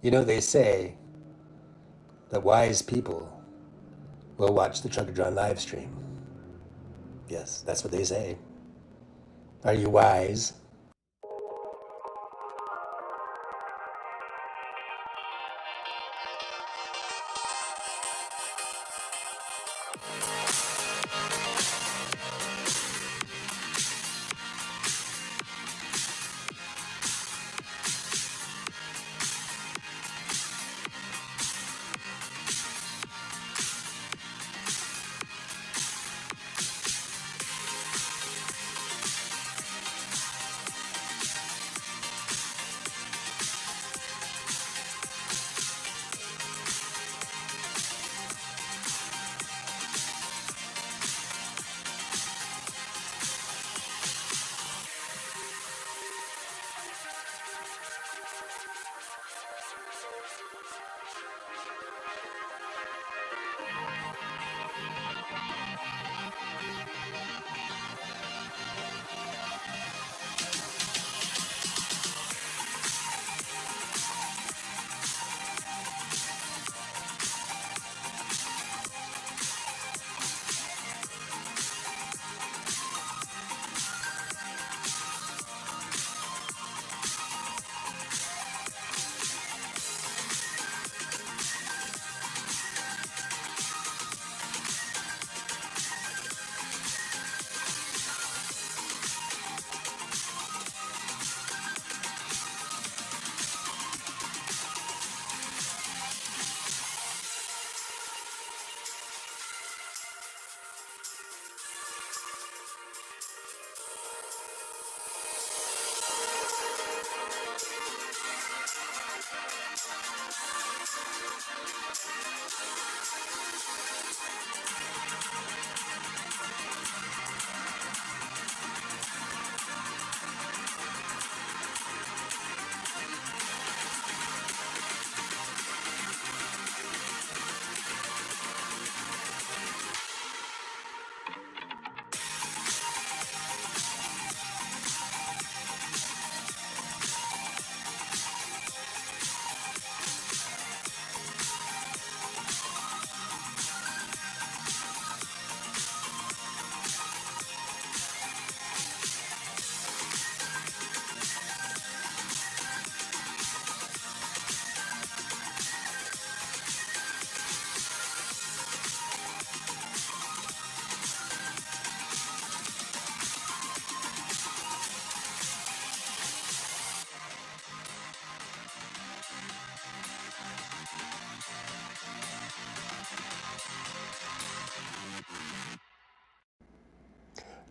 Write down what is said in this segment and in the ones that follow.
You know, they say that wise people will watch the Trucker John live stream. Yes, that's what they say. Are you wise?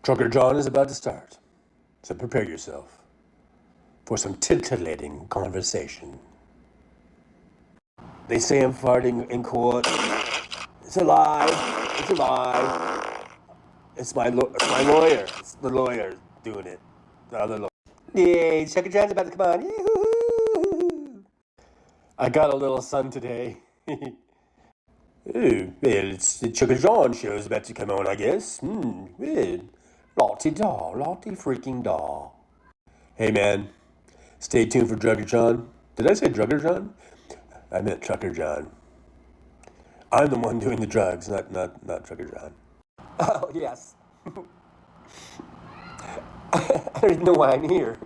Trucker John is about to start, so prepare yourself for some titillating conversation. They say I'm farting in court. It's a lie. It's a lie. It's my lawyer. It's the lawyer doing it. The other lawyer. Yay, Trucker John's about to come on. Yee-hoo-hoo-hoo. I got a little son today. Oh, well, it's the Trucker John show's about to come on, I guess. Well, Lottie daw, Lottie freaking daw. Hey, man, stay tuned for Trucker John. Did I say Trucker John? I meant Trucker John. I'm the one doing the drugs, not Trucker John. Oh, yes. I don't even know why I'm here.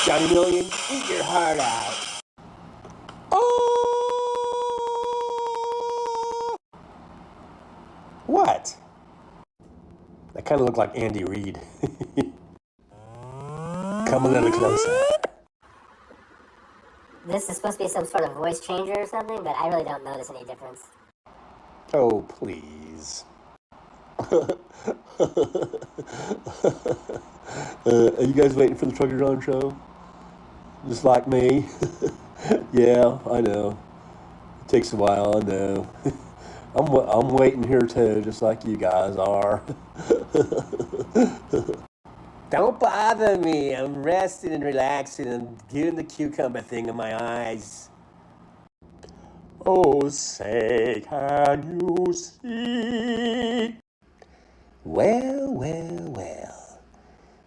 Johnny Million, eat your heart out. Oh! What? That kind of looked like Andy Reid. Come a little closer. This is supposed to be some sort of voice changer or something, but I really don't notice any difference. Oh, please. Are you guys waiting for the Trucker John show? Just like me? Yeah, I know. It takes a while, I know. I'm waiting here too, just like you guys are. Don't bother me. I'm resting and relaxing and giving the cucumber thing in my eyes. Oh, say, can you see? Well, well, well.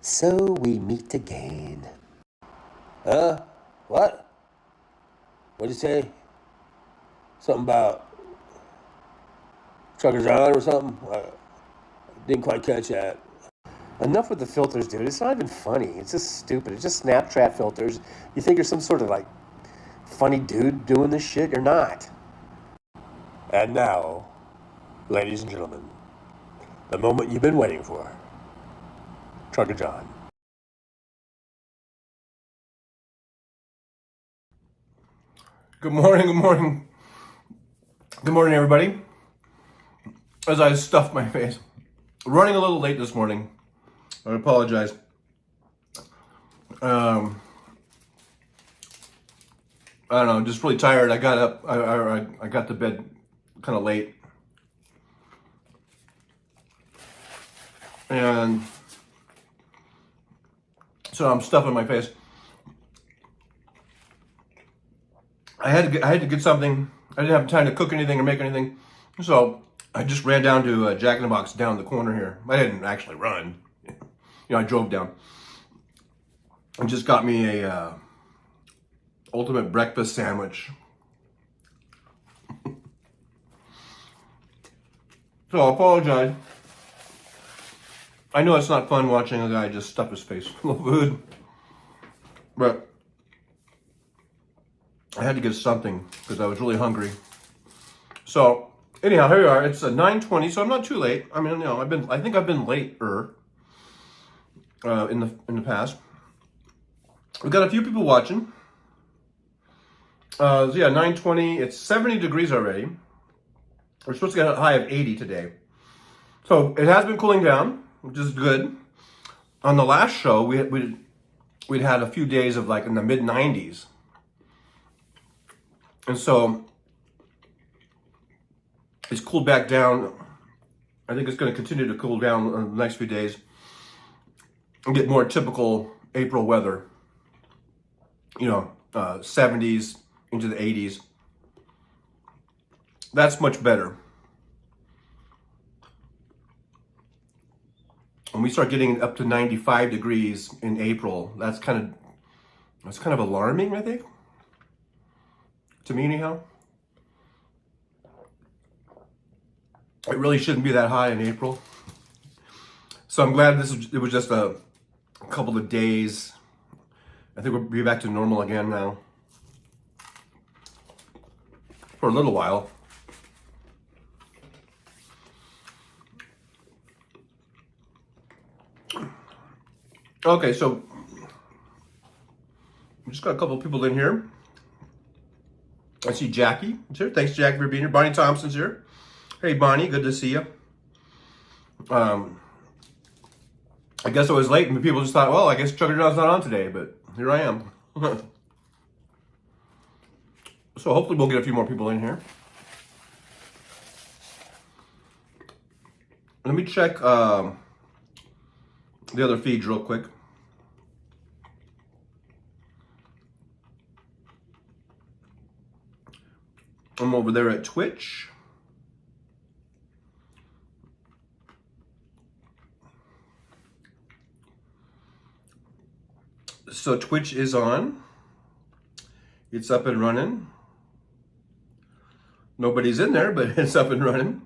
So we meet again. What? What'd you say? Something about Trucker John or something? Didn't quite catch that. Enough with the filters, dude. It's not even funny. It's just stupid. It's just Snapchat filters. You think you're some sort of like funny dude doing this shit? You're not. And now, ladies and gentlemen, the moment you've been waiting for. Trucker John. Good morning, good morning. Good morning, everybody. As I stuffed my face. Running a little late this morning. I apologize. I don't know, I'm just really tired. I got up, I got to bed kind of late. And so I'm stuffing my face. I had to get something. I didn't have time to cook anything or make anything, so I just ran down to Jack in the Box down the corner here. I didn't actually run, I drove down and just got me a ultimate breakfast sandwich. So I apologize. I know it's not fun watching a guy just stuff his face full of food, but I had to get something because I was really hungry. So anyhow, here we are. It's 9:20, so I'm not too late. I mean, I think I've been later in the past. We've got a few people watching. So yeah, 9:20. It's 70 degrees already. We're supposed to get a high of 80 today. So it has been cooling down, which is good. On the last show, we'd had a few days of like in the mid 90s. And so it's cooled back down. I think it's going to continue to cool down in the next few days and get more typical April weather. 70s into the 80s. That's much better. When we start getting up to 95 degrees in April, that's kind of alarming, I think. To me, anyhow. It really shouldn't be that high in April. So I'm glad it was just a couple of days. I think we'll be back to normal again now. For a little while. Okay, so we just got a couple of people in here. I see Jackie is here. Thanks, Jackie, for being here. Bonnie Thompson's here. Hey, Bonnie, good to see you. I guess I was late and people just thought, well, I guess Trucker John's not on today, but here I am. So hopefully we'll get a few more people in here. Let me check the other feeds real quick. I'm over there at Twitch. So Twitch is on. It's up and running. Nobody's in there, but it's up and running.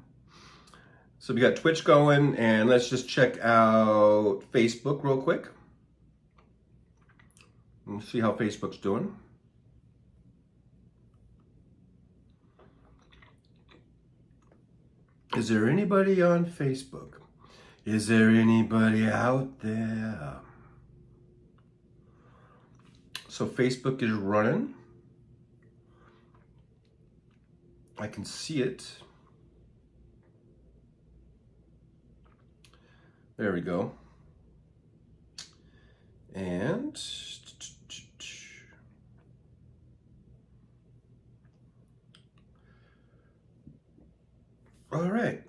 So we got Twitch going, and let's just check out Facebook real quick. And see how Facebook's doing. Is there anybody on Facebook? Is there anybody out there? So Facebook is running. I can see it. There we go. And all right.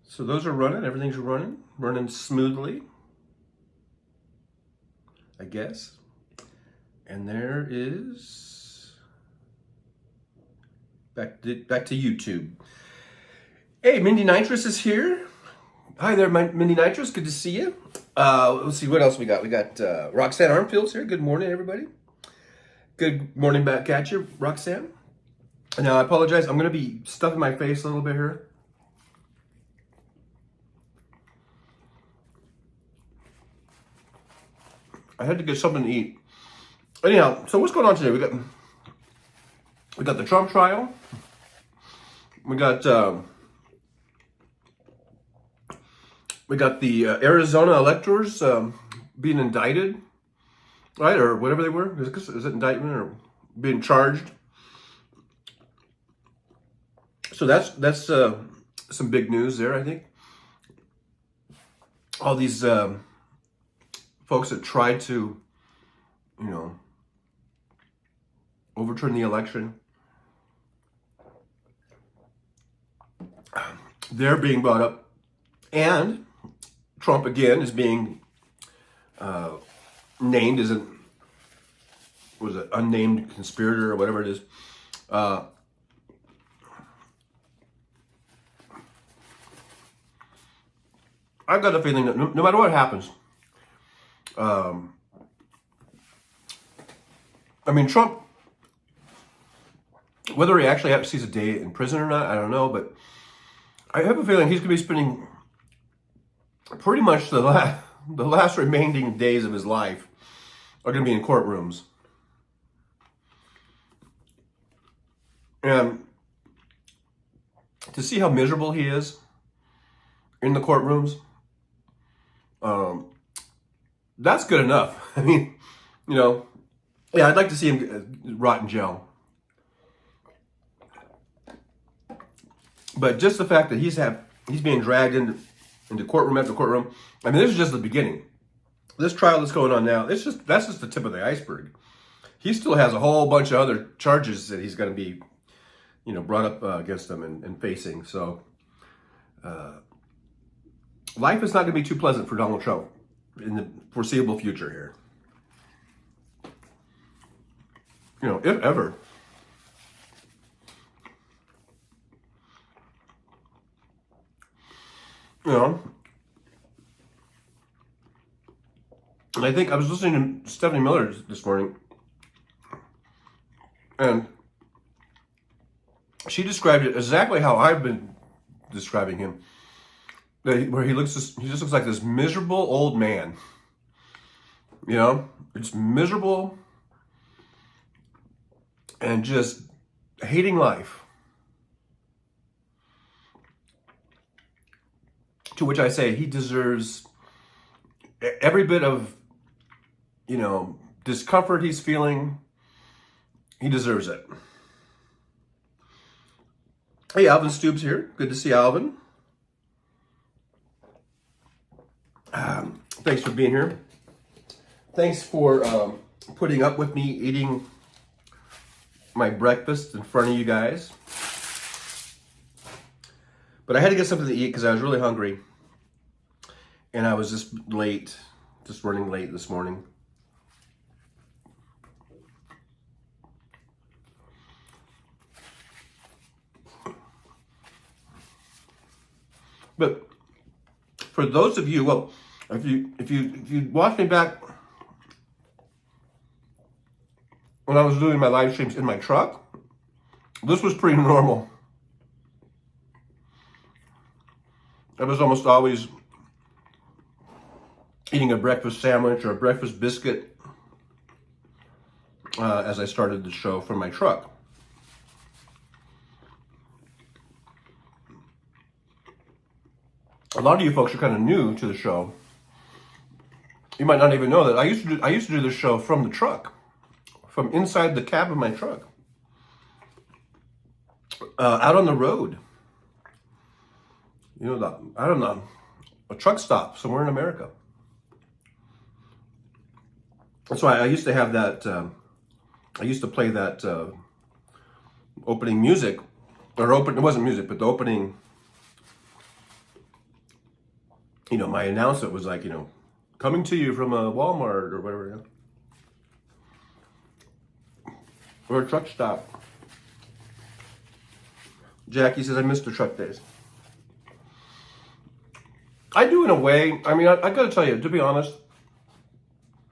So those are running. Everything's running smoothly, I guess. And there is back to YouTube. Hey, Mindy Nitrous is here. Hi there, Mindy Nitrous. Good to see you. Let's see what else we got. We got Roxanne Armfield's here. Good morning, everybody. Good morning back at you, Roxanne. Now, I apologize. I'm going to be stuffing my face a little bit here. I had to get something to eat. Anyhow, so what's going on today? We got the Trump trial. We got the Arizona electors being indicted, right, or whatever they were. Is it indictment or being charged? So that's some big news there, I think. All these folks that tried to, overturn the election, they're being brought up, and Trump again is being named as an unnamed conspirator or whatever it is. I've got a feeling that no matter what happens, Trump, whether he actually sees a day in prison or not, I don't know, but I have a feeling he's going to be spending pretty much the last remaining days of his life are going to be in courtrooms. And to see how miserable he is in the courtrooms, that's good enough. I'd like to see him rot in jail. But just the fact that he's being dragged into courtroom after courtroom, this is just the beginning. This trial that's going on now, that's just the tip of the iceberg. He still has a whole bunch of other charges that he's going to be, brought up against him and facing. So, life is not going to be too pleasant for Donald Trump in the foreseeable future here. If ever. And I think I was listening to Stephanie Miller this morning, and she described it exactly how I've been describing him. Where he just looks like this miserable old man. It's miserable and just hating life. To which I say he deserves every bit of, discomfort he's feeling. He deserves it. Hey, Alvin Stoops here. Good to see Alvin. Thanks for being here. Thanks for putting up with me eating my breakfast in front of you guys. But I had to get something to eat because I was really hungry. And I was just running late this morning. But for those of you, if you watch me back when I was doing my live streams in my truck, this was pretty normal. I was almost always eating a breakfast sandwich or a breakfast biscuit as I started the show from my truck. A lot of you folks are kind of new to the show. You might not even know that I used to do this show from the truck, from inside the cab of my truck, out on the road. I don't know, a truck stop somewhere in America. That's why I used to have that. I used to play that opening music, it wasn't music, but the opening. My announcement was like, coming to you from a Walmart or whatever, or a truck stop. Jackie says, I missed the truck days. I do in a way. I mean, I got to tell you, to be honest,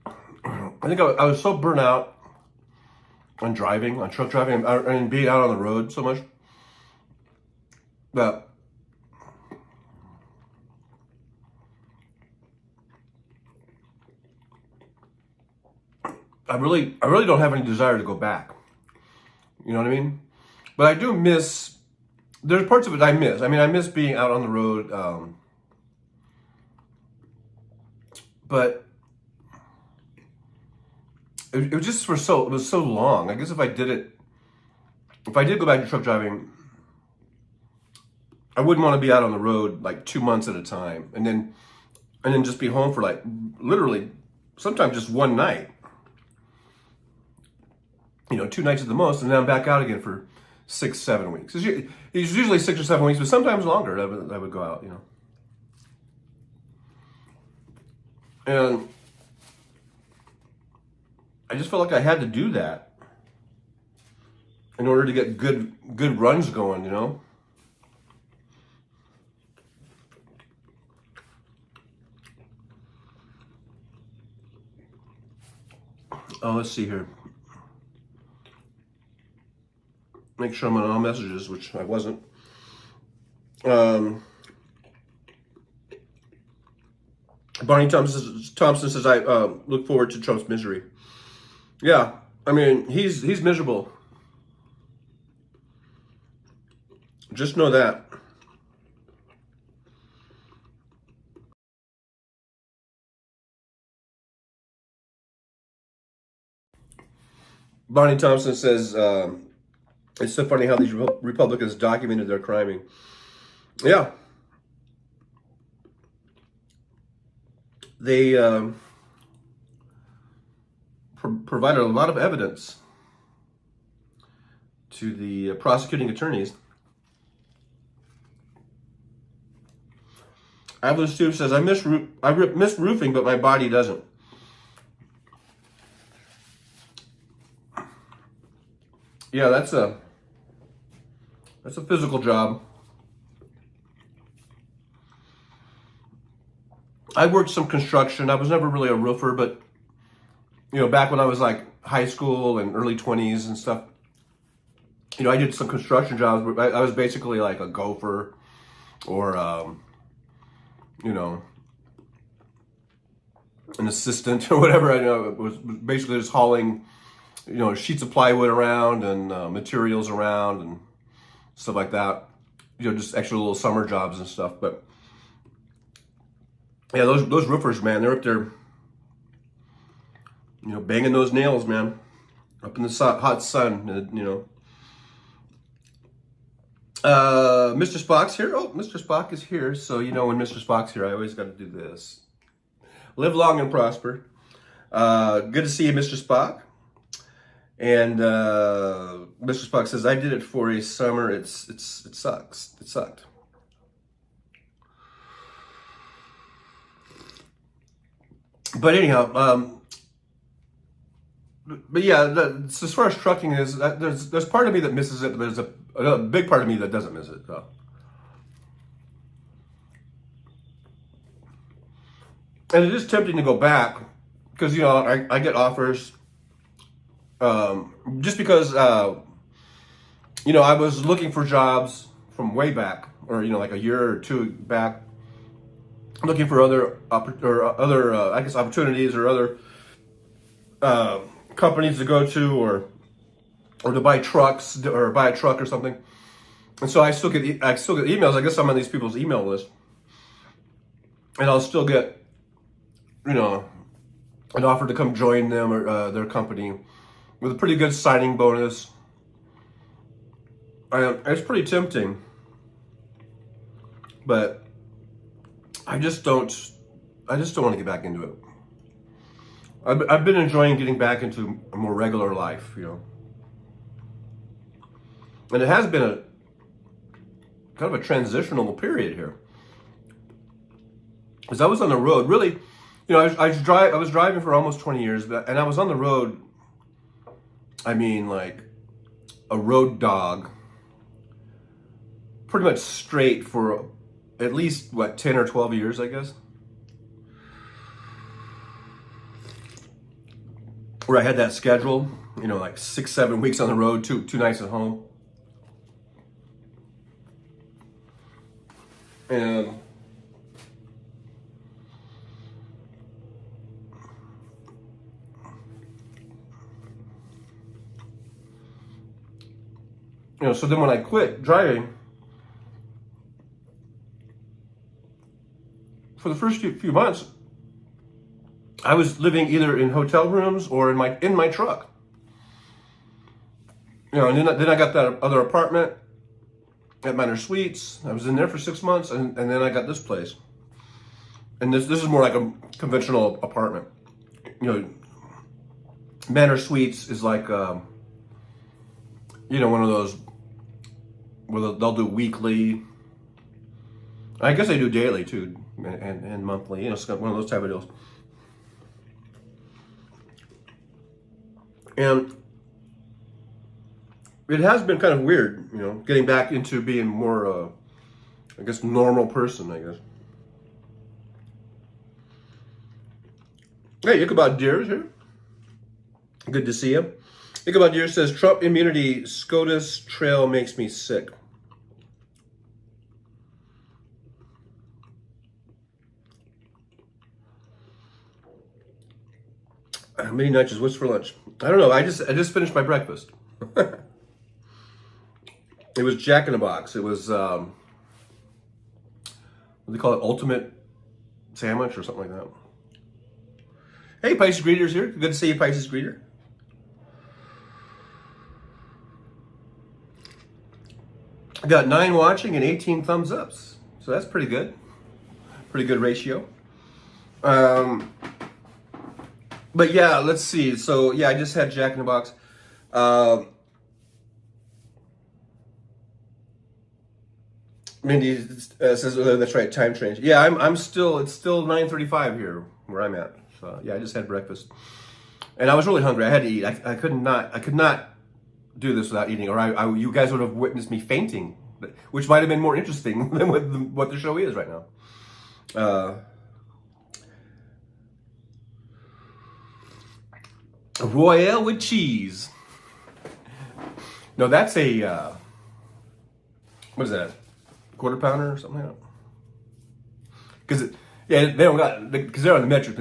I think I was so burnt out on driving, on truck driving, and being out on the road so much that I really don't have any desire to go back. You know what I mean? But I do miss. There's parts of it I miss. I mean, I miss being out on the road. But it was just it was so long. I guess if I did go back to truck driving, I wouldn't want to be out on the road like 2 months at a time, and then just be home for like literally sometimes just one night. 2 nights at the most, and then I'm back out again for 6-7 weeks. It's usually 6 or 7 weeks, but sometimes longer. I would go out, and I just felt like I had to do that in order to get good runs going, Oh, let's see here. Make sure I'm on all messages, which I wasn't. Barney Thompson says, I look forward to Trump's misery. Yeah, I mean, he's miserable. Just know that. Barney Thompson says, it's so funny how these Republicans documented their criming. Yeah. They provided a lot of evidence to the prosecuting attorneys. Evelyn Stoops says, I miss roofing, but my body doesn't. Yeah, that's a physical job. I worked some construction. I was never really a roofer, but back when I was like high school and early 20s and stuff, I did some construction jobs. I was basically like a gopher or an assistant or whatever. I was basically just hauling sheets of plywood around and materials around and stuff like that. Just extra little summer jobs and stuff. But yeah, those roofers, man, they're up there, banging those nails, man, up in the hot sun, Mr. Spock's here. Oh, Mr. Spock is here. So, when Mr. Spock's here, I always got to do this. Live long and prosper. Good to see you, Mr. Spock. And Mr. Spock says, I did it for a summer. It sucks. It sucked. But anyhow, but yeah, as far as trucking is, there's part of me that misses it, but there's a big part of me that doesn't miss it. So. And it is tempting to go back because I get offers. Just because I was looking for jobs from way back, or like a year or two back, looking for other opportunities or other companies to go to, or to buy trucks or buy a truck or something. And so I still get emails. I guess I'm on these people's email list, and I'll still get an offer to come join them or their company with a pretty good signing bonus. It's pretty tempting, but I just don't want to get back into it. I've been enjoying getting back into a more regular life, and it has been a kind of a transitional period here, because I was on the road. Really, I was driving for almost 20 years, and I was on the road. I mean, like a road dog, pretty much straight for at least, what, 10 or 12 years, I guess. Where I had that schedule, you know, like 6-7 weeks on the road, two nights at home. And you know, so then when I quit driving, for the first few months, I was living either in hotel rooms or in my truck. You know, and then I got that other apartment at Manor Suites. I was in there for 6 months, and then I got this place. And this is more like a conventional apartment. You know, Manor Suites is like, you know, one of those where they'll do weekly. I guess they do daily too, and monthly. You know, it's one of those type of deals. And it has been kind of weird, you know, getting back into being more, I guess, normal person, I guess. Hey, Ichabod Deer is here. Good to see you. Ichabod Deer says, Trump immunity, SCOTUS trail makes me sick. Mini Nutches, what's for lunch? I don't know. I just finished my breakfast. It was Jack in the Box. It was what do they call it? Ultimate sandwich or something like that. Hey, Pisces Greeter's here. Good to see you, Pisces Greeter. I got 9 watching and 18 thumbs ups, so that's pretty good. Pretty good ratio. But yeah, let's see. So yeah, I just had Jack in the Box. Mindy says, oh, that's right, time change. Yeah, it's still 9:35 here where I'm at. So yeah, I just had breakfast, and I was really hungry. I had to eat. I could not do this without eating, or you guys would have witnessed me fainting, which might have been more interesting than what the show is right now. Royale with cheese. No, that's a what is that? Quarter pounder or something like that? Because they don't got, because they're on the metric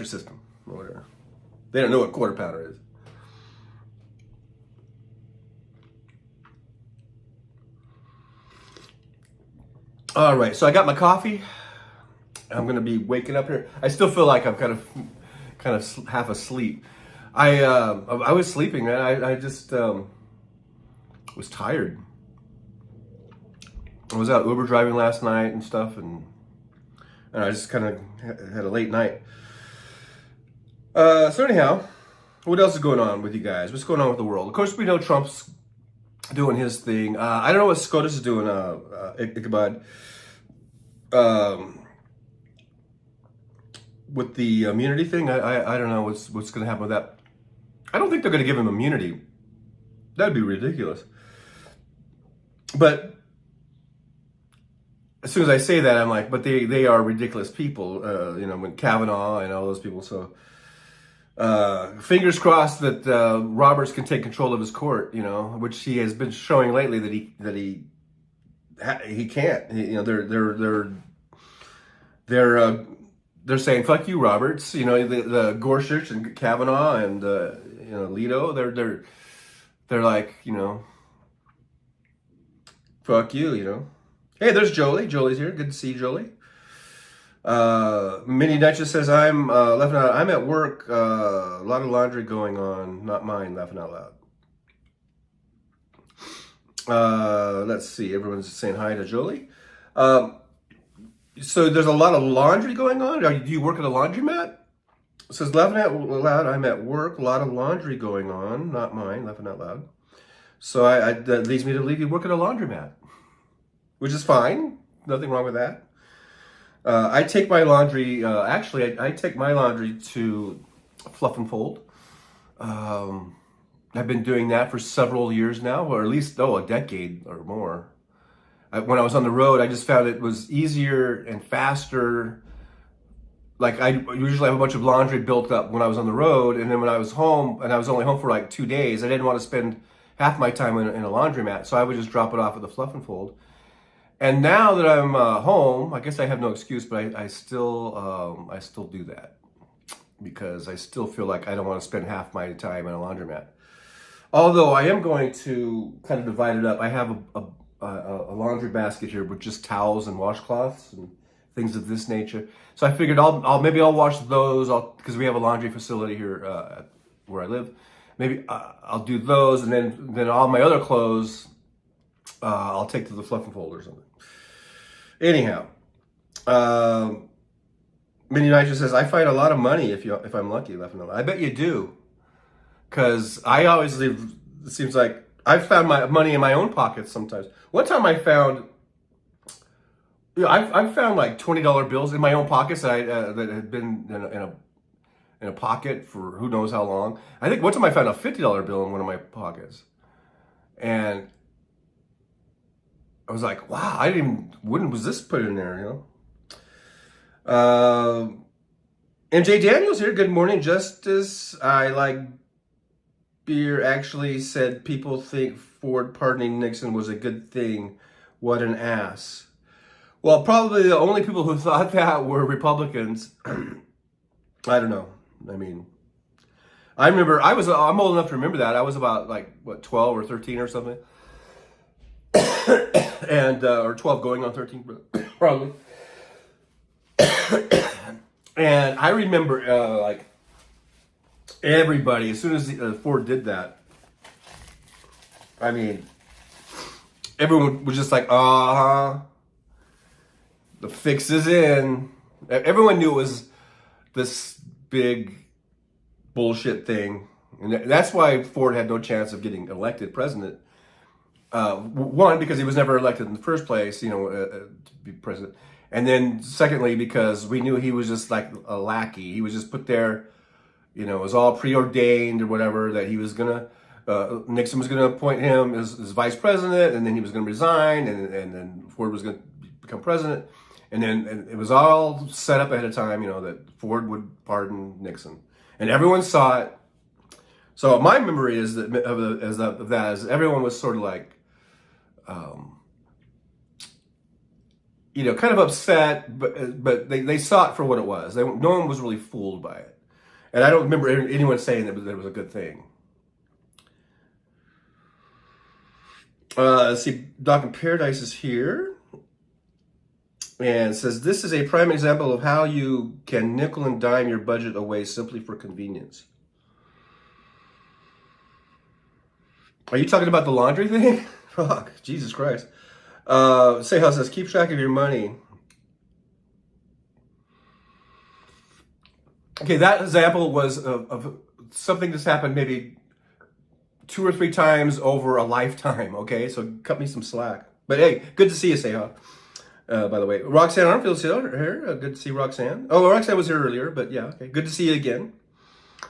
system or whatever. They don't know what quarter pounder is. All right, so I got my coffee. I'm gonna be waking up here. I still feel like I'm kind of half asleep. I was sleeping, man. I just was tired. I was out Uber driving last night and stuff, and I just kind of had a late night. So anyhow, what else is going on with you guys? What's going on with the world? Of course, we know Trump's doing his thing. I don't know what SCOTUS is doing, Ichabod. With the immunity thing, I don't know what's going to happen with that. I don't think they're going to give him immunity. That'd be ridiculous. But as soon as I say that, I'm like, but they are ridiculous people, you know, when Kavanaugh and all those people. So fingers crossed that Roberts can take control of his court, you know, which he has been showing lately that he can't. You know, they're saying fuck you, Roberts. You know, the Gorsuch and Kavanaugh and you know, Alito. They're like, you know, fuck you. You know. Hey, there's Jolie. Jolie's here. Good to see you, Jolie. Minnie Duchess says, I'm laughing out. I'm at work. A lot of laundry going on. Not mine. Laughing out loud. Let's see. Everyone's saying hi to Jolie. So there's a lot of laundry going on. Do you work at a laundromat? It says, laughing out loud. I'm at work. A lot of laundry going on. Not mine. Laughing out loud. So that leads me to believe you work at a laundromat, which is fine. Nothing wrong with that. I take my laundry, actually, I take my laundry to Fluff and Fold. I've been doing that for several years now, or at least, a decade or more. when I was on the road, I just found it was easier and faster. Like I usually have a bunch of laundry built up when I was on the road, and then when I was home, and I was only home for like 2 days, I didn't want to spend half my time in a laundromat, so I would just drop it off at the Fluff and Fold. And now that I'm home, I guess I have no excuse, but I still do that because I still feel like I don't want to spend half my time in a laundromat. Although I am going to kind of divide it up. I have a laundry basket here with just towels and washcloths and things of this nature. So I figured maybe I'll wash those because we have a laundry facility here where I live. Maybe I'll do those, and then all my other clothes I'll take to the Fluff and Fold or something. Anyhow, Minnie Nitro says, I find a lot of money if I'm lucky left in the. I bet you do, because I always leave. It seems like I've found my money in my own pockets sometimes. One time I found, I've found like $20 bills in my own pockets that had been in a pocket for who knows how long. I think one time I found a $50 bill in one of my pockets, and I was like, wow, when was this put in there, MJ Daniels here, good morning. Justice, I like beer actually said people think Ford pardoning Nixon was a good thing. What an ass. Well, probably the only people who thought that were Republicans. I don't know. I mean, I remember, I'm old enough to remember that. I was about 12 or 13 or something. And or 12 going on 13 probably. And I remember everybody, as soon as Ford did that, I mean, everyone was just like, the fix is in. Everyone knew it was this big bullshit thing, and that's why Ford had no chance of getting elected president. One, because he was never elected in the first place, to be president. And then secondly, because we knew he was just like a lackey. He was just put there, it was all preordained or whatever, that he was Nixon was gonna appoint him as vice president, and then he was gonna resign, and then Ford was gonna become president. And then it was all set up ahead of time, that Ford would pardon Nixon. And everyone saw it. So my memory is that everyone was sort of like, kind of upset, but they saw it for what it was. No one was really fooled by it. And I don't remember anyone saying that it was a good thing. Let's see, Doc in Paradise is here. And says, this is a prime example of how you can nickel and dime your budget away simply for convenience. Are you talking about the laundry thing? Fuck, Jesus Christ. Sehal says, keep track of your money. Okay, that example was of something that's happened maybe 2 or 3 times over a lifetime, okay? So cut me some slack. But hey, good to see you, Sehal. By the way, Roxanne Armfield's here. Good to see Roxanne. Oh, Roxanne was here earlier, but yeah, okay. Good to see you again.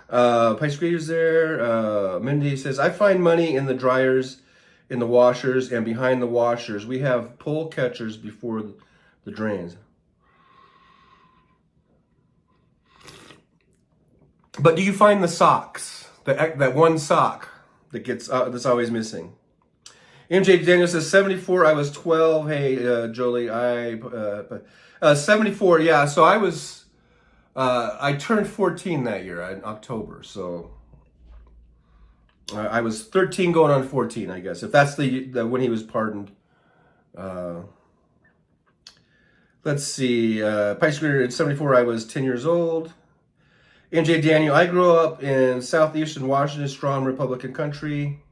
Pice Greeter's there. Mindy says, I find money in the dryers, in the washers, and behind the washers. We have pole catchers before the drains. But do you find the socks? That one sock that gets that's always missing? MJ Daniel says, 74, I was 12. Hey, Jolie, 74, yeah. So I turned 14 that year in October. So I was 13 going on 14, I guess. If that's the when he was pardoned. Let's see. Pice Greeter at 74, I was 10 years old. MJ Daniel, I grew up in southeastern Washington, strong Republican country.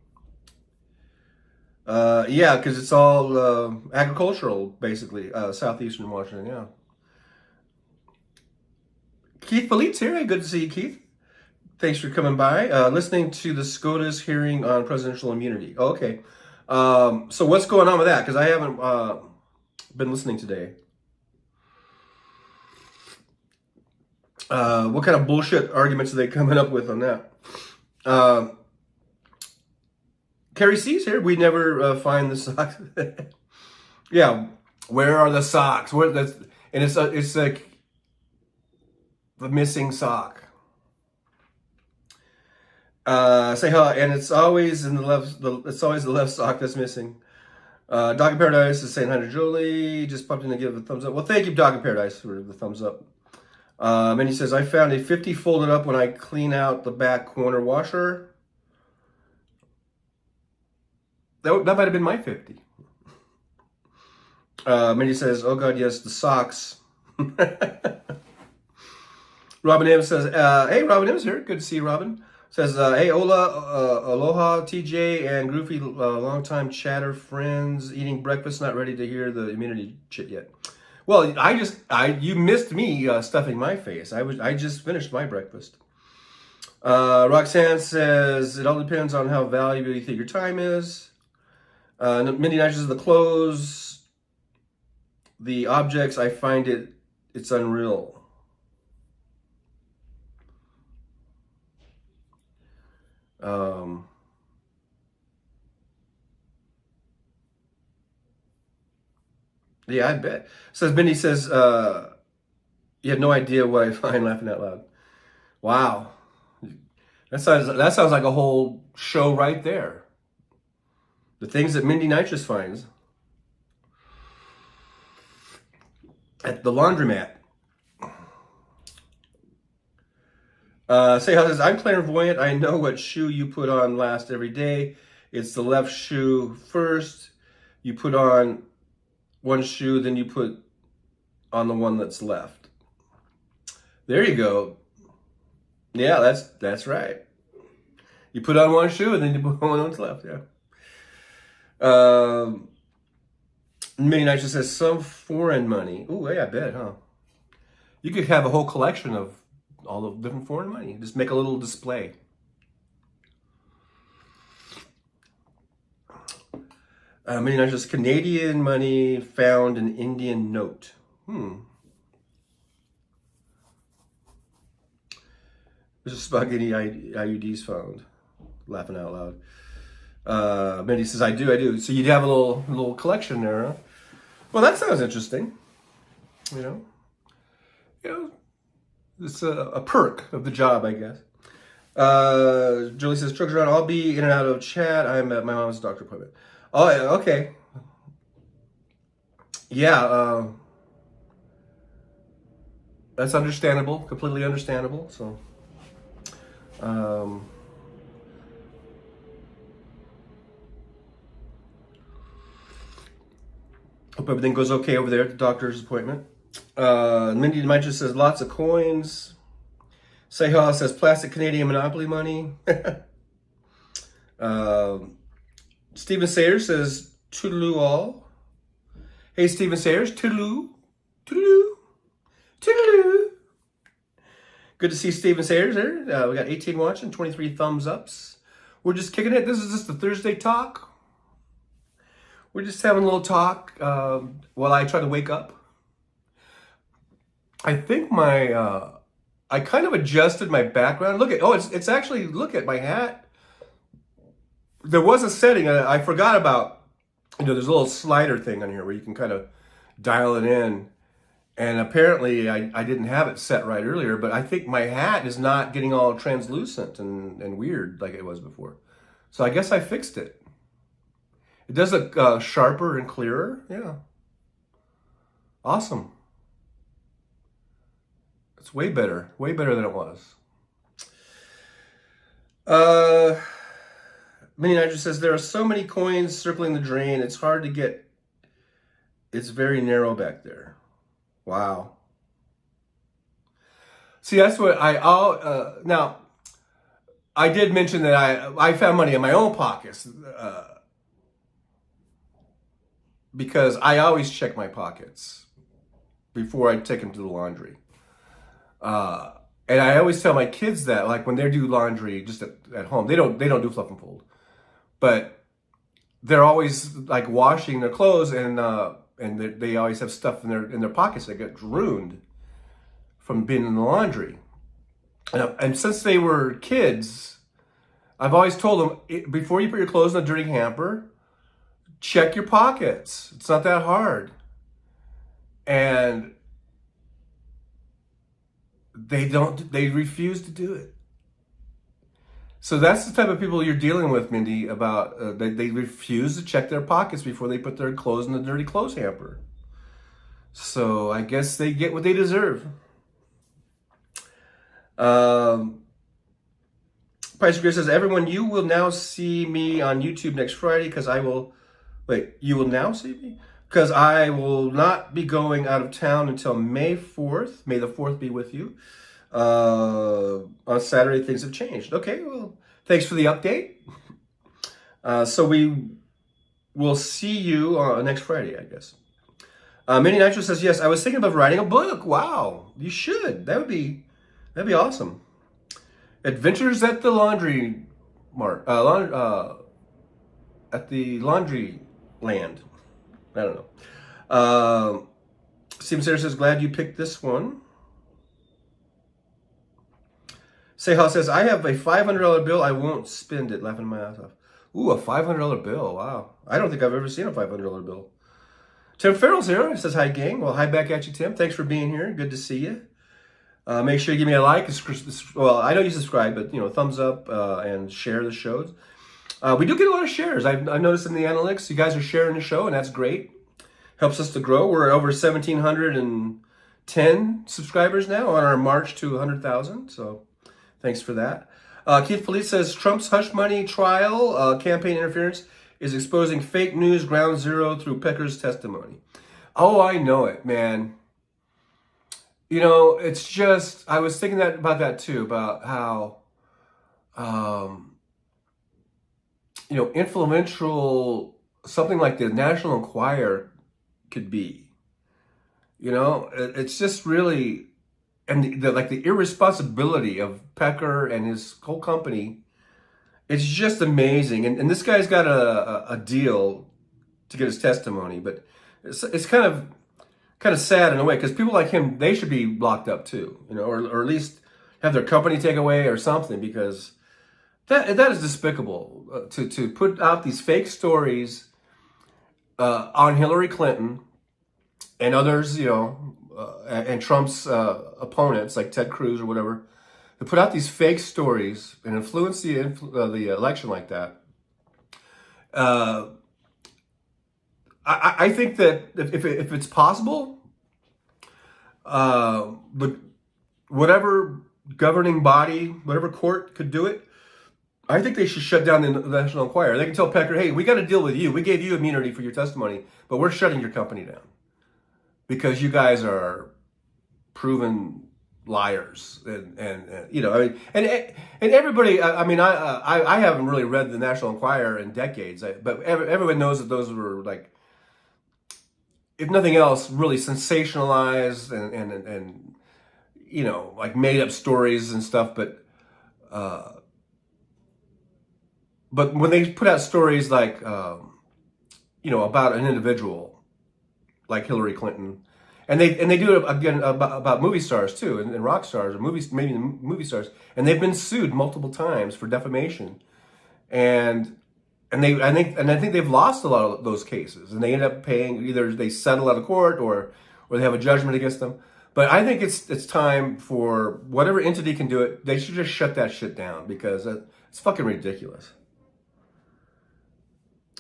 Yeah, because it's all agricultural, basically, southeastern Washington, yeah. Keith Polite's here. Hey, good to see you, Keith. Thanks for coming by. Listening to the SCOTUS hearing on presidential immunity. Oh, okay. So what's going on with that? Because I haven't been listening today. What kind of bullshit arguments are they coming up with on that? Carrie C's here. We never find the socks. Yeah, where are the socks? And it's like the missing sock. Say hi, and it's always in the left. It's always the left sock that's missing. Dog in Paradise is saying hi to Jolie. Just popped in to give a thumbs up. Well, thank you, Dog in Paradise, for the thumbs up. And he says, I found a 50 folded up when I clean out the back corner washer. That might have been my 50. And he says, oh God, yes, the socks. Robin M says, hey, Robin M's here. Good to see you, Robin. Says, hey, aloha, TJ and Groovy, longtime chatter friends, eating breakfast, not ready to hear the immunity shit yet. Well, you missed me stuffing my face. I just finished my breakfast. Roxanne says, it all depends on how valuable you think your time is. Mindy Night says, the clothes, the objects, I find it's unreal. Yeah, I bet. Says Mindy says, you have no idea what I find laughing out loud. Wow. That sounds like a whole show right there. The things that Mindy Nitrous finds at the laundromat. Say how says, I'm clairvoyant. I know what shoe you put on last every day. It's the left shoe first. You put on one shoe, then you put on the one that's left. There you go. Yeah, that's right. You put on one shoe and then you put on one that's left. Yeah. Minnie Night just says some foreign money. Oh, yeah, I bet, huh? You could have a whole collection of all the different foreign money. Just make a little display. Minnie Night says Canadian money found an Indian note. There's a spaghetti IUDs found. Laughing out loud. Mindy says, I do. So you'd have a little collection there, huh? Well, that sounds interesting. You know, it's a perk of the job, I guess. Julie says, trucks around. I'll be in and out of chat. I'm at my mom's doctor appointment. Oh, okay. Yeah, that's understandable. Completely understandable. So, hope everything goes okay over there at the doctor's appointment. Mindy Demetra says lots of coins. Sehal says plastic Canadian Monopoly money. Stephen Sayers says toodaloo all. Hey, Stephen Sayers, toodaloo, toodaloo, toodaloo. Good to see Stephen Sayers there. We got 18 watching, 23 thumbs ups. We're just kicking it. This is just the Thursday talk. We're just having a little talk while I try to wake up. I think I kind of adjusted my background. It's actually, look at my hat. There was a setting I forgot about. There's a little slider thing on here where you can kind of dial it in. And apparently I didn't have it set right earlier, but I think my hat is not getting all translucent and weird like it was before. So I guess I fixed it. It does look sharper and clearer. Yeah. Awesome. It's way better than it was. Minnie Niger says, there are so many coins circling the drain, it's hard to get. It's very narrow back there. Wow. See, that's what now, I did mention that I found money in my own pockets because I always check my pockets before I take them to the laundry. And I always tell my kids that, like when they do laundry just at home, they don't do fluff and fold, but they're always like washing their clothes and they always have stuff in their pockets that get ruined from being in the laundry. And since they were kids, I've always told them, before you put your clothes in a dirty hamper, check your pockets. It's not that hard. And they refuse to do it. So that's the type of people you're dealing with, Mindy, about they refuse to check their pockets before they put their clothes in the dirty clothes hamper. So I guess they get what they deserve. Price Grid says, everyone, you will now see me on YouTube next Friday because I will... Wait, you will now see me? Because I will not be going out of town until May 4th. May the 4th be with you. On Saturday, things have changed. Okay, well, thanks for the update. So we will see you next Friday, I guess. Mini Nitro says, yes, I was thinking about writing a book. Wow, you should. That'd be awesome. Adventures at the Laundry Mart. At the Laundry Land. I don't know. Steven Sarah says, glad you picked this one. Sehal says, I have a $500 bill. I won't spend it. Laughing my ass off. Ooh, a $500 bill. Wow. I don't think I've ever seen a $500 bill. Tim Farrell's here. He says, hi, gang. Well, hi back at you, Tim. Thanks for being here. Good to see you. Make sure you give me a like. Well, I know you subscribe, but, thumbs up and share the shows. We do get a lot of shares. I've noticed in the analytics, you guys are sharing the show, and that's great. Helps us to grow. We're at over 1,710 subscribers now on our march to 100,000. So thanks for that. Keith Police says, Trump's hush money trial, campaign interference, is exposing fake news ground zero through Pecker's testimony. Oh, I know it, man. It's just, I was thinking about that too, about how, influential something like the National Enquirer could be. It's just really, and the irresponsibility of Pecker and his whole company, it's just amazing. And this guy's got a deal to get his testimony, but it's kind of sad in a way, because people like him, they should be locked up too, or at least have their company take away or something, because that is despicable to put out these fake stories on Hillary Clinton and others, and Trump's opponents like Ted Cruz or whatever, to put out these fake stories and influence the election like that. I think that if it's possible, but whatever governing body, whatever court could do it, I think they should shut down the National Enquirer. They can tell Pecker, hey, we got to deal with you. We gave you immunity for your testimony, but we're shutting your company down because you guys are proven liars. And everybody, I haven't really read the National Enquirer in decades, but everyone knows that those were, like, if nothing else, really sensationalized and like made up stories and stuff. But when they put out stories like, about an individual like Hillary Clinton, and they do it again about movie stars too, and rock stars, or maybe movie stars, and they've been sued multiple times for defamation, and I think they've lost a lot of those cases, and they end up paying, either they settle out of court or they have a judgment against them. But I think it's time for whatever entity can do it, they should just shut that shit down, because it's fucking ridiculous.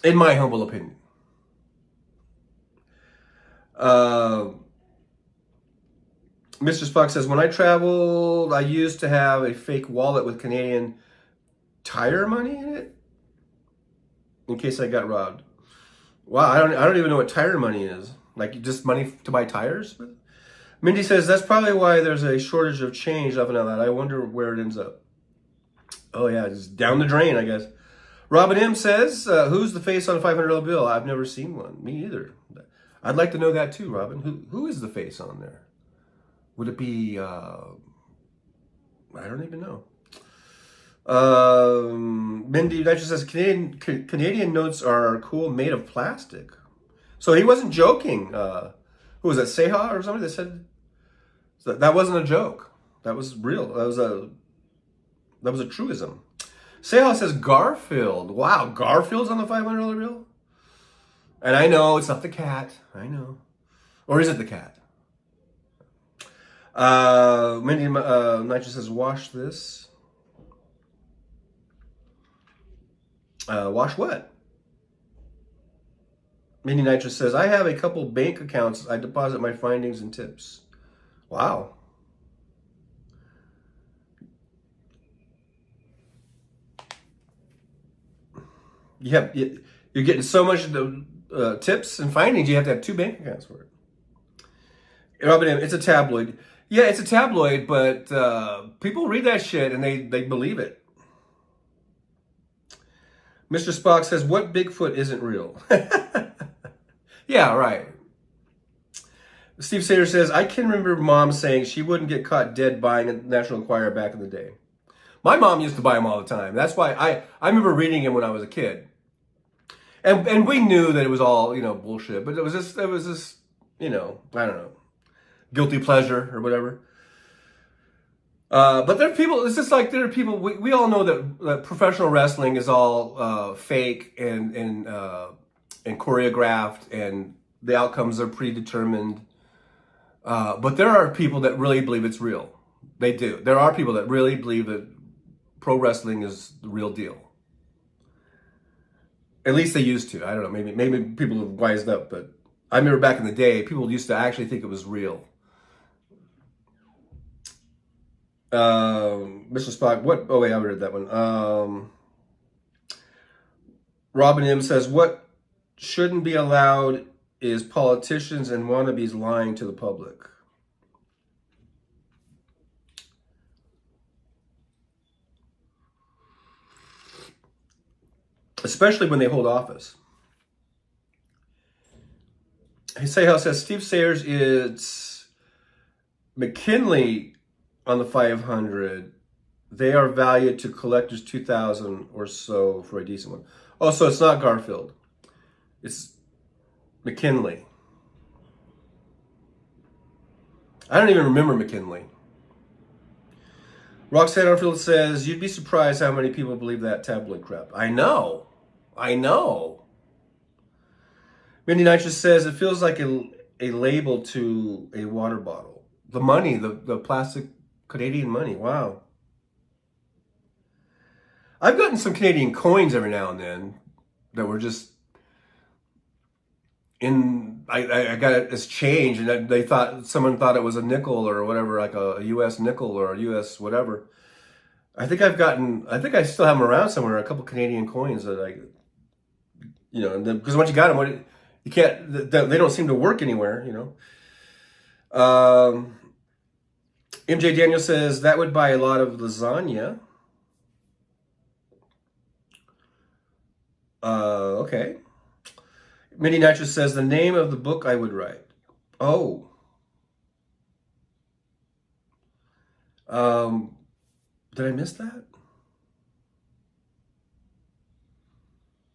In my humble opinion. Mr. Spock says, when I traveled, I used to have a fake wallet with Canadian Tire money in it, in case I got robbed. Wow, I don't even know what tire money is. Like, just money to buy tires? Mindy says, that's probably why there's a shortage of change up and all that. I wonder where it ends up. Oh yeah, just down the drain, I guess. Robin M says, who's the face on a $500 bill? I've never seen one. Me either. I'd like to know that too, Robin. Who is the face on there? Would it be, I don't even know. Mindy Nitro says, Canadian notes are cool, made of plastic. So he wasn't joking. Who was that, Seha or somebody that said that wasn't a joke? That was real. That was a truism. Seha says Garfield. Wow, Garfield's on the $500 bill? And I know it's not the cat. I know. Or is it the cat? Mindy Nitro says, wash this. Wash what? Mindy Nitro says, I have a couple bank accounts. I deposit my findings and tips. Wow. You're getting so much tips and findings, you have to have 2 bank accounts for it. Robin M., it's a tabloid. Yeah, it's a tabloid, but people read that shit and they believe it. Mr. Spock says, what Bigfoot isn't real? Yeah, right. Steve Sayer says, I can remember Mom saying she wouldn't get caught dead buying a National Enquirer back in the day. My mom used to buy them all the time. That's why I remember reading them when I was a kid. And we knew that it was all, bullshit. But it was just, I don't know, guilty pleasure or whatever. But there are people, it's just like there are people, we all know that professional wrestling is all fake and choreographed and the outcomes are predetermined. But there are people that really believe it's real. They do. There are people that really believe that pro wrestling is the real deal. At least they used to. I don't know. Maybe people have wised up, but I remember back in the day, people used to actually think it was real. Mr. Spock, what? Oh wait, I read that one. Robin M says, what shouldn't be allowed is politicians and wannabes lying to the public. Especially when they hold office. Sayhouse says, Steve Sayers is McKinley on the 500. They are valued to collectors 2,000 or so for a decent one. Oh, so it's not Garfield. It's McKinley. I don't even remember McKinley. Roxanne Arfield says, you'd be surprised how many people believe that tabloid crap. I know. Mindy Nitrous says, it feels like a label to a water bottle. The money, the plastic Canadian money. Wow. I've gotten some Canadian coins every now and then that were just I got it as change, and someone thought it was a nickel or whatever, like a U.S. nickel or a U.S. whatever. I think I still have them around somewhere, a couple Canadian coins that because once you got them, you can't, they don't seem to work anywhere, MJ Daniel says, that would buy a lot of lasagna. Okay. Minnie Nitrous says, the name of the book I would write. Oh. Did I miss that?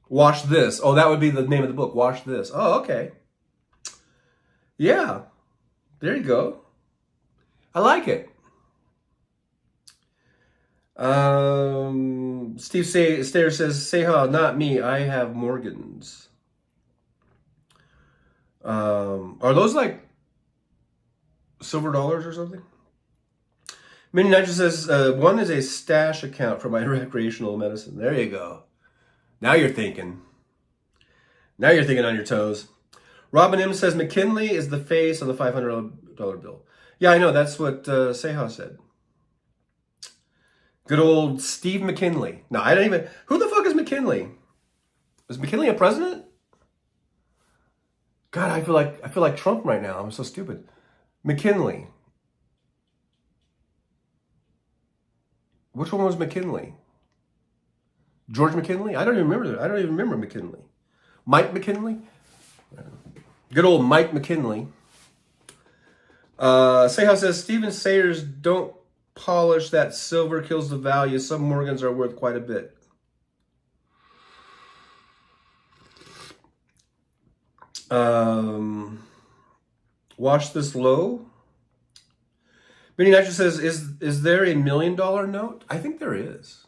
Wash This. Oh, that would be the name of the book. Wash This. Oh, okay. Yeah. There you go. I like it. Steve Stayer says, Seha, not me. I have Morgans. Are those like silver dollars or something? Minnie Nitrous says, one is a stash account for my recreational medicine. There you go. Now you're thinking. Now you're thinking on your toes. Robin M says, McKinley is the face on the $500 bill. Yeah, I know. That's what Seha said. Good old Steve McKinley. No, I don't even... Who the fuck is McKinley? Is McKinley a president? God, I feel like Trump right now. I'm so stupid. McKinley. Which one was McKinley? George McKinley? I don't even remember that. I don't even remember McKinley. Mike McKinley? Good old Mike McKinley. Seha says, Stephen Sayers, don't polish that silver, kills the value. Some Morgans are worth quite a bit. Wash This low. Minnie Nitrous says, is there a $1 million note? I think there is.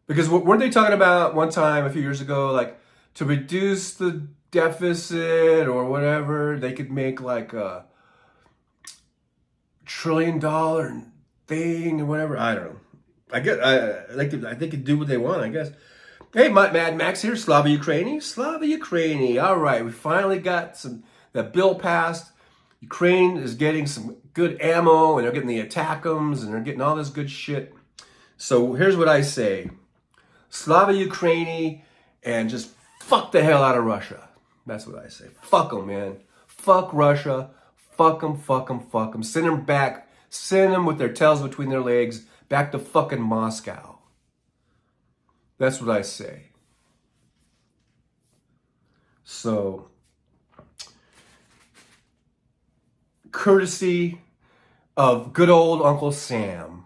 Because weren't they talking about one time a few years ago, like to reduce the deficit or whatever, they could make like a $1 trillion thing or whatever. I don't know. I think could do what they want, I guess. Hey, Mad Max here, Slava Ukraini. Slava Ukraini. All right, we finally got that bill passed. Ukraine is getting some good ammo, and they're getting the ATACMS, and they're getting all this good shit. So here's what I say. Slava Ukraini, and just fuck the hell out of Russia. That's what I say. Fuck them, man. Fuck Russia. Fuck them, fuck them, fuck them. Send them back. Send them with their tails between their legs back to fucking Moscow. That's what I say. So, courtesy of good old Uncle Sam.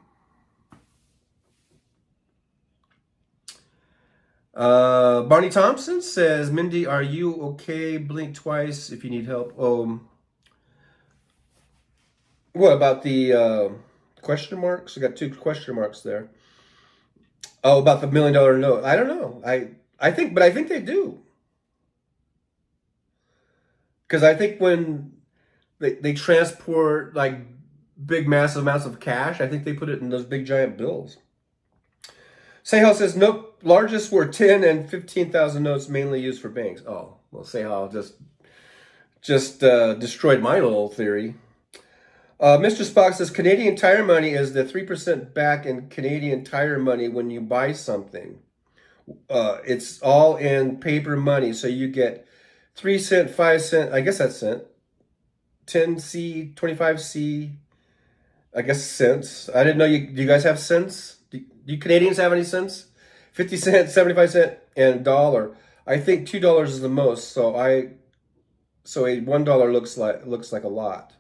Barney Thompson says, Mindy, are you okay? Blink twice if you need help. What about the question marks? I got 2 question marks there. Oh, about the $1 million note. I don't know. I think they do. Because I think when they transport like big massive amounts of cash, I think they put it in those big giant bills. Sehal says, nope, largest were 10 and 15,000 notes mainly used for banks. Oh, well, Sehal just destroyed my little theory. Mr. Spock says, Canadian Tire Money is the 3% back in Canadian Tire Money when you buy something. It's all in paper money, so you get 3 cent, 5 cent, I guess that's cent, 10C, 25C, I guess cents. I didn't know do you guys have cents? Do you Canadians have any cents? 50 cents, 75 cents, and $1. I think $2 is the most, so a $1 looks like a lot.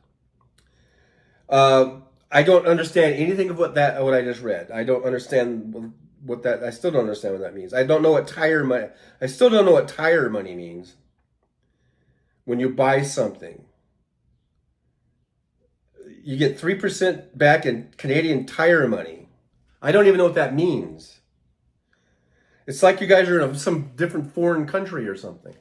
I don't understand anything of what I just read. I don't understand what that. I still don't understand what that means. I don't know what tire money. I still don't know what tire money means. When you buy something, you get 3% back in Canadian Tire Money. I don't even know what that means. It's like you guys are in some different foreign country or something.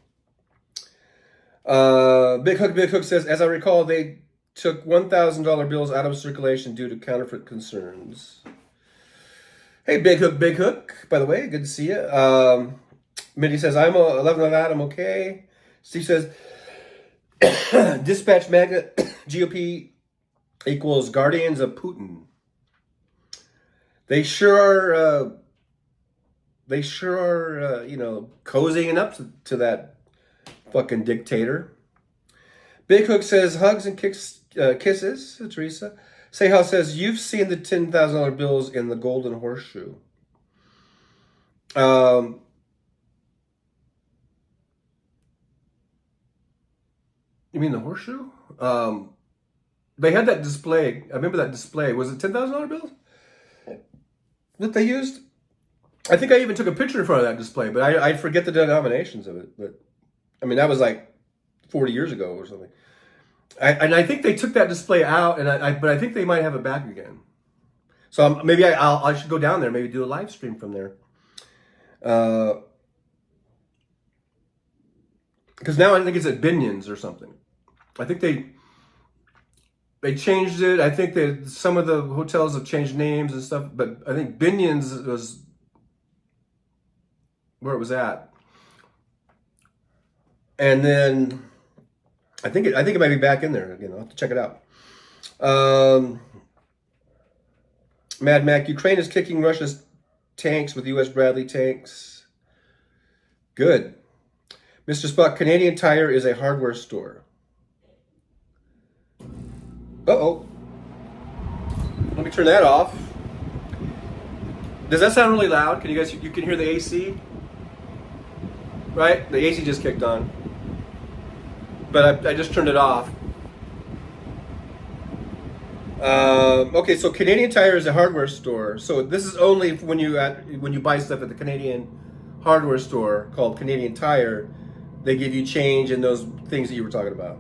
Big Hook says, as I recall, they took $1,000 bills out of circulation due to counterfeit concerns. Hey, Big Hook, by the way, good to see you. Mindy says, I'm 11 of that, I'm okay. Steve says, Dispatch Magnet, GOP equals Guardians of Putin. They sure are, cozying up to that fucking dictator. Big Hook says, hugs and kisses, Teresa. Sehal says, you've seen the $10,000 bills in the Golden Horseshoe. You mean the horseshoe? They had that display. I remember that display. Was it $10,000 bills that they used? I think I even took a picture in front of that display, but I forget the denominations of it. But I mean, that was like 40 years ago or something. I think they took that display out, but I think they might have it back again. So maybe I should go down there, maybe do a live stream from there. Because now I think it's at Binion's or something. I think they changed it. I think that some of the hotels have changed names and stuff, but I think Binion's was where it was at. And then I think it might be back in there again. I'll have to check it out. Mad Mac, Ukraine is kicking Russia's tanks with U.S. Bradley tanks. Good. Mr. Spock, Canadian Tire is a hardware store. Uh-oh. Let me turn that off. Does that sound really loud? You can hear the AC? Right? The AC just kicked on. But I just turned it off. Okay, so Canadian Tire is a hardware store. So this is only when you buy stuff at the Canadian hardware store called Canadian Tire. They give you change and those things that you were talking about.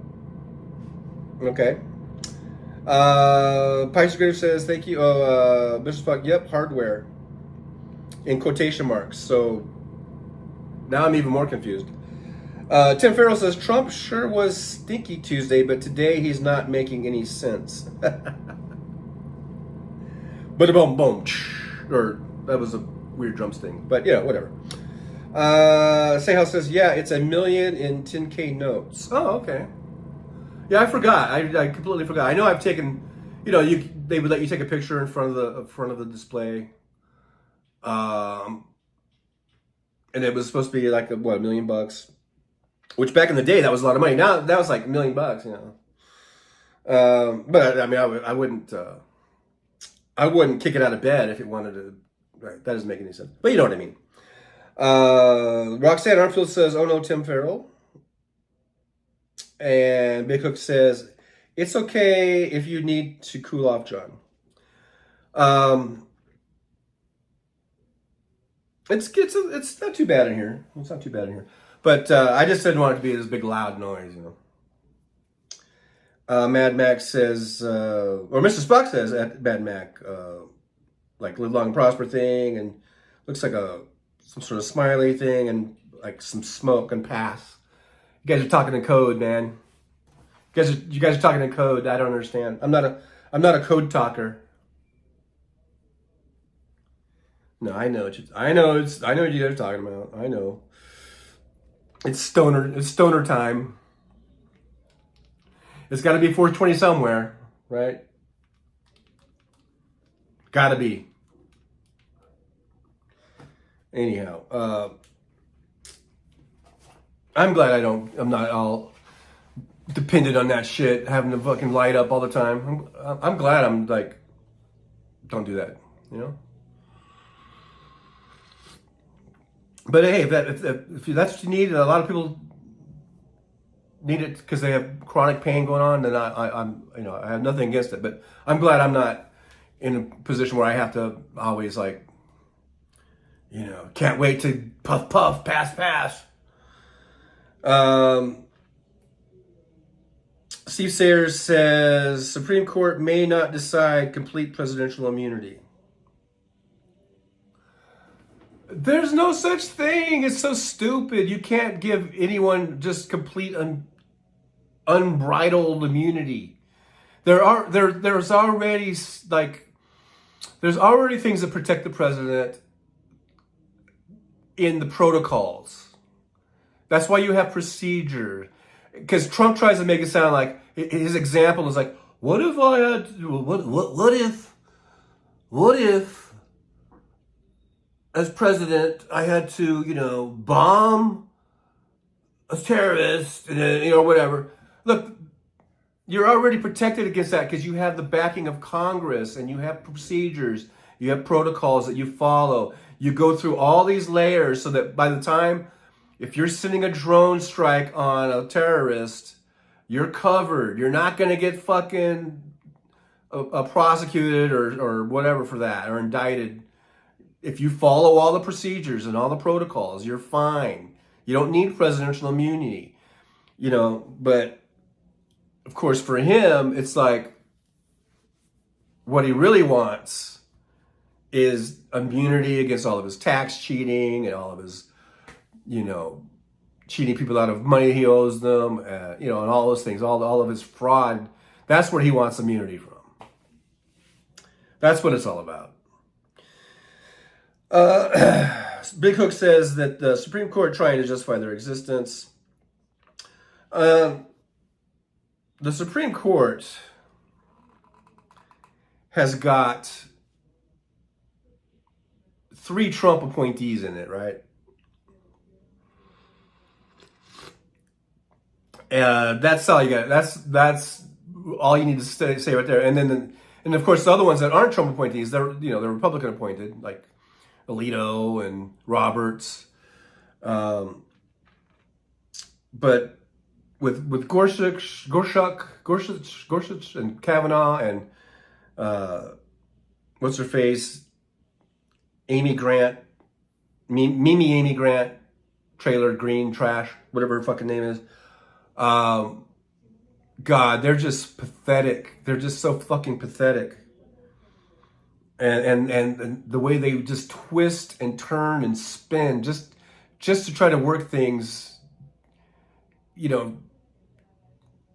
Okay. Pice Grave says, thank you. Mr. Spock, yep, hardware. in quotation marks. So now I'm even more confused. Tim Farrell says Trump sure was stinky Tuesday, but today he's not making any sense. But boom, boom, or that was a weird drum sting. But yeah, whatever. Sehal says, yeah, it's $1 million in 10K notes. Oh, okay. Yeah, I forgot. I completely forgot. I know I've taken, they would let you take a picture in front of the display. And it was supposed to be like $1 million, which back in the day that was a lot of money. Now that was like $1 million, But I mean, I wouldn't kick it out of bed if it wanted to. Right, that doesn't make any sense. But you know what I mean. Roxanne Armfield says, "Oh no, Tim Farrell." And Big Hook says, "It's okay if you need to cool off, John." It's not too bad in here. It's not too bad in here. But I just didn't want it to be this big loud noise, Mad Max says, or Mr. Spock says at Mad Mac, like live long and prosper thing, and looks like some sort of smiley thing, and like some smoke and pass. You guys are talking in code, man. You guys are talking in code. I don't understand. I'm not a code talker. No, I know what you guys are talking about. I know. It's stoner time. It's got to be 420 somewhere, right? Got to be. Anyhow, I'm glad I'm not all dependent on that shit, having to fucking light up all the time. I'm glad I'm like, don't do that, But hey, if that's what you need, a lot of people need it because they have chronic pain going on, then I have nothing against it. But I'm glad I'm not in a position where I have to always like, can't wait to puff, pass. Steve Sayers says Supreme Court may not decide complete presidential immunity. There's no such thing. It's so stupid. You can't give anyone just complete unbridled immunity. There's already things that protect the president in the protocols. That's why you have procedure. Because Trump tries to make it sound like his example is like, what if I had what if as president, I had to, bomb a terrorist and, whatever. Look, you're already protected against that because you have the backing of Congress and you have procedures, you have protocols that you follow. You go through all these layers so that by the time, if you're sending a drone strike on a terrorist, you're covered. You're not going to get fucking prosecuted or whatever for that or indicted. If you follow all the procedures and all the protocols, you're fine. You don't need presidential immunity, but of course for him, it's like what he really wants is immunity against all of his tax cheating and all of his, cheating people out of money he owes them, and all those things, all of his fraud. That's where he wants immunity from. That's what it's all about. Big Hook says that the Supreme Court trying to justify their existence. The Supreme Court has got 3 Trump appointees in it, right? That's all you got. That's all you need to say right there. And then, and of course, the other ones that aren't Trump appointees, they're they're Republican appointed, like Alito and Roberts, but with Gorsuch, and Kavanaugh and what's her face, Amy Grant, Amy Grant, Trailer Green Trash, whatever her fucking name is. God, they're just pathetic. They're just so fucking pathetic. and the way they just twist and turn and spin just to try to work things,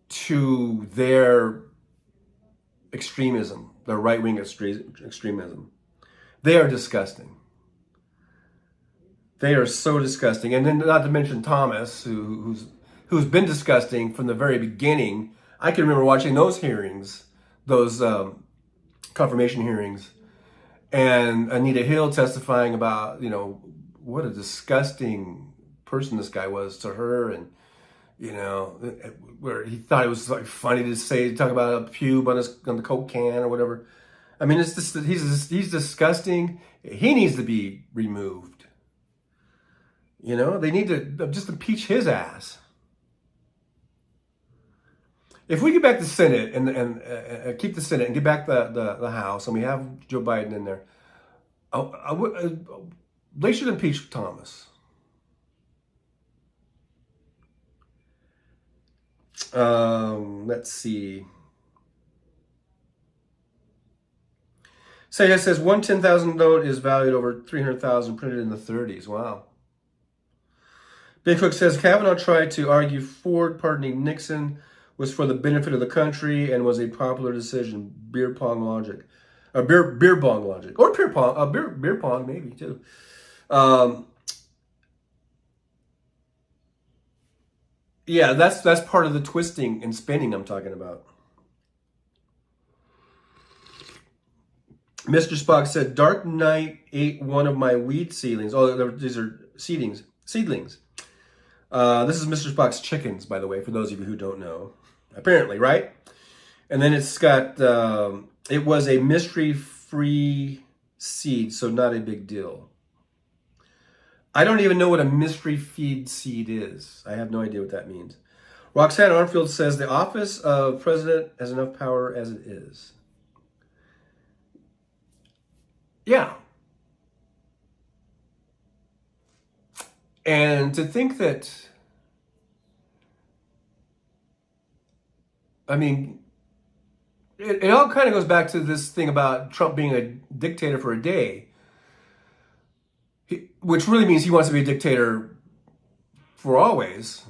to their extremism, their right-wing extremism. They are disgusting. They are so disgusting. And then not to mention Thomas, who's been disgusting from the very beginning. I can remember watching those hearings, those confirmation hearings, and Anita Hill testifying about, what a disgusting person this guy was to her, and where he thought it was like funny to talk about a pube on the Coke can or whatever. I mean, it's just he's disgusting. He needs to be removed. They need to just impeach his ass. If we get back the Senate and keep the Senate and get back the House, and we have Joe Biden in there, they should impeach Thomas. Let's see. It says one 10,000 note is valued over 300,000, printed in the 30s. Wow. Big Hook says Kavanaugh tried to argue Ford pardoning Nixon was for the benefit of the country and was a popular decision. Beer pong logic, beer bong logic, or beer pong, beer pong maybe too. Yeah, that's part of the twisting and spinning I'm talking about. Mr. Spock said, Dark Knight ate one of my weed seedlings. Oh, these are seedlings. This is Mr. Spock's chickens, by the way, for those of you who don't know. Apparently, right? And then it's got, it was a mystery-free seed, so not a big deal. I don't even know what a mystery feed seed is. I have no idea what that means. Roxanne Arnfield says, the office of president has enough power as it is. Yeah. And to think that, I mean, it all kind of goes back to this thing about Trump being a dictator for a day, which really means he wants to be a dictator for always.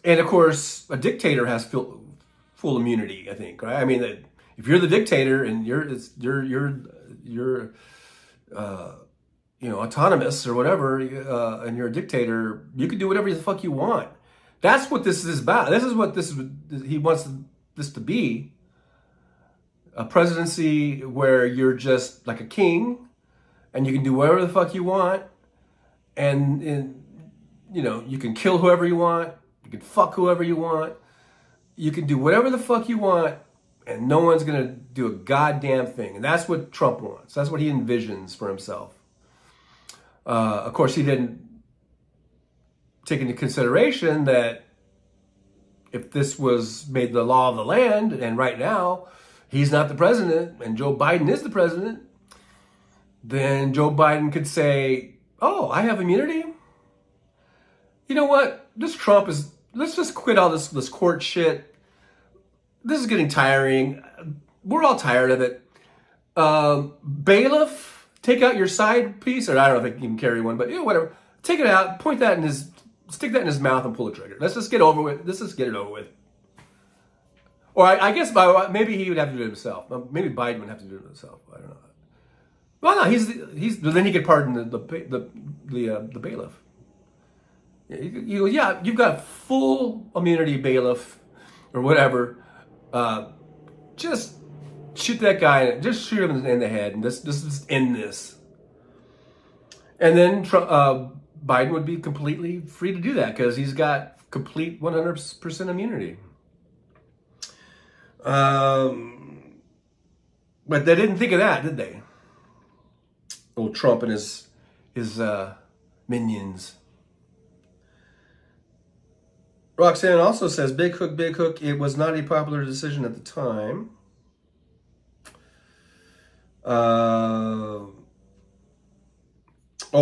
And of course, a dictator has full immunity, I think, right? I mean, if you're the dictator and you're autonomous or whatever, and you're a dictator, you can do whatever the fuck you want. That's what this is about. This is what he wants this to be. A presidency where you're just like a king and you can do whatever the fuck you want. And you can kill whoever you want. You can fuck whoever you want. You can do whatever the fuck you want. And no one's going to do a goddamn thing. And that's what Trump wants. That's what he envisions for himself. Of course, he didn't take into consideration that if this was made the law of the land, and right now he's not the president and Joe Biden is the president, then Joe Biden could say, oh, I have immunity? You know what? This Trump is, let's just quit all this court shit. This is getting tiring. We're all tired of it. Bailiff, take out your side piece, or I don't know if I can carry one, but whatever. Take it out, stick that in his mouth and pull the trigger. Let's just get over with. Let's just get it over with. Or I guess maybe he would have to do it himself. Maybe Biden would have to do it himself. I don't know. Well, no, he's then he could pardon the bailiff. You've got full immunity, bailiff, or whatever. Just shoot that guy. Just shoot him in the head, and just end this. And then Biden would be completely free to do that because he's got complete 100% immunity. But they didn't think of that, did they? Old Trump and his minions. Roxanne also says, Big Hook, it was not a popular decision at the time.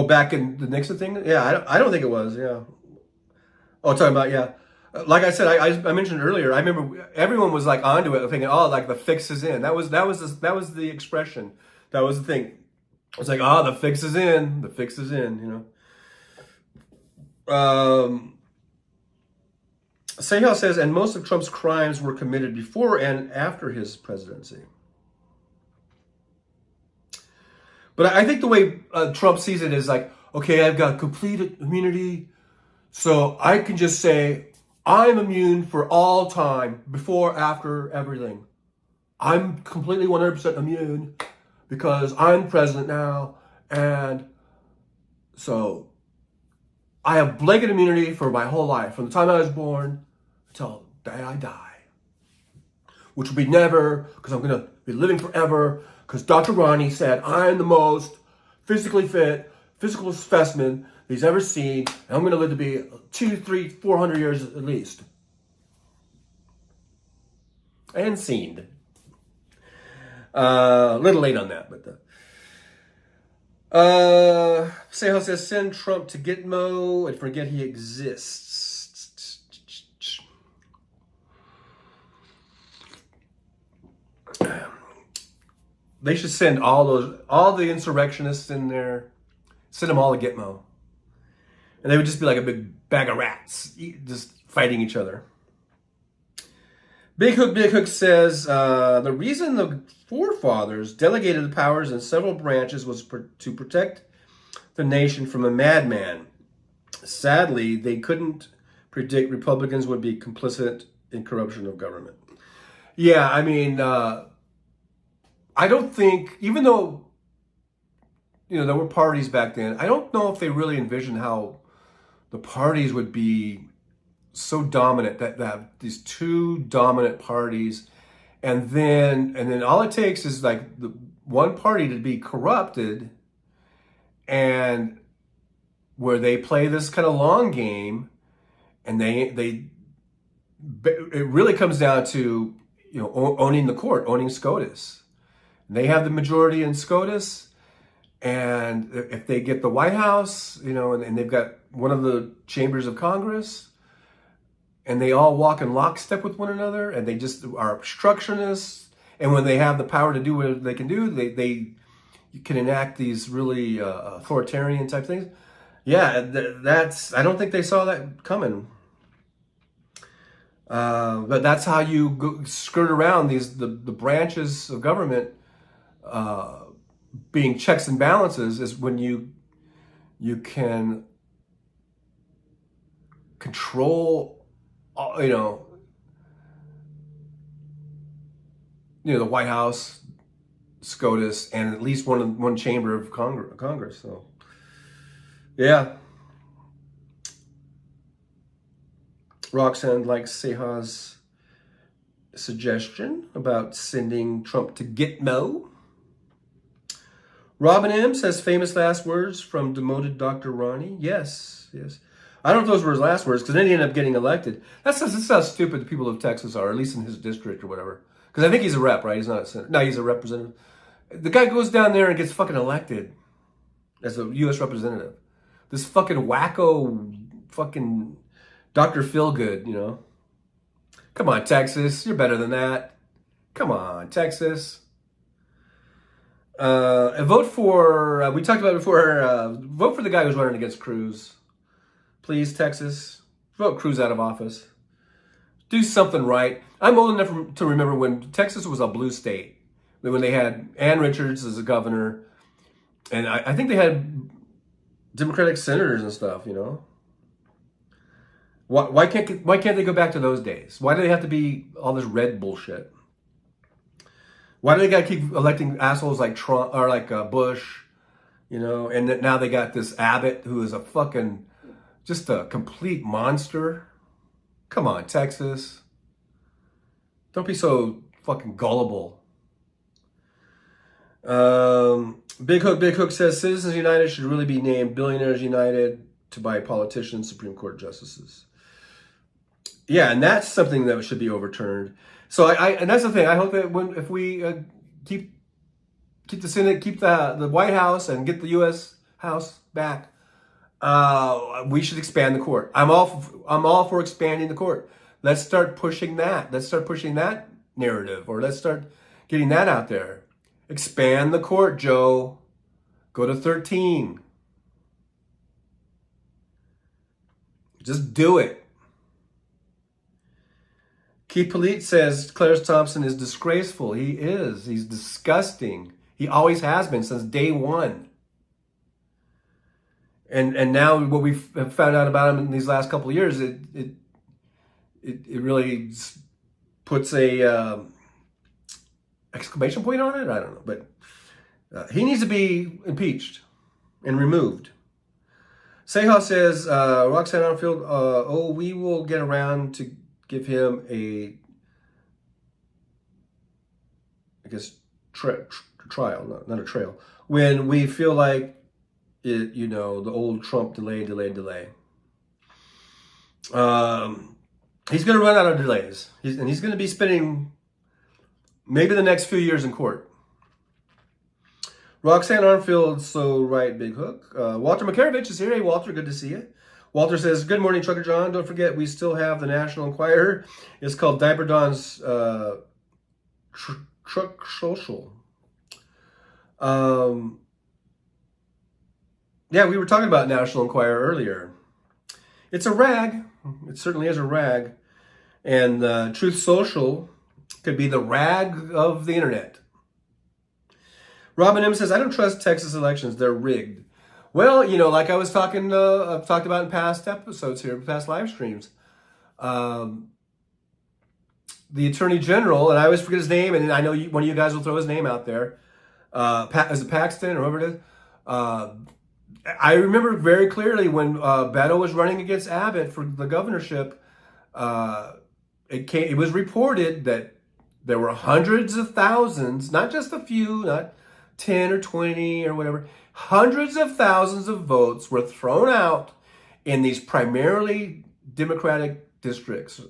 Back in the Nixon thing? Yeah, I don't think it was, yeah. Oh, talking about, yeah. Like I said, I mentioned earlier, I remember everyone was like onto it, thinking, oh, like the fix is in. That was the expression. That was the thing. It's like, the fix is in. The fix is in, Sehel says, and most of Trump's crimes were committed before and after his presidency. But I think the way Trump sees it is like, okay, I've got complete immunity, so I can just say, I'm immune for all time, before, after, everything. I'm completely 100% immune because I'm president now, and so I have blanket immunity for my whole life, from the time I was born until the day I die, which will be never, because I'm going to be living forever, because Dr. Ronnie said I'm the most physically fit, physical specimen that he's ever seen, and I'm going to live to be 200, 300, 400 years at least. And seen. A little late on that, but Sehel says, send Trump to Gitmo and forget he exists. They should send all the insurrectionists in there, send them all to Gitmo. And they would just be like a big bag of rats, just fighting each other. Big Hook says, the reason the forefathers delegated the powers in several branches was to protect the nation from a madman. Sadly, they couldn't predict Republicans would be complicit in corruption of government. Yeah, I mean, I don't think, even though, there were parties back then, I don't know if they really envisioned how the parties would be so dominant, that these two dominant parties, and then all it takes is like the one party to be corrupted, and where they play this kind of long game, and it really comes down to owning the court, owning SCOTUS. They have the majority in SCOTUS, and if they get the White House, and they've got one of the chambers of Congress, and they all walk in lockstep with one another, and they just are obstructionists. And when they have the power to do what they can do, they can enact these really authoritarian type things. Yeah, I don't think they saw that coming. But that's how you skirt around the branches of government being checks and balances, is when you can control the White House, SCOTUS, and at least one chamber of Congress. So, yeah. Roxanne likes Seha's suggestion about sending Trump to Gitmo. Robin M says, famous last words from demoted Dr. Ronnie. Yes. I don't know if those were his last words, because then he ended up getting elected. That's how stupid the people of Texas are, at least in his district or whatever. Because I think he's a rep, right? He's not a senator. No, he's a representative. The guy goes down there and gets fucking elected as a U.S. representative. This fucking wacko, fucking Dr. Feelgood, Come on, Texas. You're better than that. Come on, Texas. And vote for, we talked about it before, vote for the guy who's running against Cruz. Please, Texas, vote Cruz out of office. Do something right. I'm old enough to remember when Texas was a blue state, when they had Ann Richards as a governor, and I think they had Democratic senators and stuff. Why can't they go back to those days? Why do they have to be all this red bullshit? Why do they got to keep electing assholes like Trump or like Bush? And now they got this Abbott, who is just a complete monster. Come on, Texas. Don't be so fucking gullible. Big Hook says, Citizens United should really be named Billionaires United to buy politicians, Supreme Court justices. Yeah, and that's something that should be overturned. So and that's the thing. I hope that if we keep the Senate, keep the White House, and get the U.S. House back, we should expand the court. I'm all for expanding the court. Let's start pushing that. Let's start pushing that narrative, or let's start getting that out there. Expand the court, Joe. Go to 13. Just do it. Keith Polite says Clarence Thompson is disgraceful. He is. He's disgusting. He always has been since day one. And now what we've found out about him in these last couple of years, it really puts a exclamation point on it. I don't know, but he needs to be impeached and removed. Seha says Roxanne Armfield. We will get around to give him a, I guess, trial, not a trail. When we feel like it, the old Trump delay. He's going to run out of delays. He's going to be spending maybe the next few years in court. Roxanne Armfield, so right, Big Hook. Walter Makarovich is here. Hey, Walter, good to see you. Walter says, good morning, Trucker John. Don't forget, we still have the National Enquirer. It's called Diaper Don's Truck Social. Yeah, we were talking about National Enquirer earlier. It's a rag. It certainly is a rag. And Truth Social could be the rag of the internet. Robin M says, I don't trust Texas elections. They're rigged. Well, like I was talking, I've talked about in past episodes here, past live streams. The Attorney General, and I always forget his name, and I know one of you guys will throw his name out there. Is it Paxton or whoever it is? I remember very clearly when Beto was running against Abbott for the governorship. It was reported that there were hundreds of thousands, not just a few, not 10 or 20 or whatever. Hundreds of thousands of votes were thrown out in these primarily Democratic districts,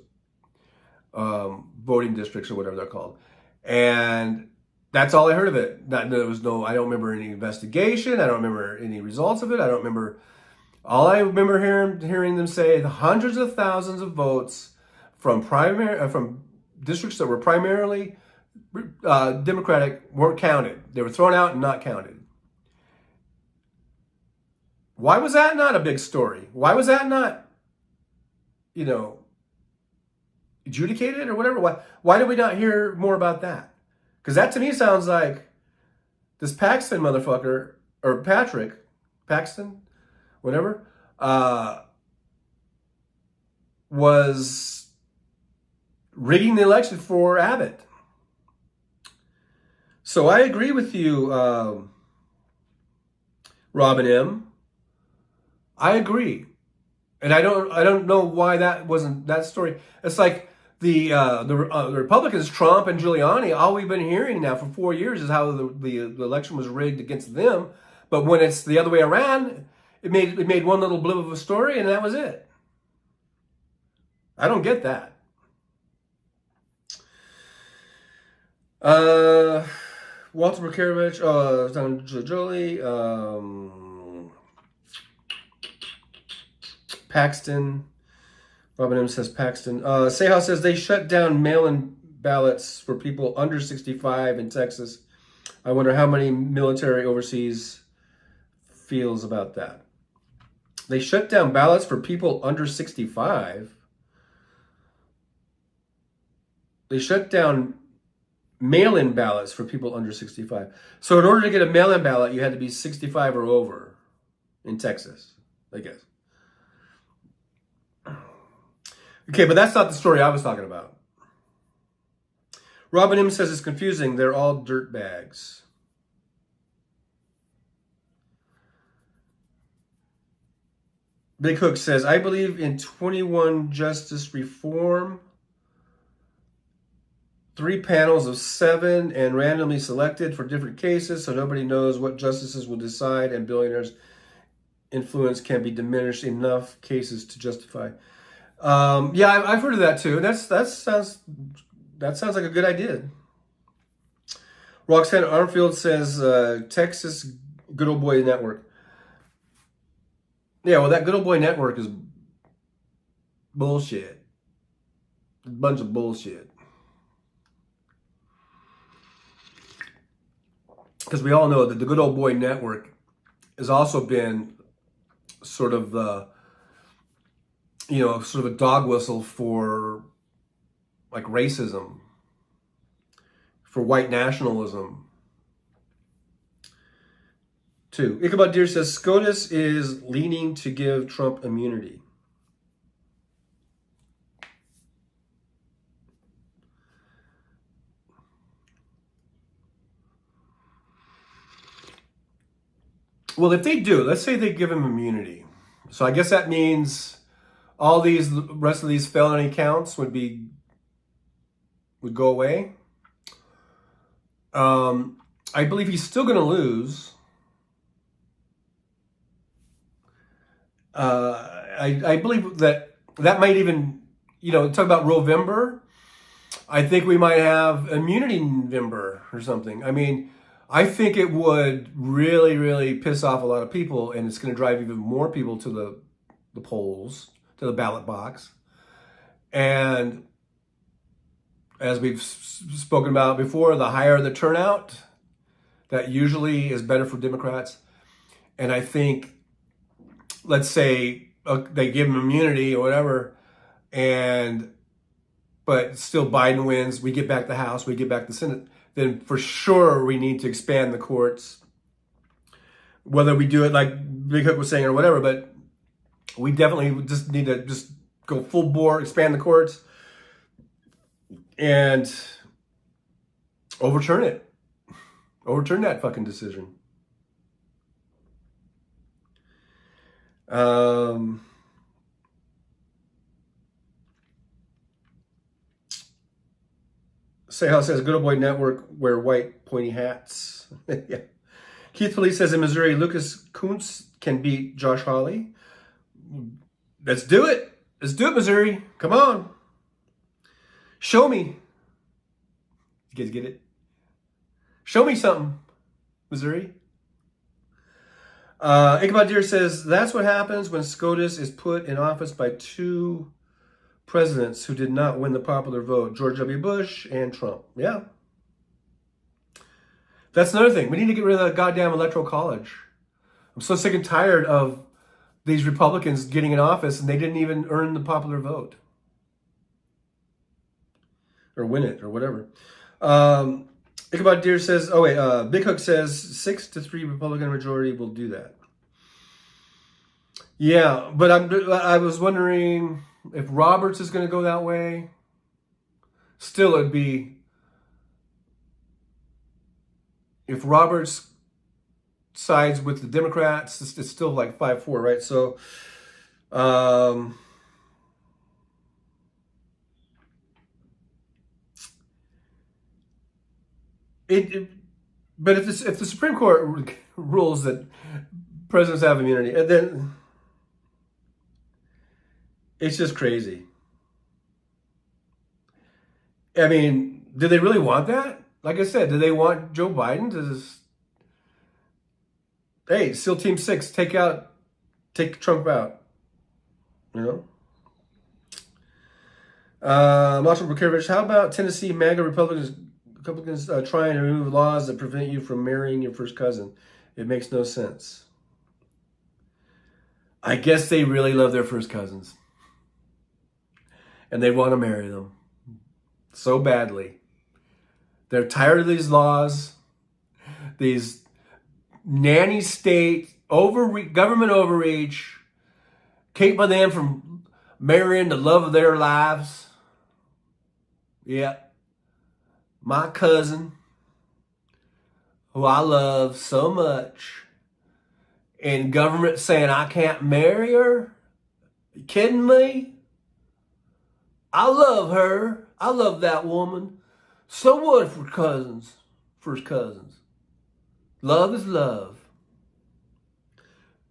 voting districts or whatever they're called. And that's all I heard of it. I don't remember any investigation. I don't remember any results of it. All I remember hearing them say the hundreds of thousands of votes from districts that were primarily Democratic weren't counted. They were thrown out and not counted. Why was that not a big story? Why was that not, adjudicated or whatever? Why did we not hear more about that? Because that to me sounds like this Paxton motherfucker, or Paxton, whatever, was rigging the election for Abbott. So I agree with you, Robin M. I agree, and I don't know why that wasn't that story. It's like the Republicans, Trump and Giuliani. All we've been hearing now for 4 years is how the election was rigged against them. But when it's the other way around, it made one little blip of a story, and that was it. I don't get that. Walter Makarovich, Jolie, Paxton. Robin M says Paxton. Seha says they shut down mail-in ballots for people under 65 in Texas. I wonder how many military overseas feels about that. They shut down ballots for people under 65. They shut down mail-in ballots for people under 65. So in order to get a mail-in ballot, you had to be 65 or over in Texas, I guess. Okay, but that's not the story I was talking about. Robin M says it's confusing. They're all dirt bags. Big Hook says, I believe in 21 justice reform. 3 panels of 7 and randomly selected for different cases, so nobody knows what justices will decide, and billionaires' influence can be diminished enough cases to justify. Yeah, I've heard of that too. That sounds like a good idea. Roxanne Armfield says Texas Good Old Boy Network. Yeah, well, that Good Old Boy Network is bullshit. A bunch of bullshit. because we all know that the Good Old Boy Network has also been sort of sort of a dog whistle for like racism, for white nationalism too. Ichabod Deer says SCOTUS is leaning to give Trump immunity. Well, if they do, let's say they give him immunity. So I guess that means all the rest of these felony counts would go away. I believe he's still going to lose. I believe that might even, talk about Rovember. I think we might have immunity November or something. I mean, I think it would really, really piss off a lot of people, and it's going to drive even more people to the polls, to the ballot box. And as we've spoken about before, the higher the turnout, that usually is better for Democrats. And I think, let's say they give him immunity or whatever, but still Biden wins, we get back the House, we get back the Senate, then for sure we need to expand the courts. Whether we do it like Big Hook was saying or whatever, but we definitely just need to just go full bore, expand the courts, and overturn it. Overturn that fucking decision. Sehal says, Good Old Boy Network wear white pointy hats. Yeah. Keith Felice says, in Missouri, Lucas Kuntz can beat Josh Hawley. Let's do it. Let's do it, Missouri. Come on. Show me. You guys get it? Show me something, Missouri. Ichabod Deer says, that's what happens when SCOTUS is put in office by two presidents who did not win the popular vote, George W. Bush and Trump. Yeah. That's another thing. We need to get rid of that goddamn electoral college. I'm so sick and tired of these Republicans getting in office and they didn't even earn the popular vote. Or win it, or whatever. Ichabod Deer says, Big Hook says 6-3 Republican majority will do that. Yeah, but I was wondering if Roberts is going to go that way. Still, it'd be, if Roberts sides with the Democrats, it's still like 5-4, right? So, but if the Supreme Court rules that presidents have immunity, and then it's just crazy. I mean, do they really want that? Like I said, do they want Joe Biden to just, hey, SEAL Team 6, take Trump out, Marshall Bukievich, how about Tennessee MAGA Republicans trying to remove laws that prevent you from marrying your first cousin? It makes no sense. I guess they really love their first cousins. And they want to marry them so badly. They're tired of these laws, these nanny state government overreach, keeping them from marrying the love of their lives. Yeah. My cousin, who I love so much, and government saying I can't marry her? You kidding me? I love her. I love that woman. So what if we're cousins? First cousins. Love is love.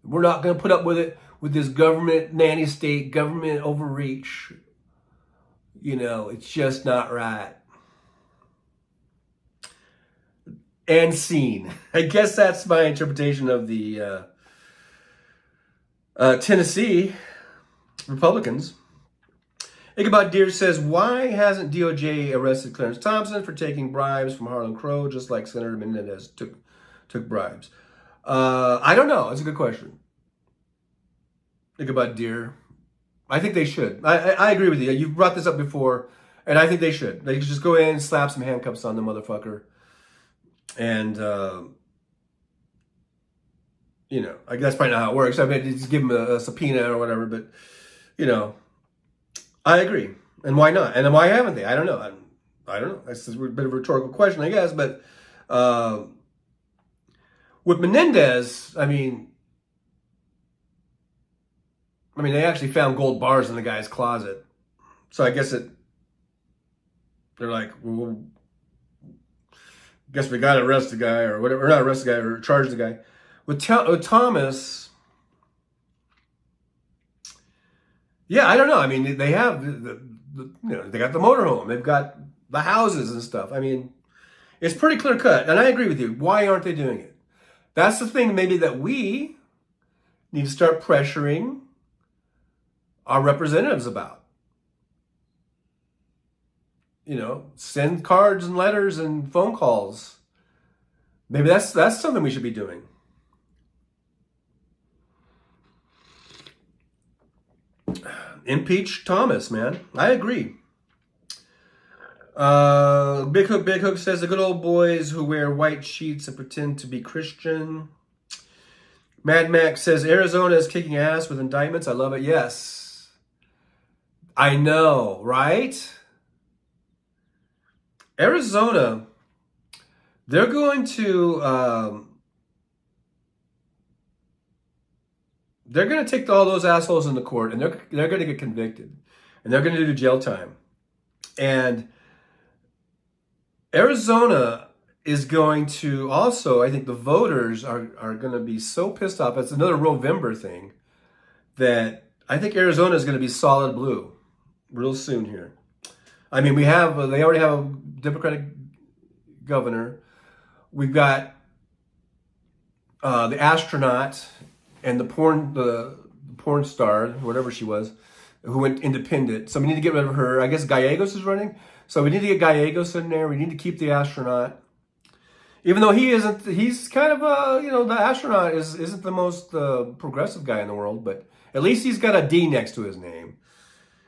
We're not going to put up with it, with this government nanny state, government overreach. It's just not right. And scene. I guess that's my interpretation of the Tennessee Republicans. Ichabod Deer says, why hasn't DOJ arrested Clarence Thompson for taking bribes from Harlan Crow, just like Senator Menendez took took bribes. I don't know. It's a good question. Think about Deere. I think they should. I agree with you. You've brought this up before, and I think they should. They should just go in and slap some handcuffs on the motherfucker. And, you know, I guess that's probably not how it works. I mean, just give him a subpoena or whatever, but, you know, I agree. And why not? And why haven't they? I don't know. I don't know. That's a bit of a rhetorical question, I guess. But with Menendez, I mean, they actually found gold bars in the guy's closet. So I guess they're like, well, guess we got to arrest the guy or whatever. Or not arrest the guy or charge the guy. With Thomas, yeah, I don't know. I mean, they have, they got the motorhome. They've got the houses and stuff. I mean, it's pretty clear cut. And I agree with you. Why aren't they doing it? That's the thing maybe that we need to start pressuring our representatives about. You know, send cards and letters and phone calls. Maybe that's something we should be doing. Impeach Thomas, man. I agree. Big Hook says the good old boys who wear white sheets and pretend to be Christian. Mad Max says Arizona is kicking ass with indictments. I love it. Yes. I know, right? Arizona, they're going to take all those assholes into court, and they're going to get convicted, and they're going to do jail time. And Arizona is going to also, I think the voters are going to be so pissed off. It's another Rovember thing that I think Arizona is going to be solid blue real soon here. I mean, they already have a Democratic governor. We've got the astronaut and the porn star, whatever she was, who went independent. So we need to get rid of her. I guess Gallegos is running. So we need to get Gallegos in there. We need to keep the astronaut. Even though he's kind of the astronaut isn't the most progressive guy in the world, but at least he's got a D next to his name.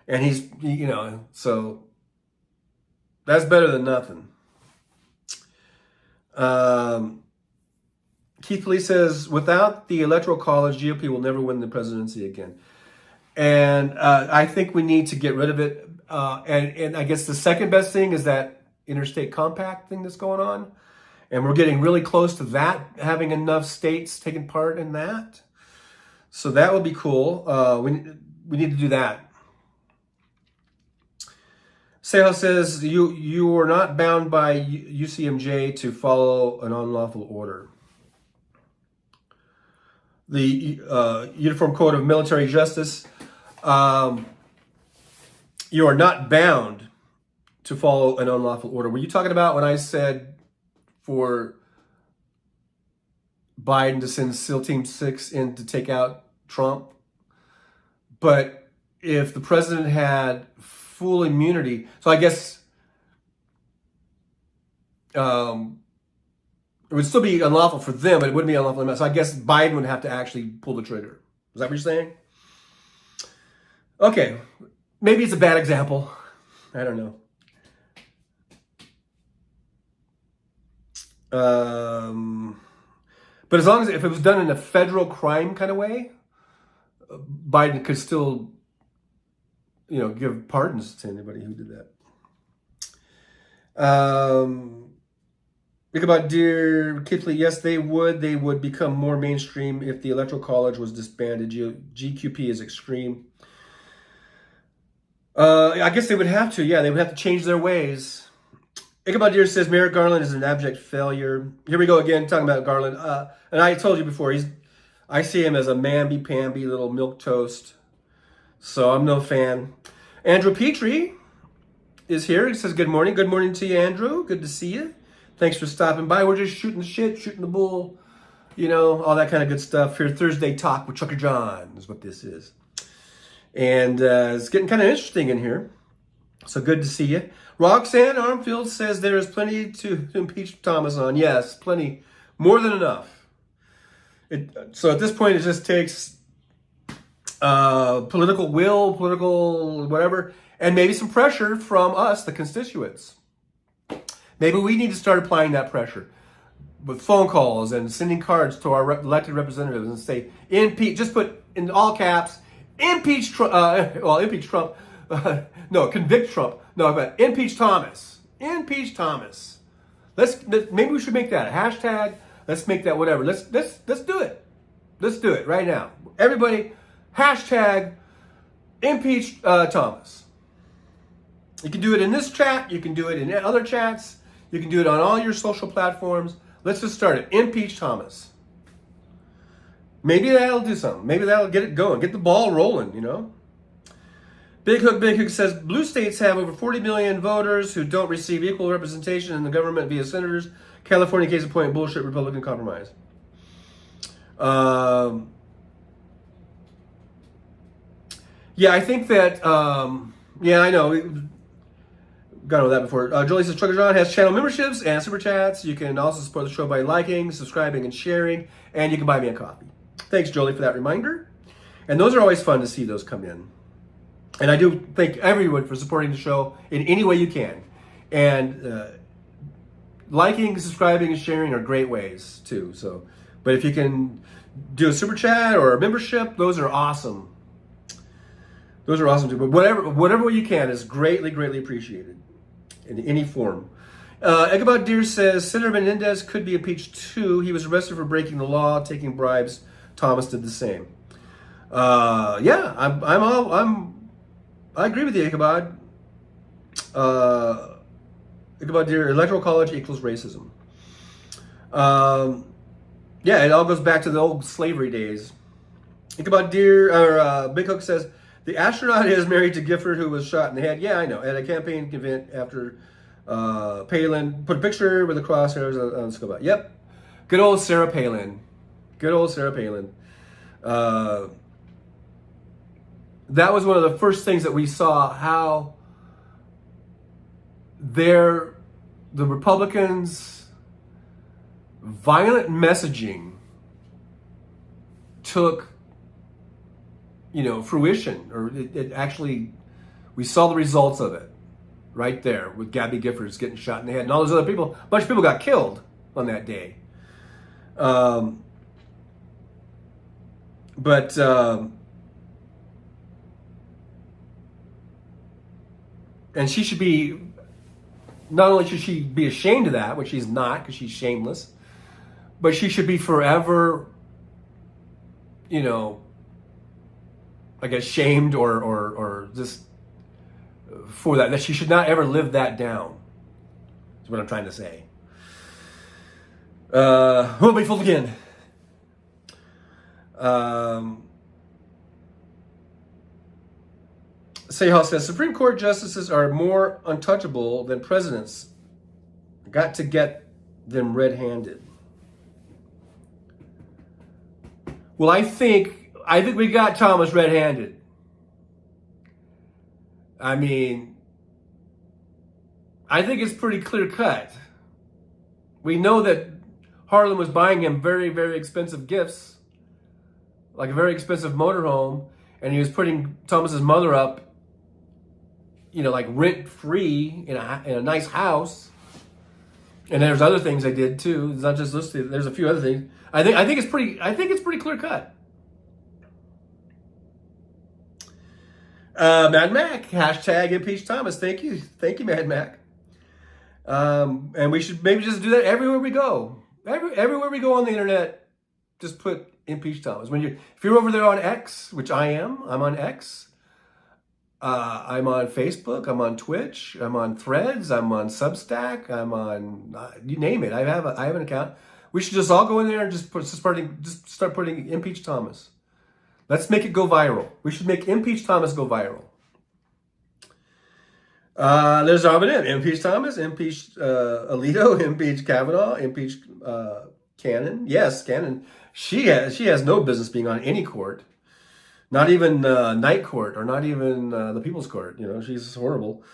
And so that's better than nothing. Keith Lee says, without the Electoral College, GOP will never win the presidency again. And I think we need to get rid of it. And I guess the second best thing is that interstate compact thing that's going on. And we're getting really close to that, having enough states taking part in that. So that would be cool. We need to do that. Seho says, you are not bound by UCMJ to follow an unlawful order. The Uniform Code of Military Justice, you are not bound to follow an unlawful order. Were you talking about when I said for Biden to send SEAL Team 6 in to take out Trump? But if the president had full immunity, so I guess it would still be unlawful for them, but it wouldn't be unlawful for them. So I guess Biden would have to actually pull the trigger. Is that what you're saying? Okay. Maybe it's a bad example. I don't know. But as long as if it was done in a federal crime kind of way, Biden could still, give pardons to anybody who did that. Think about Dear Kitley. Yes, they would. They would become more mainstream if the Electoral College was disbanded. GQP is extreme. I guess they would have to. Yeah, they would have to change their ways. Ichabod Deer says Merrick Garland is an abject failure. Here we go again, talking about Garland. And I told you before, I see him as a mamby-pamby little milquetoast. So I'm no fan. Andrew Petrie is here. He says, good morning. Good morning to you, Andrew. Good to see you. Thanks for stopping by. We're just shooting the shit, shooting the bull, all that kind of good stuff here. Thursday Talk with Trucker John is what this is. And it's getting kind of interesting in here. So good to see you. Roxanne Armfield says there is plenty to impeach Thomas on. Yes, plenty More than enough. So at this point, it just takes political will, political whatever, and maybe some pressure from us, the constituents. Maybe we need to start applying that pressure with phone calls and sending cards to our elected representatives and say, impeach, just put in all caps, impeach Trump, impeach Trump, no, convict Trump, no, but impeach Thomas, impeach Thomas. Maybe we should make that a hashtag. Let's make that whatever. Let's do it. Let's do it right now. Everybody, hashtag impeach Thomas. You can do it in this chat. You can do it in other chats. You can do it on all your social platforms. Let's just start it. Impeach Thomas. Maybe that'll do something. Maybe that'll get it going. Get the ball rolling, you know? Big Hook says, blue states have over 40 million voters who don't receive equal representation in the government via senators. California, case in point, bullshit Republican compromise. Yeah, I think that, yeah, I know. Got all that before. Jolie says, Trucker John has channel memberships and super chats. You can also support the show by liking, subscribing, and sharing. And you can buy me a coffee. Thanks, Jolie, for that reminder. And those are always fun to see those come in. And I do thank everyone for supporting the show in any way you can. And liking, subscribing, and sharing are great ways, too. So, but if you can do a super chat or a membership, those are awesome. Those are awesome, too. But whatever way you can is greatly, greatly appreciated in any form. Ichabod Deer says, Senator Menendez could be impeached too. He was arrested for breaking the law, taking bribes. Thomas did the same. Yeah, I agree with you, Ichabod. Ichabod Deer, electoral college equals racism. Yeah, it all goes back to the old slavery days. Ichabod Deer, or Big Hook says, the astronaut is married to Gifford, who was shot in the head. Yeah, I know. At a campaign event after Palin put a picture with the crosshairs on the scuba. Yep. Good old Sarah Palin. Good old Sarah Palin. That was one of the first things that we saw, how the Republicans' violent messaging took, fruition, or it actually, we saw the results of it right there with Gabby Giffords getting shot in the head and all those other people. A bunch of people got killed on that day. And she should be, not only should she be ashamed of that, which she's not because she's shameless, but she should be forever, I guess, shamed or just for that she should not ever live that down. Is what I'm trying to say. We'll be full again. Sehal says, Supreme Court justices are more untouchable than presidents. Got to get them red-handed. Well, I think we got Thomas red-handed. I mean, I think it's pretty clear-cut. We know that Harlan was buying him very, very expensive gifts, like a very expensive motorhome, and he was putting Thomas's mother up, like rent-free in a nice house. And there's other things they did too. It's not just listed. There's a few other things. I think it's pretty clear-cut. Mad Mac, hashtag impeach Thomas. Thank you, Mad Mac. And we should maybe just do that everywhere we go. Everywhere we go on the internet, just put impeach Thomas. If you're over there on X, which I'm on X. I'm on Facebook. I'm on Twitch. I'm on Threads. I'm on Substack. I'm on you name it. I have an account. We should just all go in there and just start putting impeach Thomas. Let's make it go viral. We should make impeach Thomas go viral. There's Robin. Impeach Thomas. Impeach Alito. Impeach Kavanaugh. Impeach Cannon. Yes, Cannon. She has no business being on any court. Not even night court, or not even the People's Court. She's horrible.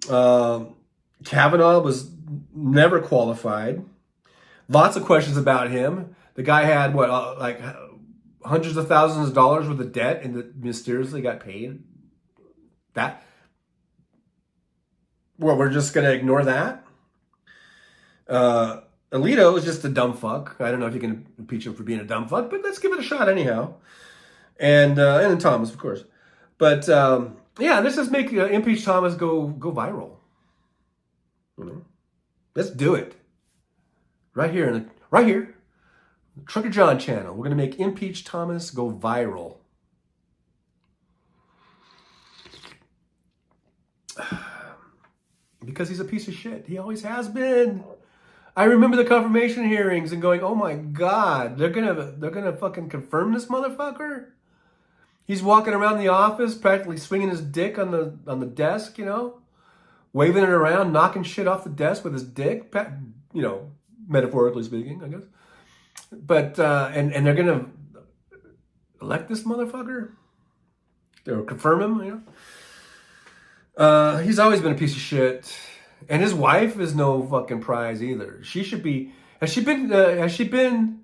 Kavanaugh was never qualified. Lots of questions about him. The guy had what, like hundreds of thousands of dollars worth of debt, and mysteriously got paid. That. Well, we're just gonna ignore that. Alito is just a dumb fuck. I don't know if you can impeach him for being a dumb fuck, but let's give it a shot anyhow. And then Thomas, of course. But yeah, let's just make impeach Thomas go viral. You know, let's do it right here Trucker John channel. We're gonna make impeach Thomas go viral. Because he's a piece of shit. He always has been. I remember the confirmation hearings and going, "Oh my God, they're gonna fucking confirm this motherfucker." He's walking around the office, practically swinging his dick on the desk, you know, waving it around, knocking shit off the desk with his dick, you know, metaphorically speaking, I guess. But and they're gonna elect this motherfucker. They'll confirm him, you know. He's always been a piece of shit. And his wife is no fucking prize either. She should be. Has she been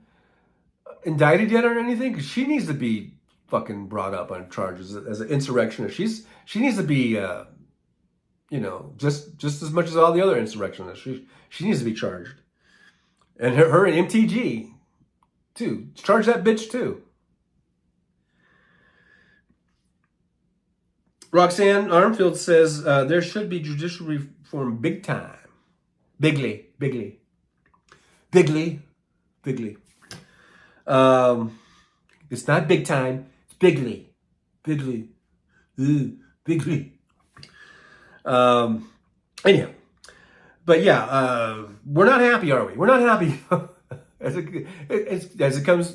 indicted yet or anything? Because she needs to be fucking brought up on charges as an insurrectionist. She needs to be, you know, just as much as all the other insurrectionists. She needs to be charged. And her and MTG too. Charge that bitch too. Roxanne Armfield says there should be judicial reform big time. Bigly. It's not big time. It's bigly. Bigly. Anyhow. But yeah, we're not happy, are we? We're not happy. As it comes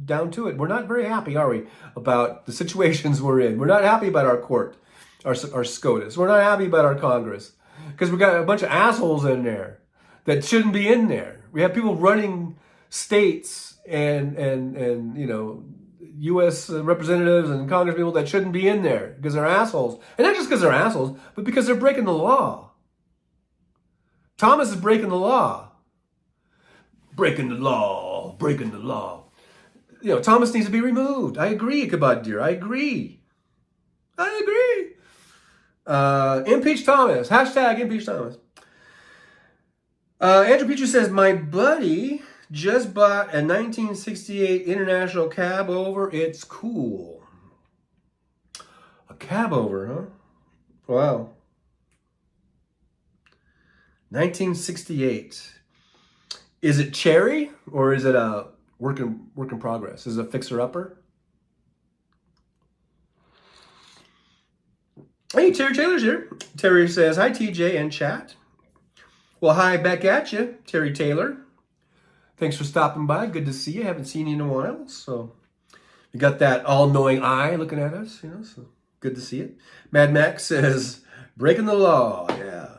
down to it, we're not very happy, are we, about the situations we're in? We're not happy about our court, our SCOTUS. We're not happy about our Congress because we got a bunch of assholes in there that shouldn't be in there. We have people running states and you know, U.S. representatives and Congress people that shouldn't be in there because they're assholes, and not just because they're assholes, but because they're breaking the law. Thomas is breaking the law. Breaking the law. You know, Thomas needs to be removed. I agree, Kabadir. I agree. Impeach Thomas. Hashtag impeach Thomas. Andrew Petrie says, my buddy just bought a 1968 International cab over. It's cool. A cab over, huh? Wow. 1968. Is it cherry or is it a work in progress? Is it a fixer-upper? Hey, Terry Taylor's here. Terry says, hi, TJ and chat. Well, hi back at you, Terry Taylor. Thanks for stopping by. Good to see you. Haven't seen you in a while. So you got that all-knowing eye looking at us, you know, so good to see it. Mad Max says, breaking the law. Yeah.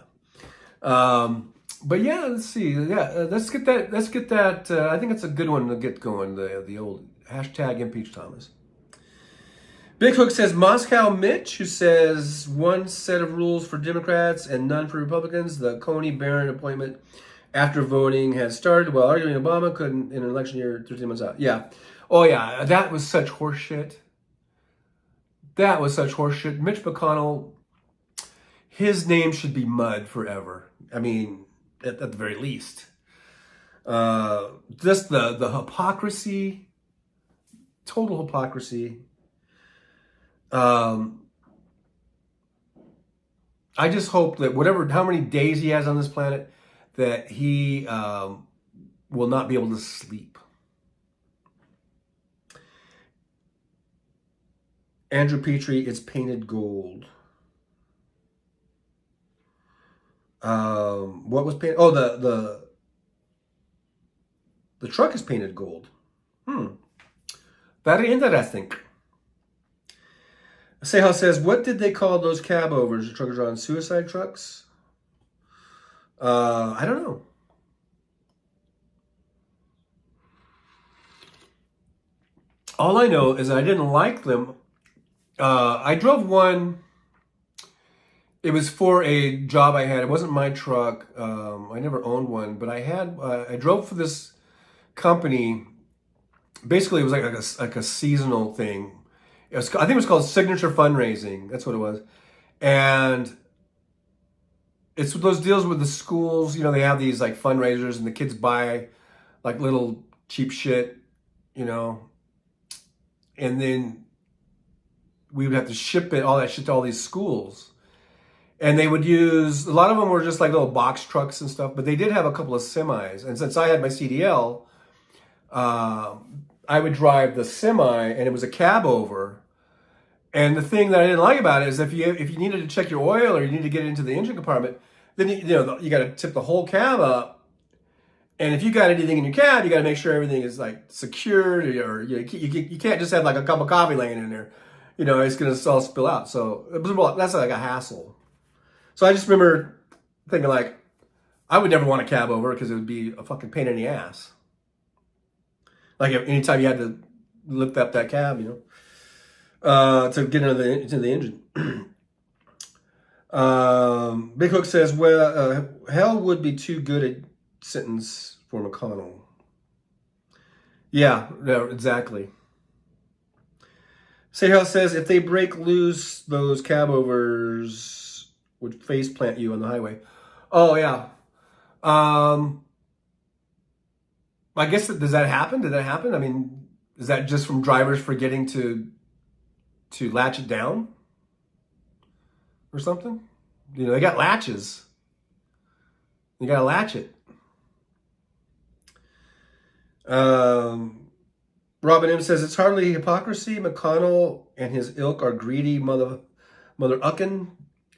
But yeah, let's see. Yeah, let's get that. I think it's a good one to get going. The old hashtag impeach Thomas. Big Hook says Moscow Mitch, who says one set of rules for Democrats and none for Republicans. The Coney Barron appointment after voting has started while arguing Obama couldn't in an election year 13 months out. Yeah. Oh yeah, that was such horseshit. Mitch McConnell, his name should be mud forever. I mean, at the very least. Just the hypocrisy, total hypocrisy. I just hope that how many days he has on this planet, that he will not be able to sleep. Andrew Petrie, it's painted gold. What was painted? Oh, the truck is painted gold. Very interesting. Sehal says, what did they call those cab overs? The truckers on suicide trucks? I don't know. All I know is I didn't like them. I drove one It was for a job I had. It wasn't my truck. I never owned one, but I drove for this company. Basically, it was like a seasonal thing. I think it was called Signature Fundraising. That's what it was. And it's those deals with the schools. They have these like fundraisers, and the kids buy like little cheap shit, and then we would have to ship all that shit to all these schools. And they would use, a lot of them were just like little box trucks and stuff, but they did have a couple of semis. And since I had my CDL, I would drive the semi, and it was a cab over. And the thing that I didn't like about it is if you needed to check your oil or you need to get into the engine compartment, then you got to tip the whole cab up. And if you got anything in your cab, you got to make sure everything is like secured, or you can't just have like a cup of coffee laying in there. It's going to all spill out. So that's like a hassle. So I just remember thinking like, I would never want a cab over because it would be a fucking pain in the ass. Like anytime you had to lift up that cab, to get into the engine. Big Hook says, well, hell would be too good a sentence for McConnell. Yeah, exactly. Sahel says, if they break loose, those cab overs would face plant you on the highway. Oh, yeah. I guess, does that happen? Did that happen? I mean, is that just from drivers forgetting to latch it down or something? They got latches. You got to latch it. Robin M says, it's hardly hypocrisy. McConnell and his ilk are greedy mother uckin,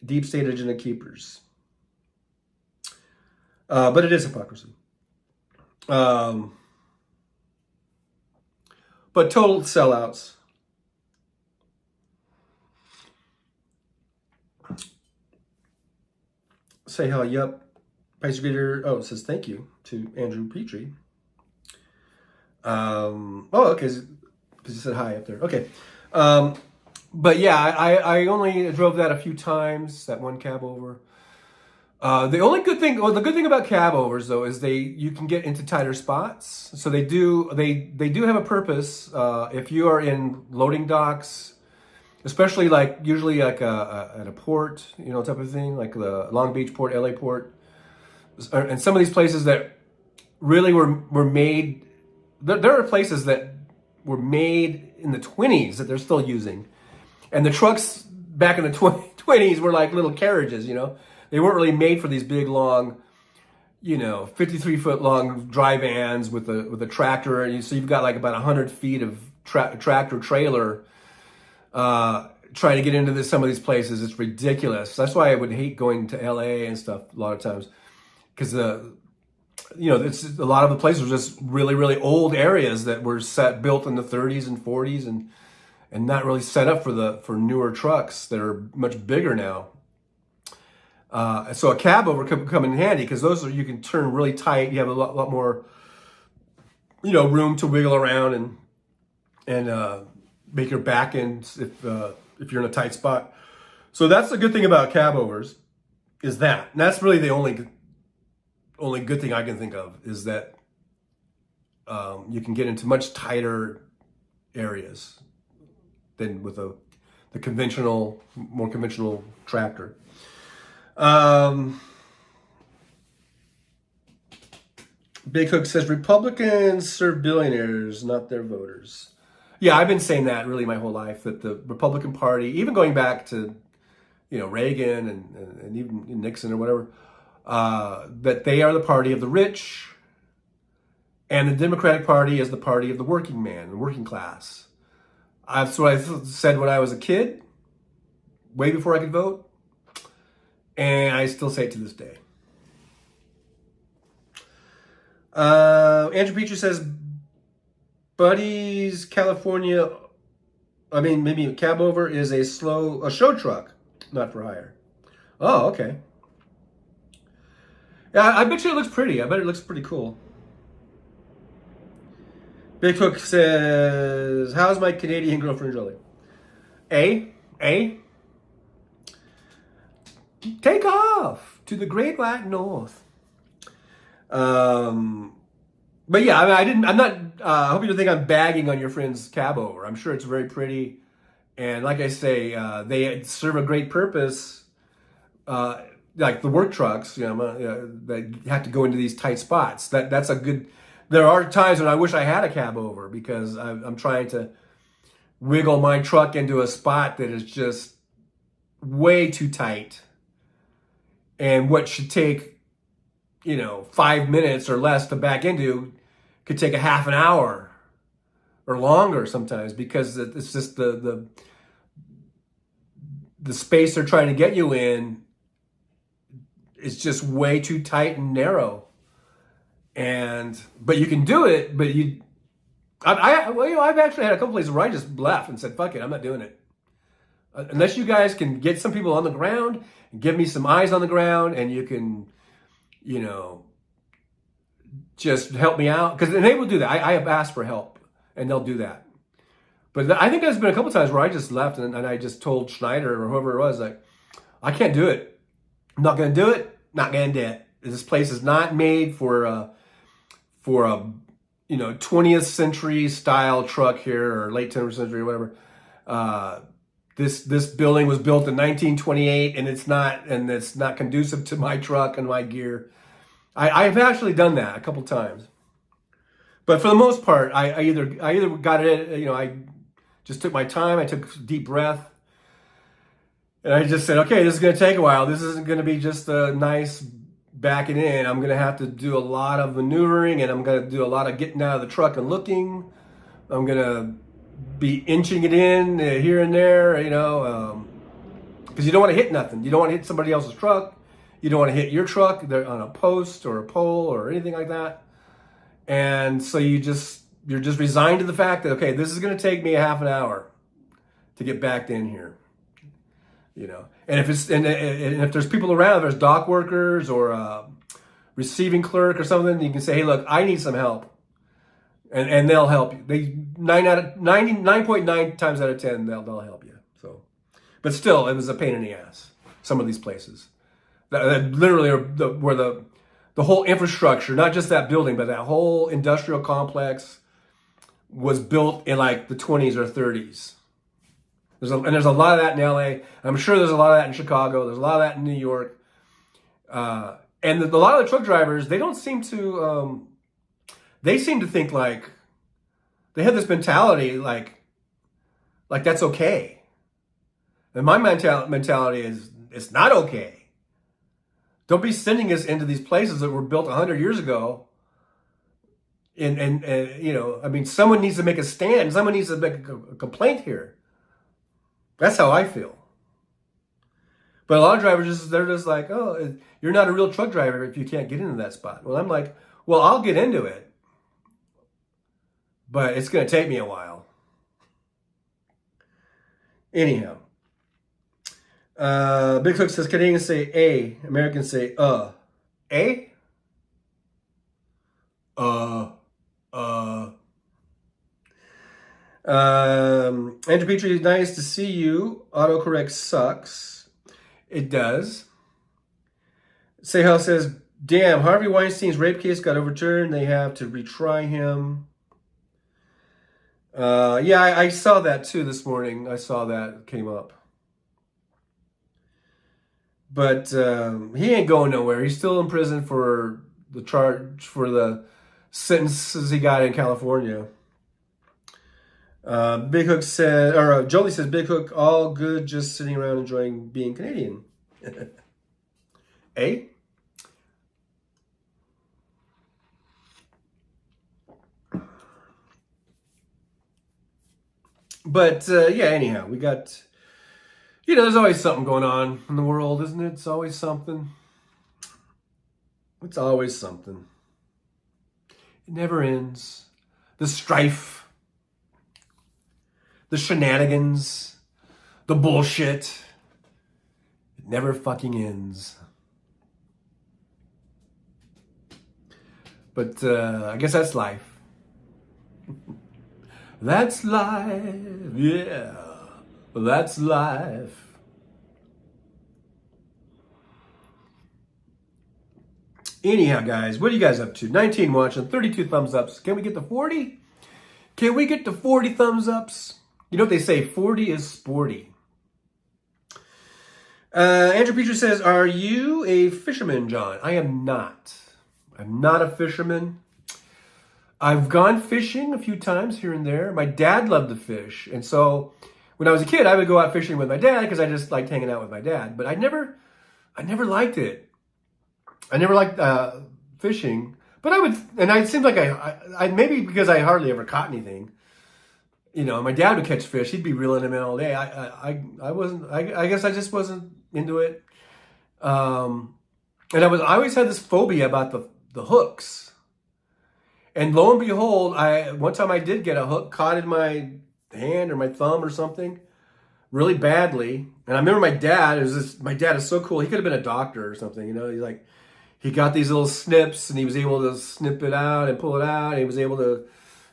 deep state agenda keepers. But it is hypocrisy. But total sellouts. Say how, yep. Price Grader, it says thank you to Andrew Petrie. Okay, because you said hi up there. Okay. But yeah, I only drove that a few times, that one cab over. The good thing about cab overs though is you can get into tighter spots. So they do have a purpose. If you are in loading docks, especially like usually like at a port, type of thing, like the Long Beach port, LA port, and some of these places that really were made. There are places that were made in the 20s that they're still using, and the trucks back in the 20s were like little carriages. They weren't really made for these big, long, 53-foot long dry vans with a tractor. And so you've got like about 100 feet of tractor trailer trying to get into some of these places. It's ridiculous. That's why I would hate going to LA and stuff a lot of times, because it's a lot of the places are just really, really old areas that were built in the 30s and 40s and not really set up for newer trucks that are much bigger now. So a cab over could come in handy because you can turn really tight. You have a lot more, room to wiggle around and make your back end if you're in a tight spot. So that's the good thing about cab overs, is that. And that's really the only good thing I can think of, is that you can get into much tighter areas than with the more conventional tractor. Big Hook says Republicans serve billionaires, not their voters. Yeah, I've been saying that really my whole life, that the Republican Party, even going back to Reagan and even Nixon or whatever, that they are the party of the rich, and the Democratic Party is the party of the working man, the working class. That's what I said when I was a kid, way before I could vote. And I still say it to this day. Andrew Petrie says, Buddy's California, maybe a cab over is a show truck, not for hire. Oh, okay. Yeah, I bet you it looks pretty. I bet it looks pretty cool. Big Hook says, how's my Canadian girlfriend Jolie? A? take off to the great white north. But yeah, I mean, I'm not, I hope you don't think I'm bagging on your friend's cab over. I'm sure it's very pretty. And like I say, they serve a great purpose. Like the work trucks, that have to go into these tight spots. That's a good, there are times when I wish I had a cab over because I'm trying to wiggle my truck into a spot that is just way too tight. And what should take, 5 minutes or less to back into could take a half an hour or longer sometimes because it's just the space they're trying to get you in is just way too tight and narrow. But you can do it, but I've actually had a couple places where I just left and said, fuck it, I'm not doing it. Unless you guys can get some people on the ground and give me some eyes on the ground and you can, just help me out. Because they will do that. I have asked for help and they'll do that. But I think there's been a couple times where I just left and I just told Schneider or whoever it was, like, I can't do it. I'm not going to do it. Not going to do it. This place is not made for a 20th century style truck here or late 20th century or whatever. This building was built in 1928 and it's not conducive to my truck and my gear. I've actually done that a couple times. But for the most part, I either got it, I just took my time, I took a deep breath, and I just said, okay, this is going to take a while. This isn't going to be just a nice backing in. I'm going to have to do a lot of maneuvering, and I'm going to do a lot of getting out of the truck and looking. I'm going to be inching it in here and there, because you don't want to hit nothing. You don't want to hit somebody else's truck. You don't want to hit your truck on a post or a pole or anything like that. And so you're just resigned to the fact that, okay, this is going to take me a half an hour to get back in here. And if there's people around, if there's dock workers or a receiving clerk or something, you can say, hey, look, I need some help. And they'll help you. 9.9 times out of 10, they'll help you. So, but still, it was a pain in the ass. Some of these places that literally are where the whole infrastructure, not just that building, but that whole industrial complex was built in like the 20s or 30s. There's a lot of that in LA. I'm sure there's a lot of that in Chicago. There's a lot of that in New York. And a lot of the truck drivers, they don't seem to. They seem to think like they have this mentality like that's okay. And my mentality is it's not okay. Don't be sending us into these places that were built 100 years ago. And someone needs to make a stand. Someone needs to make a complaint here. That's how I feel. But a lot of drivers, they're just like, oh, you're not a real truck driver if you can't get into that spot. Well, I'm like, well, I'll get into it. But it's going to take me a while. Anyhow. Big Hook says, Canadians say A, Americans say A? Andrew Petrie, nice to see you. Autocorrect sucks. It does. Sehel says, damn, Harvey Weinstein's rape case got overturned. They have to retry him. Yeah, I saw that too this morning. I saw that came up. But he ain't going nowhere. He's still in prison for the charge, for the sentences he got in California. Big Hook said, or Jolie says, Big Hook, all good, just sitting around enjoying being Canadian. Eh? But yeah, anyhow, we got, there's always something going on in the world, isn't it? It's always something. It's always something. It never ends. The strife, the shenanigans, the bullshit. It never fucking ends. But I guess that's life. That's life, yeah. That's life. Anyhow, guys, what are you guys up to? 19 watching, 32 thumbs ups. Can we get to 40? Can we get to 40 thumbs ups? You know what they say, 40 is sporty. Andrew Petrie says, are you a fisherman, John? I am not. I'm not a fisherman. I've gone fishing a few times here and there. My dad loved to fish. And so when I was a kid, I would go out fishing with my dad because I just liked hanging out with my dad. But I never liked it. I never liked fishing. But I would, and it seemed like I maybe because I hardly ever caught anything. You know, my dad would catch fish. He'd be reeling them in all day. I wasn't, I guess I just wasn't into it. And I always had this phobia about the hooks. And lo and behold, one time I did get a hook caught in my hand or my thumb or something really badly. And I remember my dad is so cool. He could have been a doctor or something, you know. He got these little snips and he was able to snip it out and pull it out. And he was able to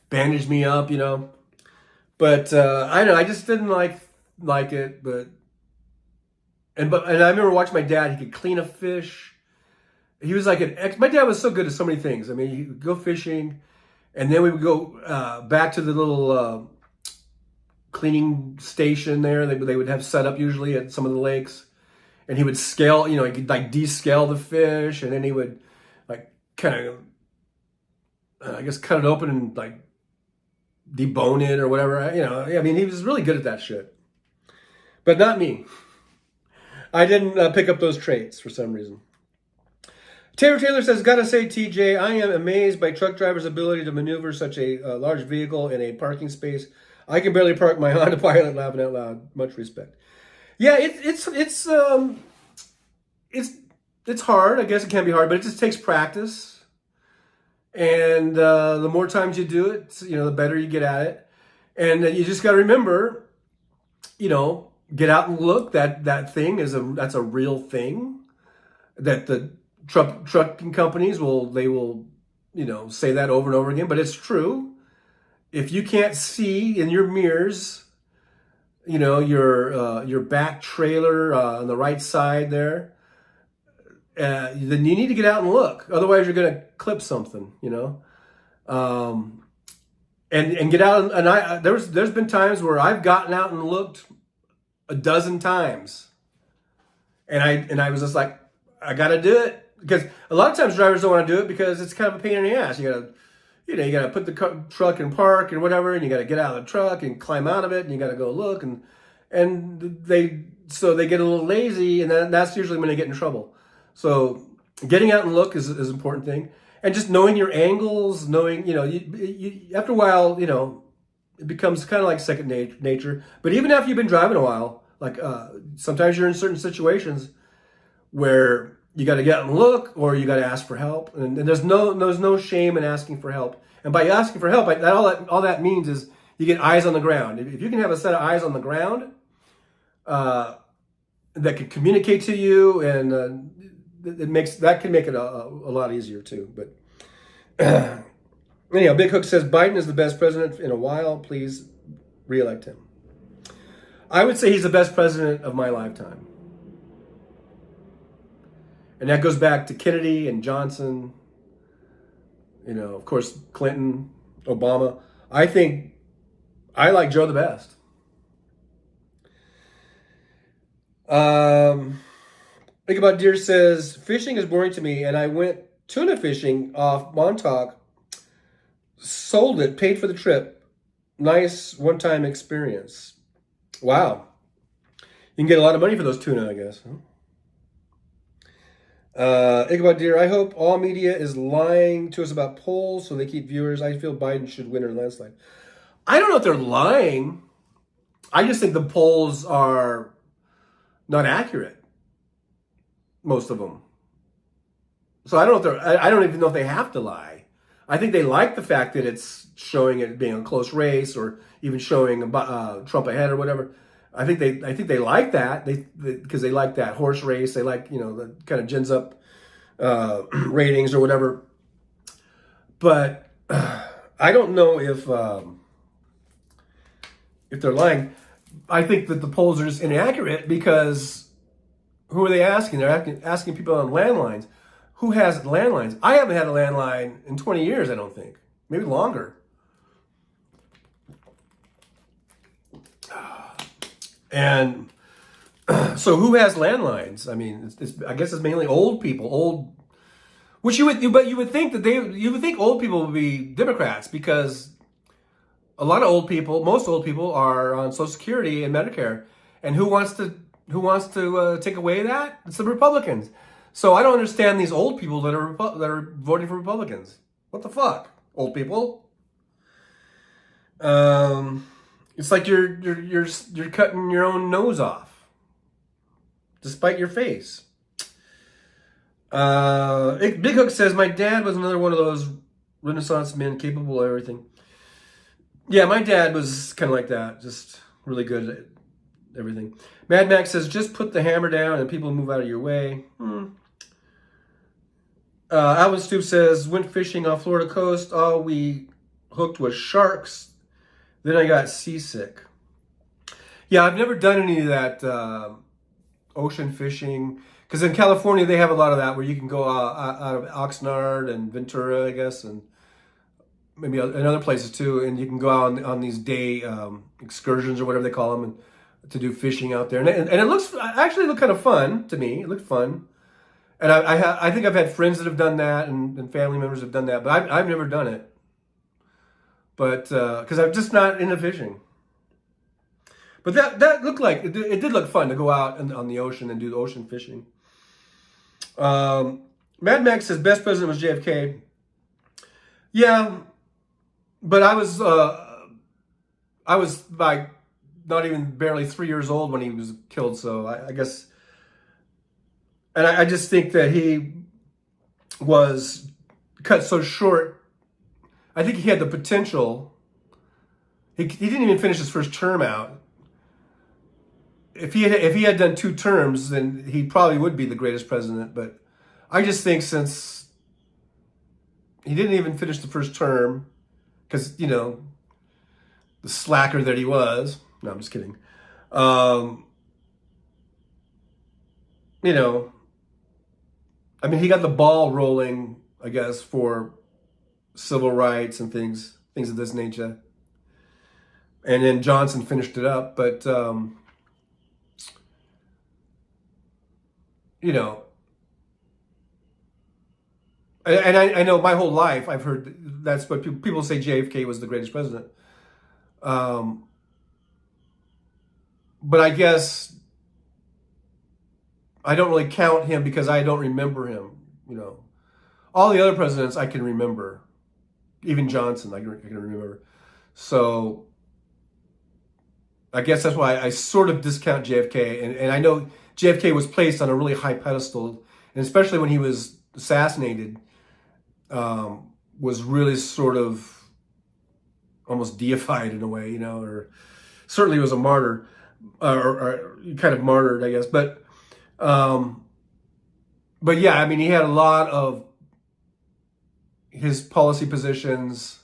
bandage me up, you know. But I don't know, I just didn't like it. But I remember watching my dad. He could clean a fish. He was like my dad was so good at so many things. I mean, he would go fishing, and then we would go back to the little cleaning station there. They would have set up usually at some of the lakes, and he would scale. You know, he could like descale the fish, and then he would like kind of, I guess, cut it open and like debone it or whatever. You know, I mean, he was really good at that shit. But not me. I didn't pick up those traits for some reason. Taylor says, gotta say, TJ, I am amazed by truck drivers' ability to maneuver such a large vehicle in a parking space. I can barely park my Honda Pilot, laughing out loud. Much respect. Yeah, it's hard. I guess it can be hard, but it just takes practice. And the more times you do it, you know, the better you get at it. And you just gotta remember, you know, get out and look. That thing that's a real thing. That the trucking companies will, you know, say that over and over again, but it's true. If you can't see in your mirrors, you know, your back trailer on the right side there, then you need to get out and look. Otherwise, you're going to clip something, you know. And get out. And there's been times where I've gotten out and looked a dozen times, and I was just like, I got to do it. Because a lot of times drivers don't want to do it because it's kind of a pain in the ass. You gotta put the truck in park and whatever, and you gotta get out of the truck and climb out of it, and you gotta go look, and they get a little lazy, and that's usually when they get in trouble. So getting out and look is an important thing, and just knowing your angles, knowing, you know, you after a while, you know, it becomes kind of like second nature. But even after you've been driving a while, like sometimes you're in certain situations where you got to get out and look, or you got to ask for help, and there's no shame in asking for help. And by asking for help, all that means is you get eyes on the ground. If you can have a set of eyes on the ground that can communicate to you, and that can make it a lot easier too. But anyhow, Big Hook says Biden is the best president in a while. Please re-elect him. I would say he's the best president of my lifetime. And that goes back to Kennedy and Johnson, you know, of course, Clinton, Obama. I think I like Joe the best. Ichabod Deer says, fishing is boring to me, and I went tuna fishing off Montauk, sold it, paid for the trip. Nice one-time experience. Wow. You can get a lot of money for those tuna, I guess, huh? Ichabod Deer, I hope all media is lying to us about polls so they keep viewers. I feel Biden should win in a landslide. I don't know if they're lying. I just think the polls are not accurate. Most of them. So I don't even know if they have to lie. I think they like the fact that it's showing it being a close race, or even showing Trump ahead or whatever. I think they like that because they like that horse race. They like, you know, that kind of gins up ratings or whatever. But I don't know if they're lying. I think that the polls are just inaccurate because who are they asking? They're asking people on landlines. who has landlines? I haven't had a landline in 20 years, I don't think. Maybe longer. And so who has landlines? I mean, I guess it's mainly old people, which you would think that you would think old people would be Democrats, because a lot of most old people are on Social Security and Medicare. And who wants to take away that? It's the Republicans. So I don't understand these old people that are voting for Republicans. What the fuck, old people? It's like you're cutting your own nose off, despite your face. Big Hook says, my dad was another one of those Renaissance men capable of everything. Yeah, my dad was kind of like that, just really good at everything. Mad Max says, just put the hammer down and people move out of your way. Alvin Stoop says, went fishing off Florida coast. All we hooked was sharks. Then I got seasick. Yeah, I've never done any of that ocean fishing. Because in California, they have a lot of that where you can go out of Oxnard and Ventura, I guess, and maybe in other places too. And you can go out on these day excursions or whatever they call them, and to do fishing out there. And it actually looked kind of fun to me. It looked fun. And I think I've had friends that have done that, and family members have done that, but I've never done it. But because I'm just not into fishing. But that looked like it did look fun to go out on the ocean and do the ocean fishing. Mad Max says best president was JFK. Yeah, but I was like not even barely 3 years old when he was killed. So I guess. And I just think that he was cut so short. I think he had the potential. He didn't even finish his first term out. If he had done 2 terms, then he probably would be the greatest president. But I just think since he didn't even finish the first term, because, the slacker that he was. No, I'm just kidding. I mean, he got the ball rolling, I guess, for civil rights and things of this nature. And then Johnson finished it up, but, and I know my whole life I've heard that's what people say JFK was the greatest president. But I guess I don't really count him because I don't remember him, All the other presidents I can remember. Even Johnson I can remember. So I guess that's why I sort of discount JFK. And I know JFK was placed on a really high pedestal, and especially when he was assassinated, was really sort of almost deified in a way, or certainly was a martyr, or kind of martyred, I guess. But yeah, I mean, he had a lot of his policy positions,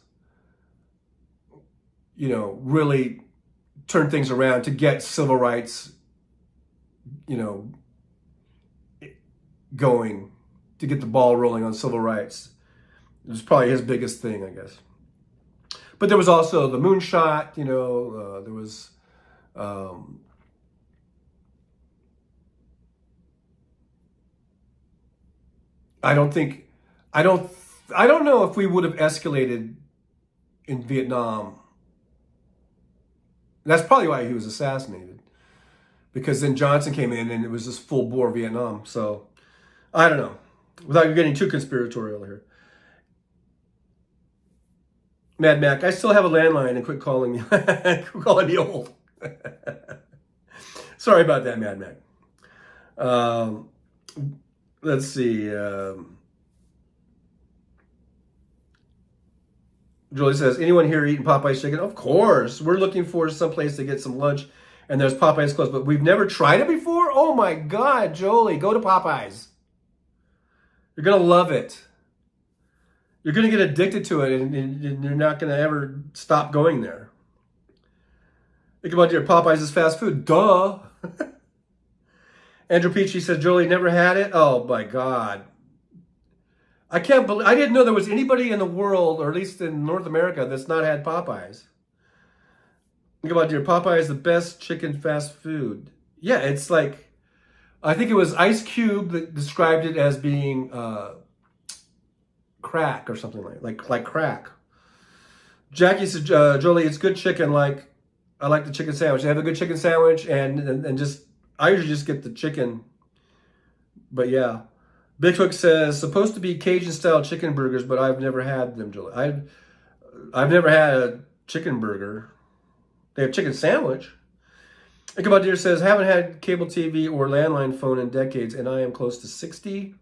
really turned things around to get civil rights, going, to get the ball rolling on civil rights. It was probably his biggest thing, I guess. But there was also the moonshot, there was, I don't know if we would have escalated in Vietnam. That's probably why he was assassinated, because then Johnson came in and it was just full bore Vietnam. So I don't know, without getting too conspiratorial here. Mad Mac, I still have a landline, and quit calling me old. Sorry about that, Mad Mac. Let's see. Julie says, anyone here eating Popeye's chicken? Of course. We're looking for some place to get some lunch, and there's Popeye's close, but we've never tried it before? Oh my God, Jolie, go to Popeye's. You're going to love it. You're going to get addicted to it, and you're not going to ever stop going there. Think about your Popeye's is fast food. Duh. Andrew Peachy says, Jolie, never had it? Oh my God. I can't believe I didn't know there was anybody in the world, or at least in North America, that's not had Popeyes. Think about it, dear. Popeyes the best chicken fast food. Yeah, it's like I think it was Ice Cube that described it as being crack or something like crack. Jackie said, Jolie, it's good chicken. Like I like the chicken sandwich. They have a good chicken sandwich, and just I usually just get the chicken. But yeah, Big Hook says supposed to be Cajun style chicken burgers, but I've never had them, Jolie. I've never had a chicken burger. They have chicken sandwich. Ichabod Deer says haven't had cable TV or landline phone in decades, and I am close to 60.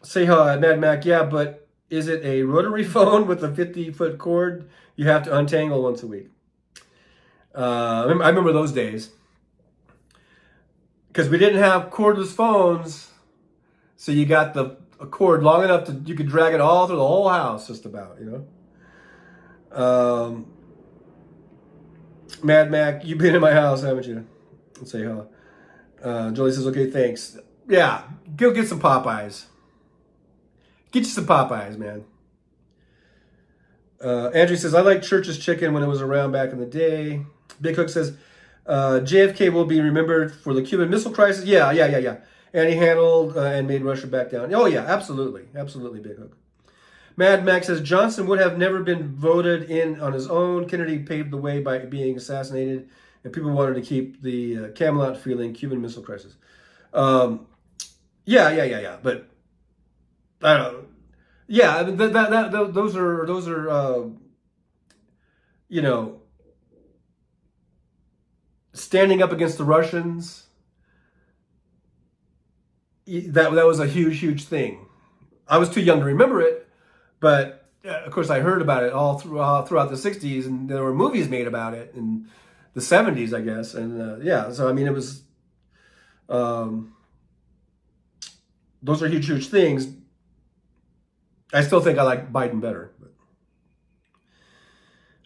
Say hi, Mad Mac. Yeah, but is it a rotary phone with a 50-foot cord you have to untangle once a week? I remember those days. Because we didn't have cordless phones, so you got a cord long enough that you could drag it all through the whole house, just about, you know? Mad Mac, you've been in my house, haven't you? Let's say hi. Jolie says, okay, thanks. Yeah, go get some Popeyes. Get you some Popeyes, man. Andrew says, I like Church's chicken when it was around back in the day. Big Hook says, JFK will be remembered for the Cuban Missile Crisis. Yeah. And he handled and made Russia back down. Oh, yeah, absolutely. Absolutely, Big Hook. Mad Max says, Johnson would have never been voted in on his own. Kennedy paved the way by being assassinated, and people wanted to keep the Camelot feeling Cuban Missile Crisis. Yeah. But I don't know. Yeah, those are you know, standing up against the Russians. That was a huge thing. I was too young to remember it, but of course I heard about it all throughout the 60s, and there were movies made about it in the 70s, I guess. And yeah, so I mean, it was those are huge things. I still think I like Biden better.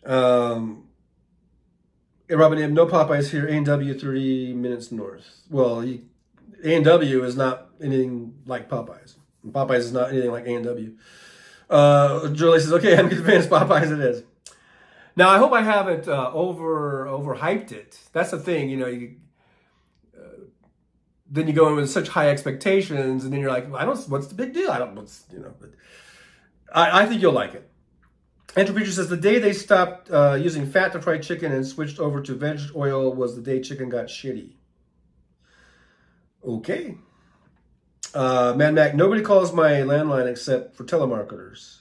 Robin M, no Popeyes here. A&W 30 minutes north. Well, A&W is not anything like Popeyes. Popeyes is not anything like A&W. Julie says, okay, I'm convinced Popeyes it is. Now, I hope I haven't overhyped it. That's the thing, you know. Then you go in with such high expectations, and then you're like, what's the big deal? But I think you'll like it. Andrew Preacher says, the day they stopped using fat to fry chicken and switched over to veg oil was the day chicken got shitty. Okay. Mad Mac, nobody calls my landline except for telemarketers.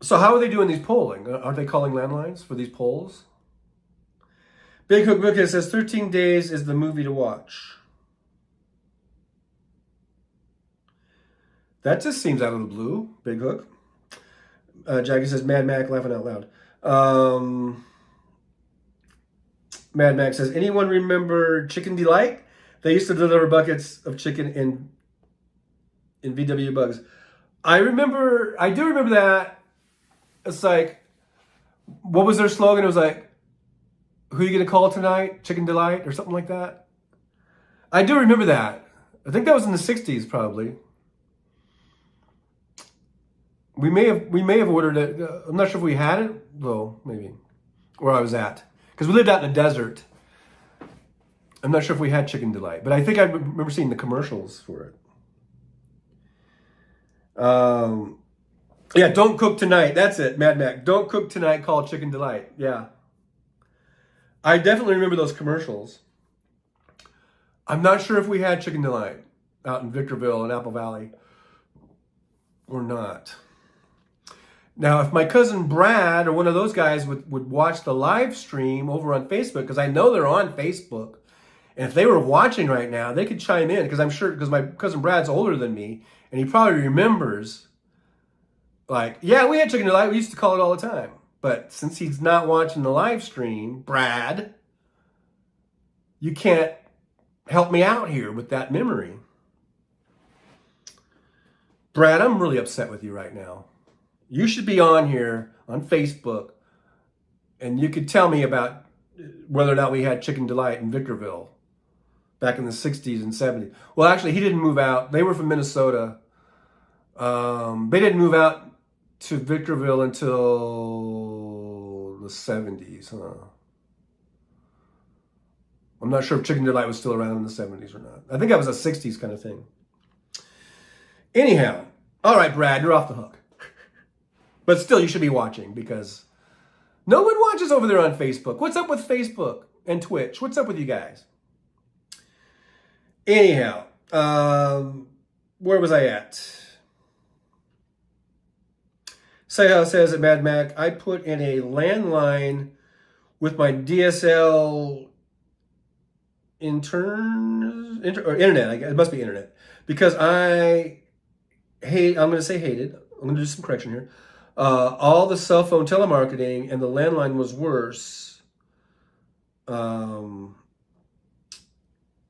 So how are they doing these polling? Are they calling landlines for these polls? Big Hook Bookhead says 13 Days is the movie to watch. That just seems out of the blue, Big Hook. Jackie says, Mad Mac laughing out loud. Mad Mac says, anyone remember Chicken Delight? They used to deliver buckets of chicken in VW Bugs. I do remember that. It's like, what was their slogan? It was like, who are you going to call tonight? Chicken Delight or something like that. I do remember that. I think that was in the 60s probably. We may have ordered it. I'm not sure if we had it, though, maybe, where I was at. Because we lived out in the desert. I'm not sure if we had Chicken Delight, but I think I remember seeing the commercials for it. Yeah, don't cook tonight. That's it, Mad Mac. Don't cook tonight, call Chicken Delight. Yeah. I definitely remember those commercials. I'm not sure if we had Chicken Delight out in Victorville and Apple Valley or not. Now, if my cousin Brad or one of those guys would watch the live stream over on Facebook, because I know they're on Facebook, and if they were watching right now, they could chime in, because I'm sure, because my cousin Brad's older than me, and he probably remembers, like, yeah, we had Chicken Delight, we used to call it all the time. But since he's not watching the live stream, Brad, you can't help me out here with that memory. Brad, I'm really upset with you right now. You should be on here on Facebook, and you could tell me about whether or not we had Chicken Delight in Victorville back in the 60s and 70s. Well, actually, he didn't move out. They were from Minnesota. They didn't move out to Victorville until the 70s, huh? I'm not sure if Chicken Delight was still around in the 70s or not. I think that was a 60s kind of thing. Anyhow, all right, Brad, you're off the hook. But still, you should be watching because no one watches over there on Facebook. What's up with Facebook and Twitch? What's up with you guys? Anyhow, where was I at? Sayha says at Mad Mac, I put in a landline with my DSL internet. It must be internet. Because I'm going to say hated. I'm going to do some correction here. All the cell phone telemarketing and the landline was worse.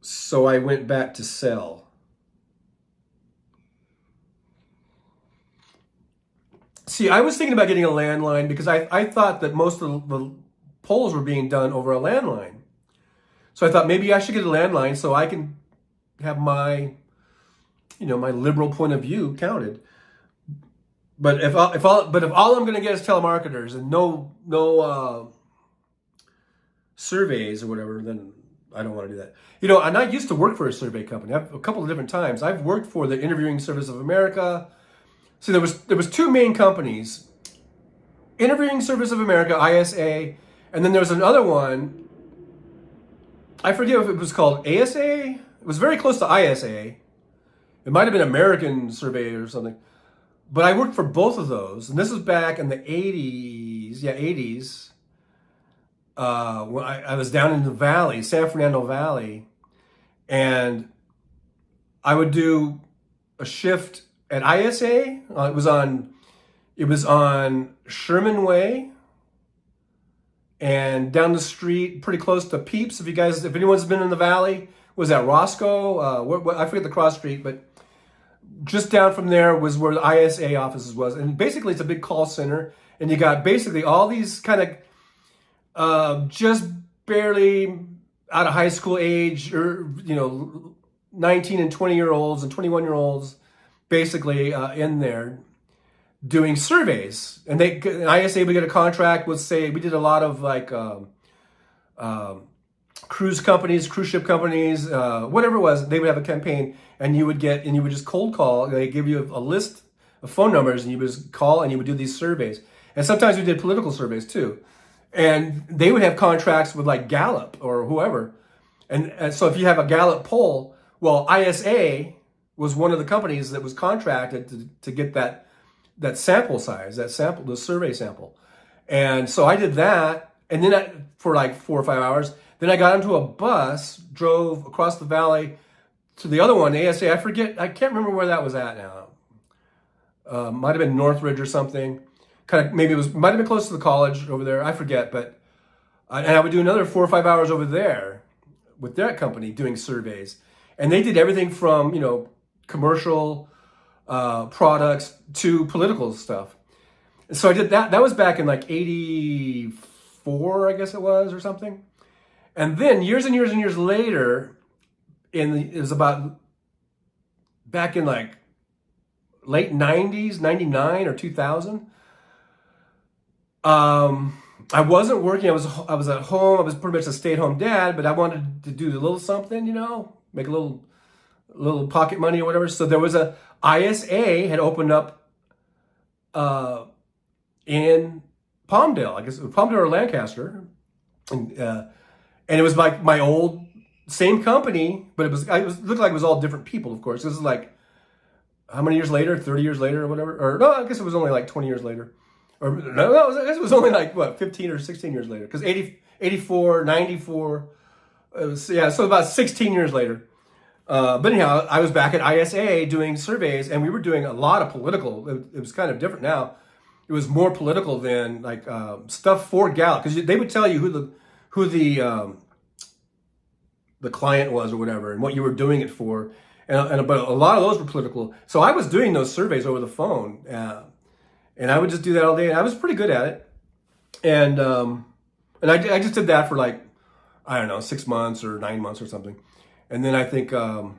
So I went back to cell. See, I was thinking about getting a landline because I thought that most of the polls were being done over a landline. So I thought maybe I should get a landline so I can have my liberal point of view counted. But if all I'm going to get is telemarketers and no surveys or whatever, then I don't want to do that. And I used to work for a survey company. A couple of different times. I've worked for the Interviewing Service of America. See, there was two main companies: Interviewing Service of America, ISA, and then there was another one. I forget if it was called ASA. It was very close to ISA. It might have been American Survey or something. But I worked for both of those, and this was back in the 80s. Yeah, 80s. When I was down in the valley, San Fernando Valley, and I would do a shift at ISA. It was on Sherman Way, and down the street, pretty close to Peeps. If anyone's been in the valley, was that Roscoe? I forget the cross street, but just down from there was where the ISA offices was. And basically it's a big call center, and you got basically all these kind of just barely out of high school age, or 19 and 20-year-olds and 21-year-olds basically in there doing surveys. And ISA would get a contract with, say, we did a lot of like cruise ship companies, whatever it was. They would have a campaign, and you would just cold call. They give you a list of phone numbers, and you would just call, and you would do these surveys. And sometimes we did political surveys too. And they would have contracts with like Gallup or whoever. And so if you have a Gallup poll, well, ISA was one of the companies that was contracted to get that sample size, the survey sample. And so I did that, and then for like 4 or 5 hours. Then I got into a bus, drove across the valley to the other one, ASA. I can't remember where that was at now. Might have been Northridge or something. Might have been close to the college over there. I forget, and I would do another 4 or 5 hours over there with that company doing surveys. And they did everything from, commercial products to political stuff. And so I did that. That was back in like 84, I guess it was, or something. And then years and years and years later, it was about back in like late 90s, 99 or 2000. I wasn't working. I was at home. I was pretty much a stay-at-home dad, but I wanted to do a little something, make a little pocket money or whatever. So there was a ISA had opened up in Palmdale, I guess Palmdale or Lancaster, and it was like my old same company, but it looked like it was all different people. Of course, this is like how many years later? 30 years later or whatever? Or no, I guess it was only like 20 years later. Or no, I guess it was only like 15 or 16 years later, because 84, 94, so about 16 years later. But anyhow, I was back at ISA doing surveys, and we were doing a lot of political. It was kind of different now. It was more political than like stuff for Gallup, because they would tell you who the client was or whatever, and what you were doing it for, but a lot of those were political. So I was doing those surveys over the phone, and I would just do that all day, and I was pretty good at it. And And I just did that for like, I don't know, 6 months or 9 months or something. And then I think not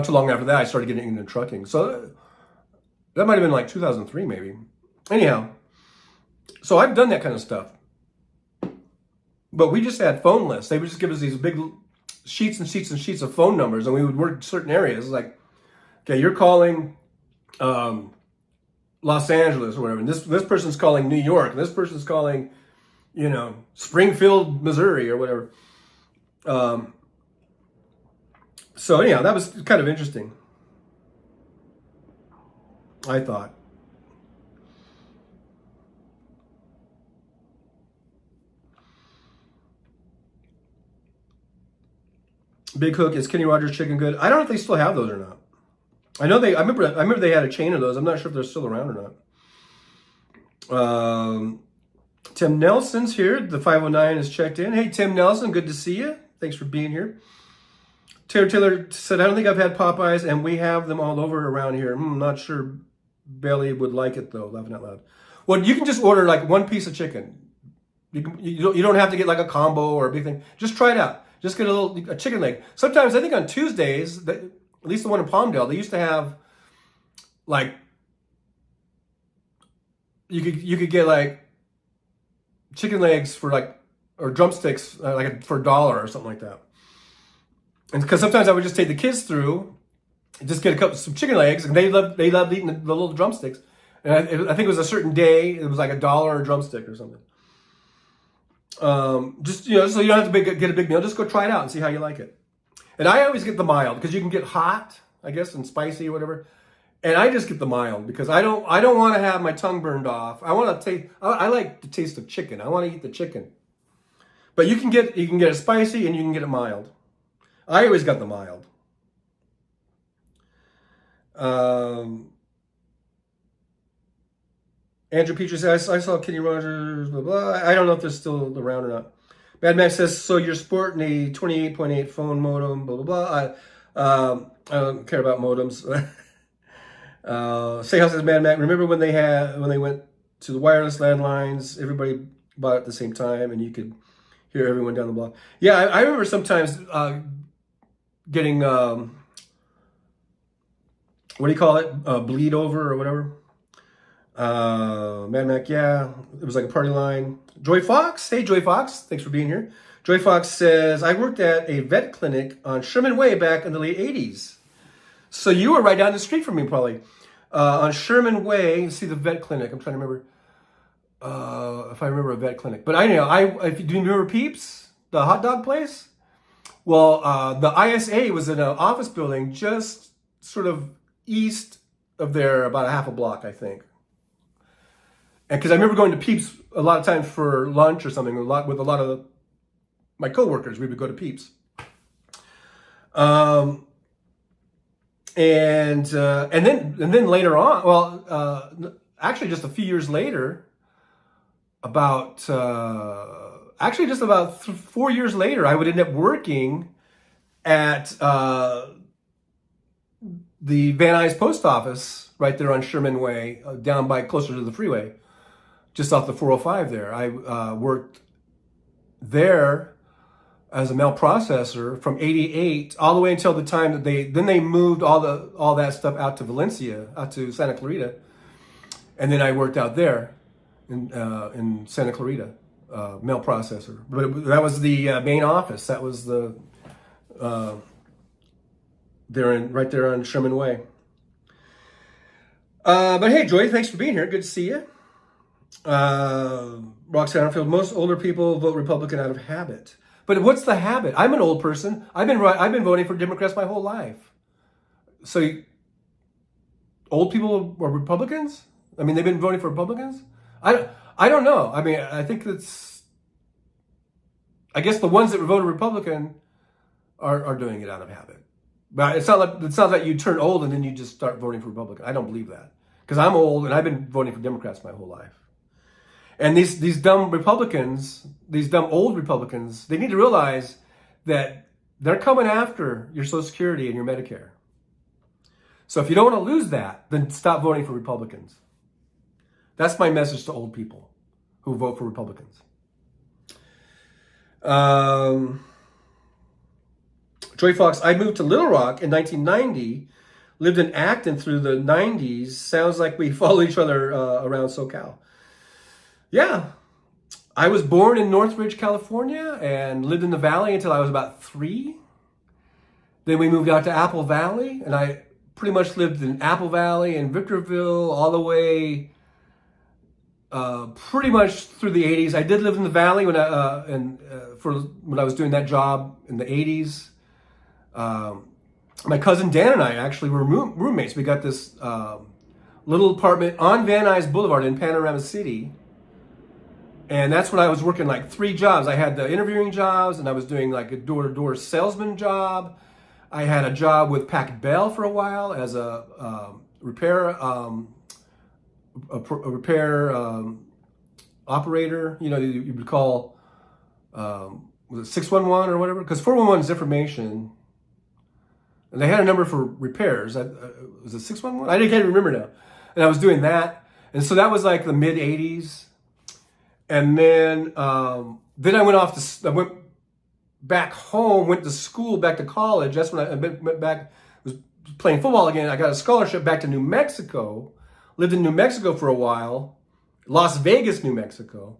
too long after that, I started getting into trucking. So that might have been like 2003 maybe. Anyhow, so I've done that kind of stuff. But we just had phone lists. They would just give us these big sheets and sheets and sheets of phone numbers, and we would work certain areas. Like, okay, you're calling Los Angeles or whatever, and this person's calling New York, and this person's calling, Springfield, Missouri or whatever. So anyhow, that was kind of interesting, I thought. Big Hook, is Kenny Rogers chicken good? I don't know if they still have those or not. I remember they had a chain of those. I'm not sure if they're still around or not. Tim Nelson's here. The 509 is checked in. Hey, Tim Nelson, good to see you. Thanks for being here. Taylor said, I don't think I've had Popeyes, and we have them all over around here. Not sure Bailey would like it, though, laughing out loud. Well, you can just order like one piece of chicken. You don't have to get like a combo or a big thing. Just try it out. Just get a chicken leg. Sometimes, I think on Tuesdays, at least the one in Palmdale, they used to have like, you could get like chicken legs for like, or drumsticks for $1 or something like that. And because sometimes I would just take the kids through, just get some chicken legs, and they loved eating the little drumsticks. And I think it was a certain day, it was like $1 a drumstick or something. Just so you don't have to get a big meal. Just go try it out and see how you like it. And I always get the mild because you can get hot, I guess, and spicy or whatever. And I just get the mild because I don't want to have my tongue burned off. I want to taste. I like the taste of chicken. I want to eat the chicken. But you can get it spicy and you can get it mild. I always got the mild. Andrew Petrie says, I saw Kenny Rogers, blah, blah. I don't know if they're still around or not. Mad Max says, so you're sporting a 28.8 phone modem, blah, blah, blah. I don't care about modems. Sayhouse says, Mad Max, remember when they went to the wireless landlines, everybody bought it at the same time and you could hear everyone down the block. Yeah, I remember sometimes getting, what do you call it? Bleed over or whatever. Mad Mac, yeah, it was like a party line. Joy Fox, hey Joy Fox, thanks for being here. Joy Fox says, I worked at a vet clinic on Sherman Way back in the late 80s. So you were right down the street from me, probably. On Sherman Way, you see the vet clinic. I'm trying to remember if I remember a vet clinic. But do you remember Peeps, the hot dog place? Well, the ISA was in an office building just sort of east of there, about a half a block, I think. And because I remember going to Peeps a lot of times for lunch or something, with a lot of my coworkers, we would go to Peeps. And then later on, well, actually just a few years later, about 4 years later, I would end up working at the Van Nuys Post Office right there on Sherman Way, down by closer to the freeway, just off the 405 there. I worked there as a mail processor from 88 all the way until the time that they moved all that stuff out to Valencia, out to Santa Clarita, and then I worked out there in Santa Clarita, mail processor. But that was the main office. That was the right there on Sherman Way. But hey, Joy, thanks for being here. Good to see you. Roxanne Arfield, most older people vote Republican out of habit. But what's the habit? I'm an old person. I've been voting for Democrats my whole life. So old people are Republicans? I mean, they've been voting for Republicans? I don't know. I mean, I think I guess the ones that voted Republican are doing it out of habit. But it's not like you turn old and then you just start voting for Republican. I don't believe that. Because I'm old and I've been voting for Democrats my whole life. And these dumb Republicans, these dumb old Republicans, they need to realize that they're coming after your Social Security and your Medicare. So if you don't want to lose that, then stop voting for Republicans. That's my message to old people who vote for Republicans. Joy Fox, I moved to Little Rock in 1990, lived in Acton through the 90s. Sounds like we follow each other around SoCal. Yeah, I was born in Northridge, California, and lived in the Valley until I was about 3. Then we moved out to Apple Valley, and I pretty much lived in Apple Valley and Victorville all the way pretty much through the 80s. I did live in the Valley when I was doing that job in the 80s. My cousin Dan and I actually were roommates. We got this little apartment on Van Nuys Boulevard in Panorama City. And that's when I was working like 3 jobs. I had the interviewing jobs, and I was doing like a door-to-door salesman job. I had a job with Packard Bell for a while as a repair operator. You know, you would call was it 611 or whatever? Because 411 is information, and they had a number for repairs. Was it 611? I can't remember now. And I was doing that, and so that was like the mid '80s. And then I went back home, went to school, back to college. That's when I went back, was playing football again. I got a scholarship back to New Mexico, lived in New Mexico for a while, Las Vegas, New Mexico.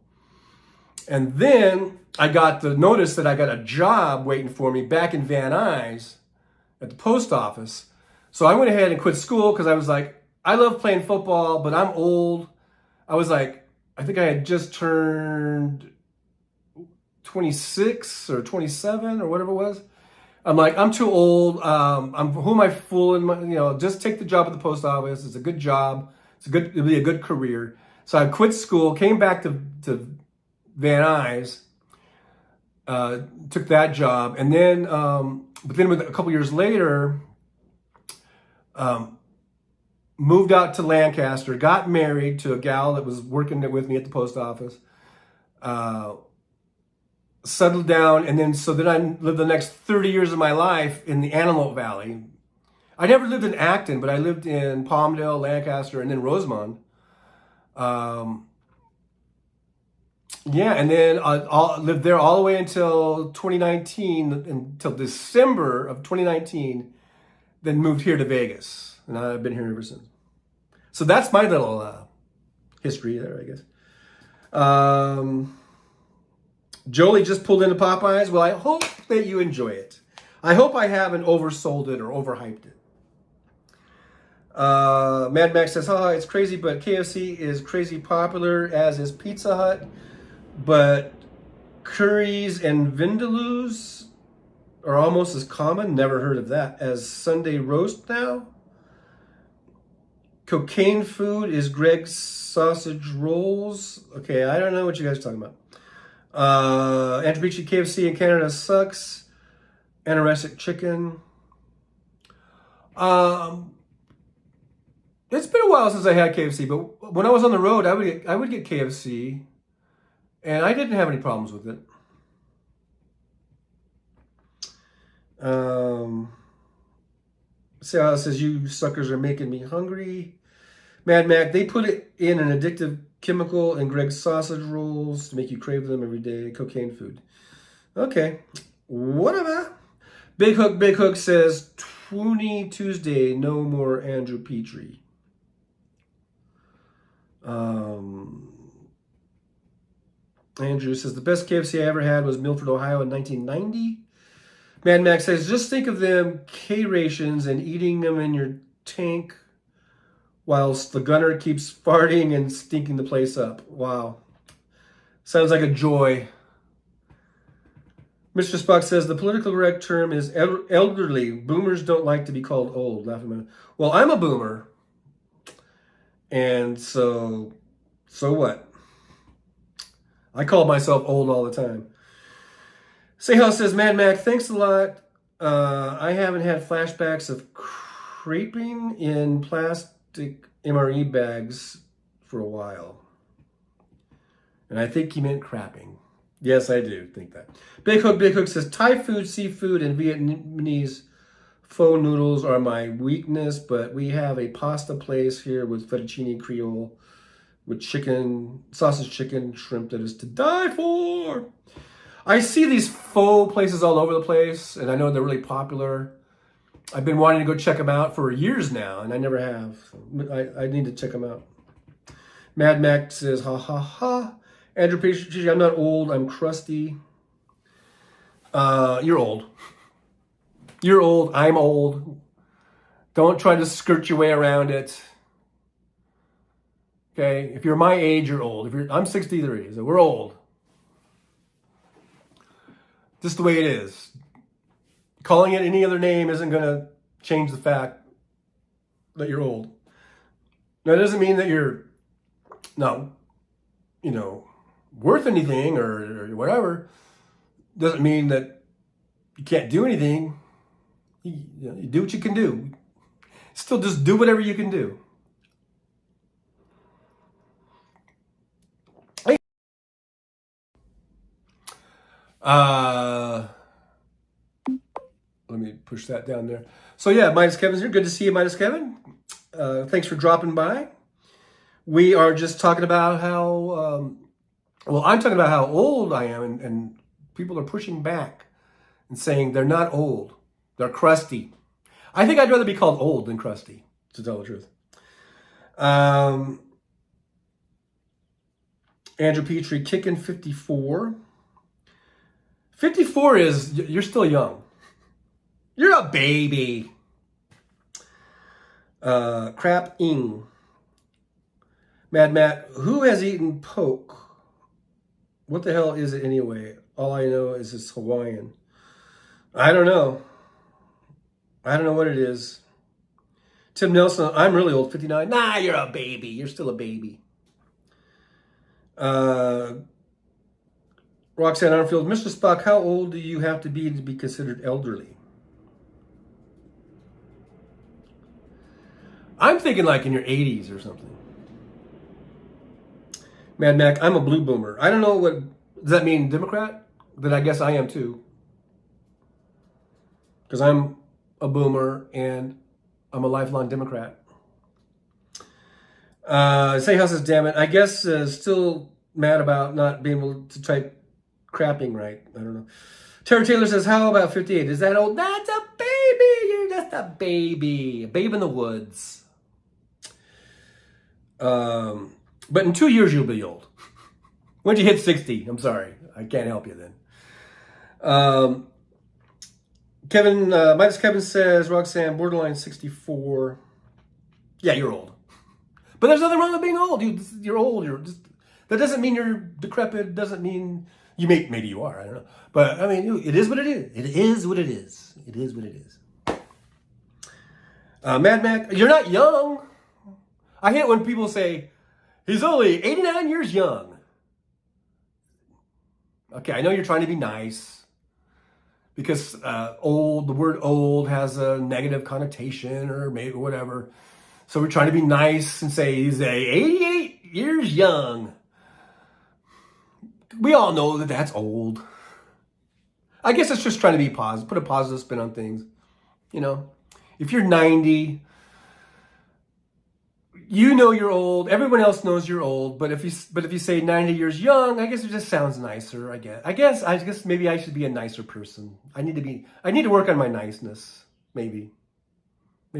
And then I got the notice that I got a job waiting for me back in Van Nuys at the post office. So I went ahead and quit school because I was like, I love playing football, but I'm old. I was like, I think I had just turned 26 or 27 or whatever it was. I'm like, I'm too old. Who am I fooling? Just take the job at the post office. It's a good job. It'll be a good career. So I quit school, came back to Van Nuys, took that job, and then, but then a couple years later, moved out to Lancaster, got married to a gal that was working with me at the post office, settled down, and then I lived the next 30 years of my life in the Antelope Valley. I never lived in Acton, but I lived in Palmdale, Lancaster, and then Rosemont. And then I lived there all the way until 2019, until December of 2019, then moved here to Vegas. And I've been here ever since. So that's my little history there, I guess. Jolie just pulled into Popeyes. Well, I hope that you enjoy it. I hope I haven't oversold it or overhyped it. Mad Max says, it's crazy, but KFC is crazy popular, as is Pizza Hut. But curries and vindaloos are almost as common, never heard of that, as Sunday roast now. Cocaine food is Greg's sausage rolls. Okay, I don't know what you guys are talking about. Antropici KFC in Canada sucks. Anorexic chicken. It's been a while since I had KFC, but when I was on the road, I would get KFC, and I didn't have any problems with it. Sarah says, you suckers are making me hungry. Mad Mac, they put it in an addictive chemical in Greg's sausage rolls to make you crave them every day. Cocaine food. Okay, whatever. Big Hook says, Twoonie Tuesday, no more Andrew Petrie. Andrew says, the best KFC I ever had was Milford, Ohio in 1990. Mad Max says, just think of them K-rations and eating them in your tank whilst the gunner keeps farting and stinking the place up. Wow. Sounds like a joy. Mr. Spock says, the political correct term is elderly. Boomers don't like to be called old. Well, I'm a boomer. And so what? I call myself old all the time. Sayhouse says, Mad Mac, thanks a lot. I haven't had flashbacks of craping in plastic MRE bags for a while. And I think he meant crapping. Yes, I do think that. Big Hook says, Thai food, seafood, and Vietnamese pho noodles are my weakness, but we have a pasta place here with fettuccine Creole with chicken, sausage chicken, shrimp that is to die for. I see these faux places all over the place, and I know they're really popular. I've been wanting to go check them out for years now, and I never have. I need to check them out. Mad Max says, ha ha ha. Andrew Petrie, I'm not old, I'm crusty. You're old. You're old, I'm old. Don't try to skirt your way around it. Okay, if you're my age, you're old. I'm 63, so we're old. Just the way it is. Calling it any other name isn't going to change the fact that you're old. Now, it doesn't mean that you're not, worth anything or whatever. Doesn't mean that you can't do anything. You do what you can do. Still just do whatever you can do. Let me push that down there. So yeah, Midas Kevin's here. Good to see you, Midas Kevin. Thanks for dropping by. We are just talking about how, I'm talking about how old I am, and people are pushing back and saying they're not old. They're crusty. I think I'd rather be called old than crusty, to tell the truth. Andrew Petrie, kicking 54. 54 is, you're still young. You're a baby. Crap-ing. Mad Matt, who has eaten poke? What the hell is it anyway? All I know is it's Hawaiian. I don't know. I don't know what it is. Tim Nelson, I'm really old, 59. Nah, you're a baby. You're still a baby. Roxanne Armfield, Mr. Spock, how old do you have to be considered elderly? I'm thinking like in your 80s or something. Mad Mac, I'm a blue boomer. I don't know what, does that mean Democrat? Then I guess I am too. Because I'm a boomer and I'm a lifelong Democrat. Say House says, damn it. I guess still mad about not being able to type crapping right. I don't know. Tara Taylor says, how about 58? Is that old? That's a baby. You're just a baby. A babe in the woods. But in 2 years, you'll be old. When you hit 60, I'm sorry. I can't help you then. Kevin, Midas Kevin says, Roxanne, borderline 64. Yeah, you're old. But there's nothing wrong with being old. You're old. That doesn't mean you're decrepit. Doesn't mean maybe you are. I don't know. But I mean, it is what it is. It is what it is. It is what it is. Mad Mac, you're not young. I hate when people say, he's only 89 years young. Okay, I know you're trying to be nice. Because the word old has a negative connotation or maybe whatever. So we're trying to be nice and say he's 88 years young. We all know that that's old. I guess it's just trying to be positive, put a positive spin on things. If you're 90, you know you're old. Everyone else knows you're old. But if you say 90 years young, I guess it just sounds nicer. I guess maybe I should be a nicer person. I need to work on my niceness. Maybe I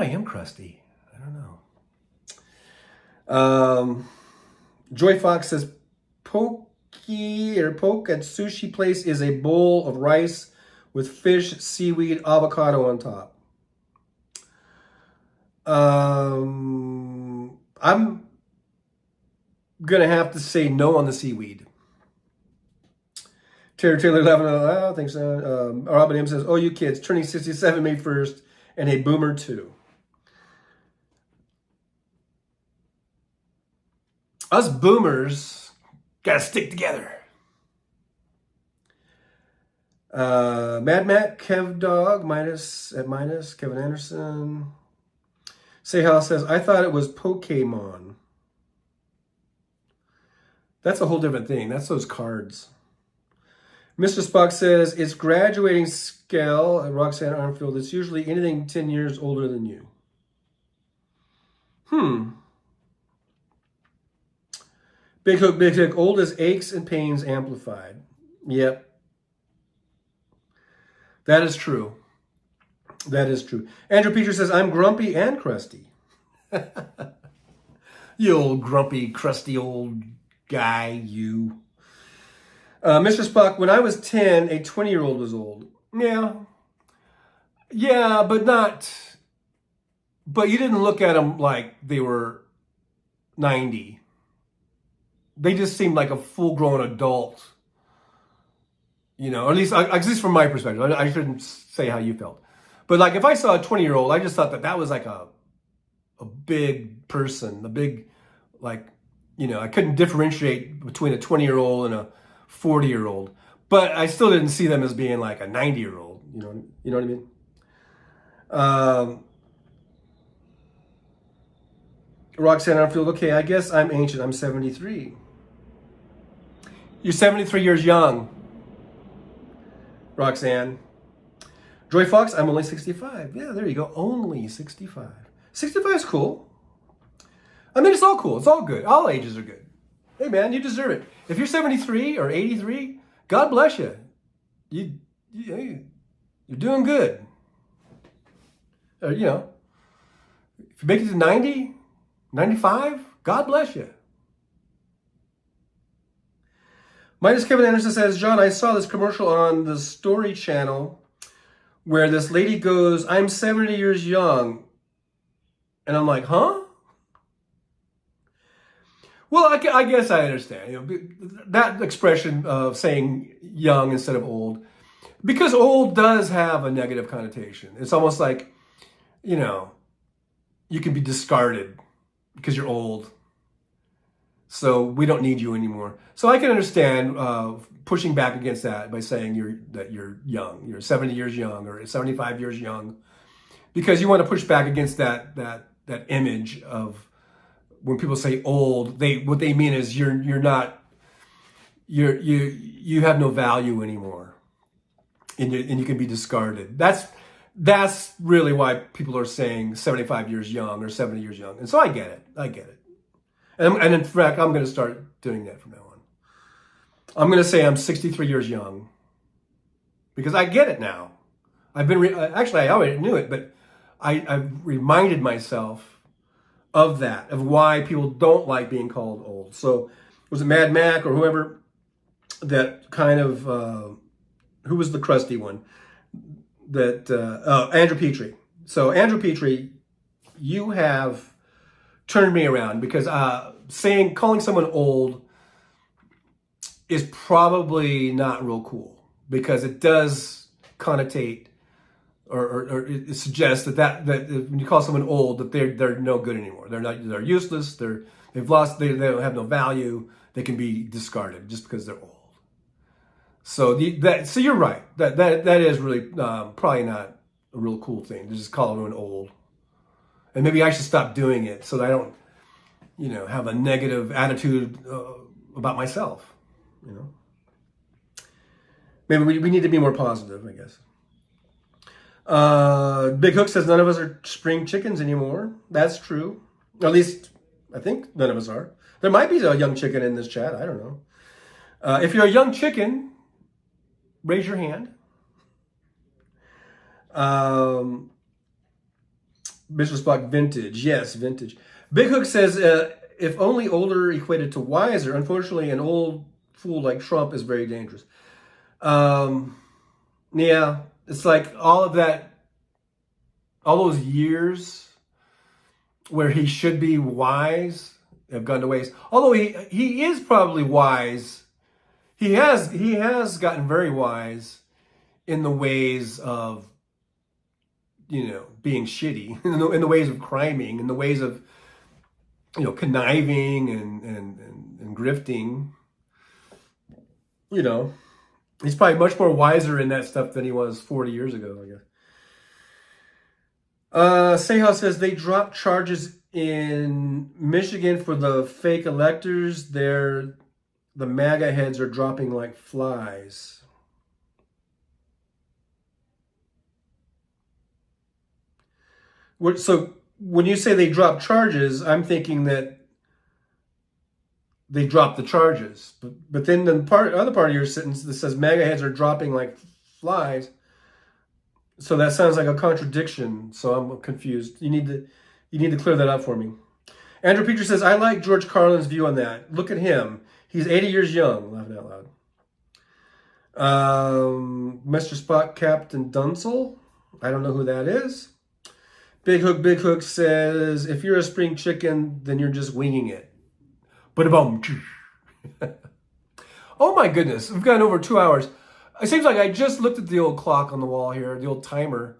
am crusty. I don't know. Joy Fox says, poke at sushi place is a bowl of rice with fish, seaweed, avocado on top. I'm gonna have to say no on the seaweed. Terry Taylor 11, I don't think so. Robin M says, oh, you kids, turning 67 May 1st, and a boomer too. Us boomers gotta stick together. Mad Matt, Kev Dog, minus, Kevin Anderson. Sehal says, I thought it was Pokemon. That's a whole different thing. That's those cards. Mr. Spock says, it's graduating scale at Roxanne Armfield. It's usually anything 10 years older than you. Big Hook, old as aches and pains amplified. Yep. That is true. That is true. Andrew Petrie says, I'm grumpy and crusty. You old grumpy, crusty old guy, you. Mr. Spock, when I was 10, a 20-year-old was old. Yeah. Yeah, but not... But you didn't look at them like they were 90. They just seemed like a full-grown adult. You know, or at least from my perspective. I shouldn't say how you felt. But like if I saw a 20-year-old, I just thought that was like a big person, a big, like, you know, I couldn't differentiate between a 20-year-old and a 40-year-old. But I still didn't see them as being like a 90-year-old. You know what I mean? Roxanne, I feel okay. I guess I'm ancient. I'm 73. You're 73 years young, Roxanne. Joy Fox, I'm only 65. Yeah, there you go. Only 65. 65 is cool. I mean, it's all cool. It's all good. All ages are good. Hey, man, you deserve it. If you're 73 or 83, God bless you. You're doing good. You know, if you make it to 90, 95, God bless you. Minus Kevin Anderson says, John, I saw this commercial on the Story Channel where this lady goes, I'm 70 years young. And I'm like, huh? Well, I guess I understand. You know, that expression of saying young instead of old, because old does have a negative connotation. It's almost like, you know, you can be discarded because you're old. So we don't need you anymore. So I can understand pushing back against that by saying you're young, you're 70 years young or 75 years young, because you want to push back against that image of when people say old. What they mean is you have no value anymore, and you can be discarded. That's really why people are saying 75 years young or 70 years young. And so I get it. And in fact, I'm going to start doing that from now on. I'm going to say I'm 63 years young because I get it now. Actually, I already knew it, but I've reminded myself of that, of why people don't like being called old. So was it Mad Mac or whoever that kind of, who was the crusty one? Andrew Petrie. So Andrew Petrie, you have turned me around because calling someone old is probably not real cool, because it does connotate or it suggests that when you call someone old, that they're no good anymore. They're useless. They don't have no value. They can be discarded just because they're old. So so you're right. That is really probably not a real cool thing to just call everyone old. And maybe I should stop doing it so that I don't, have a negative attitude about myself. Maybe we need to be more positive, I guess. Big Hook says none of us are spring chickens anymore. That's true. At least I think none of us are. There might be a young chicken in this chat. I don't know. If you're a young chicken, raise your hand. Mr. Spock, vintage. Yes, vintage. Big Hook says, if only older equated to wiser, unfortunately, an old fool like Trump is very dangerous. Yeah, it's like all those years where he should be wise have gone to waste. Although he is probably wise. He has gotten very wise in the ways of, being shitty, in the ways of criming, in the ways of, conniving and grifting. He's probably much more wiser in that stuff than he was 40 years ago, I guess. Seha says they dropped charges in Michigan for the fake electors. The MAGA heads are dropping like flies. So when you say they dropped charges, I'm thinking that they dropped the charges. But then the other part of your sentence that says MAGA heads are dropping like flies. So that sounds like a contradiction. So I'm confused. You need to clear that up for me. Andrew Petrie says, I like George Carlin's view on that. Look at him. He's 80 years young. Laughing out loud. Mr. Spot Captain Dunsel. I don't know who that is. Big Hook says, if you're a spring chicken, then you're just winging it. Ba-da-bum. Oh my goodness. We've gone over 2 hours. It seems like I just looked at the old clock on the wall here, the old timer,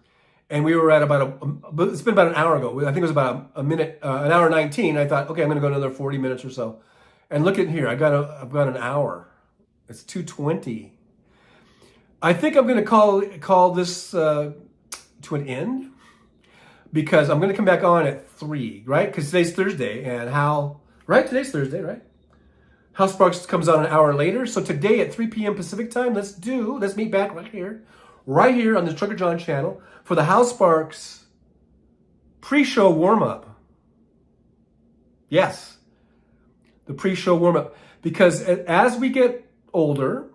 and we were at it's been about an hour ago. I think it was about a minute, an hour 19. I thought, okay, I'm going to go another 40 minutes or so. And look at here, I've got an hour. It's 2:20. I think I'm going to call this to an end because I'm going to come back on at 3, right? Because today's Thursday, and today's Thursday, right? Hal Sparks comes on an hour later. So today at 3 p.m. Pacific time, let's meet back right here on the Trucker John channel for the Hal Sparks pre-show warm-up. Yes, the pre-show warm-up. Because as we get older,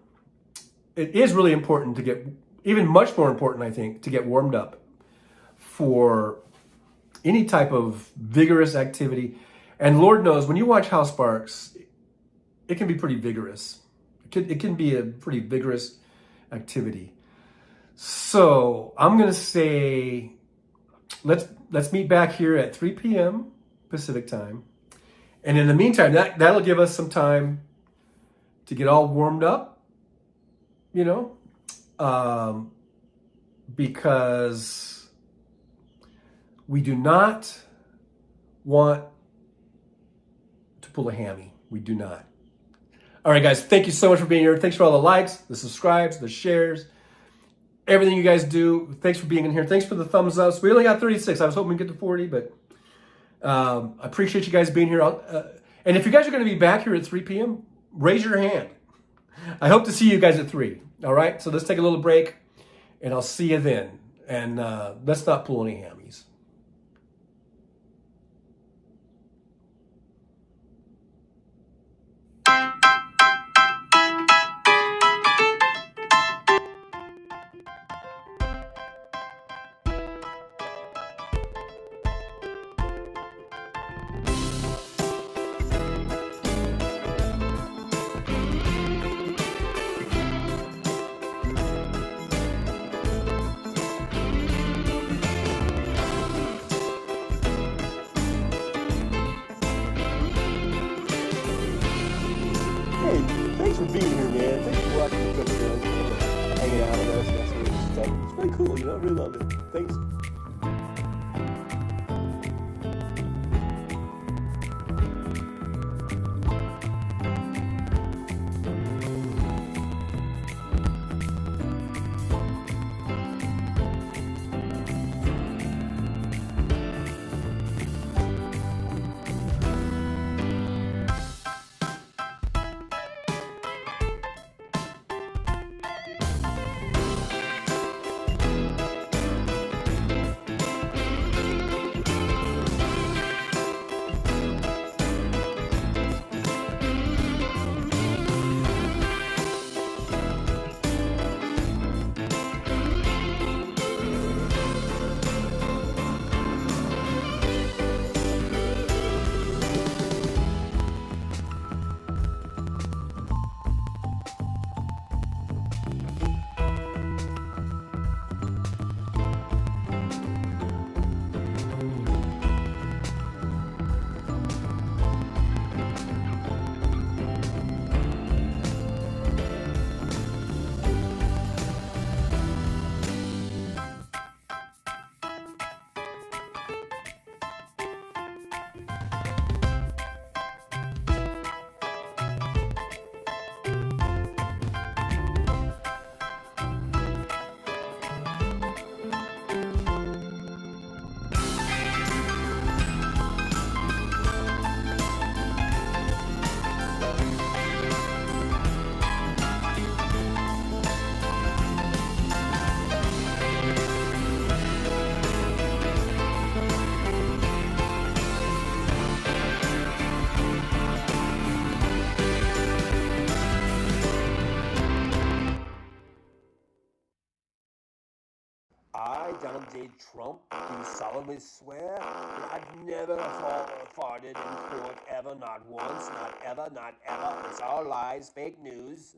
it is really important to get, even much more important, I think, to get warmed up for any type of vigorous activity. And Lord knows, when you watch Hal Sparks, it can be pretty vigorous. It can be a pretty vigorous activity. So I'm going to say, let's meet back here at 3 p.m. Pacific time. And in the meantime, that'll give us some time to get all warmed up, because we do not want to pull a hammy. We do not. All right, guys, thank you so much for being here. Thanks for all the likes, the subscribes, the shares, everything you guys do. Thanks for being in here. Thanks for the thumbs ups. We only got 36. I was hoping we'd get to 40, but I appreciate you guys being here. And if you guys are going to be back here at 3 p.m., raise your hand. I hope to see you guys at 3. All right, so let's take a little break, and I'll see you then. And let's not pull any hammies. Hey, thanks for being here, man. Thanks for watching the Trucker John, hanging out with us. That's really stuff. It's pretty cool, I really love it. Thanks. Donald J. Trump, do solemnly swear that I've never farted in court ever, not once, not ever, not ever. It's all lies, fake news.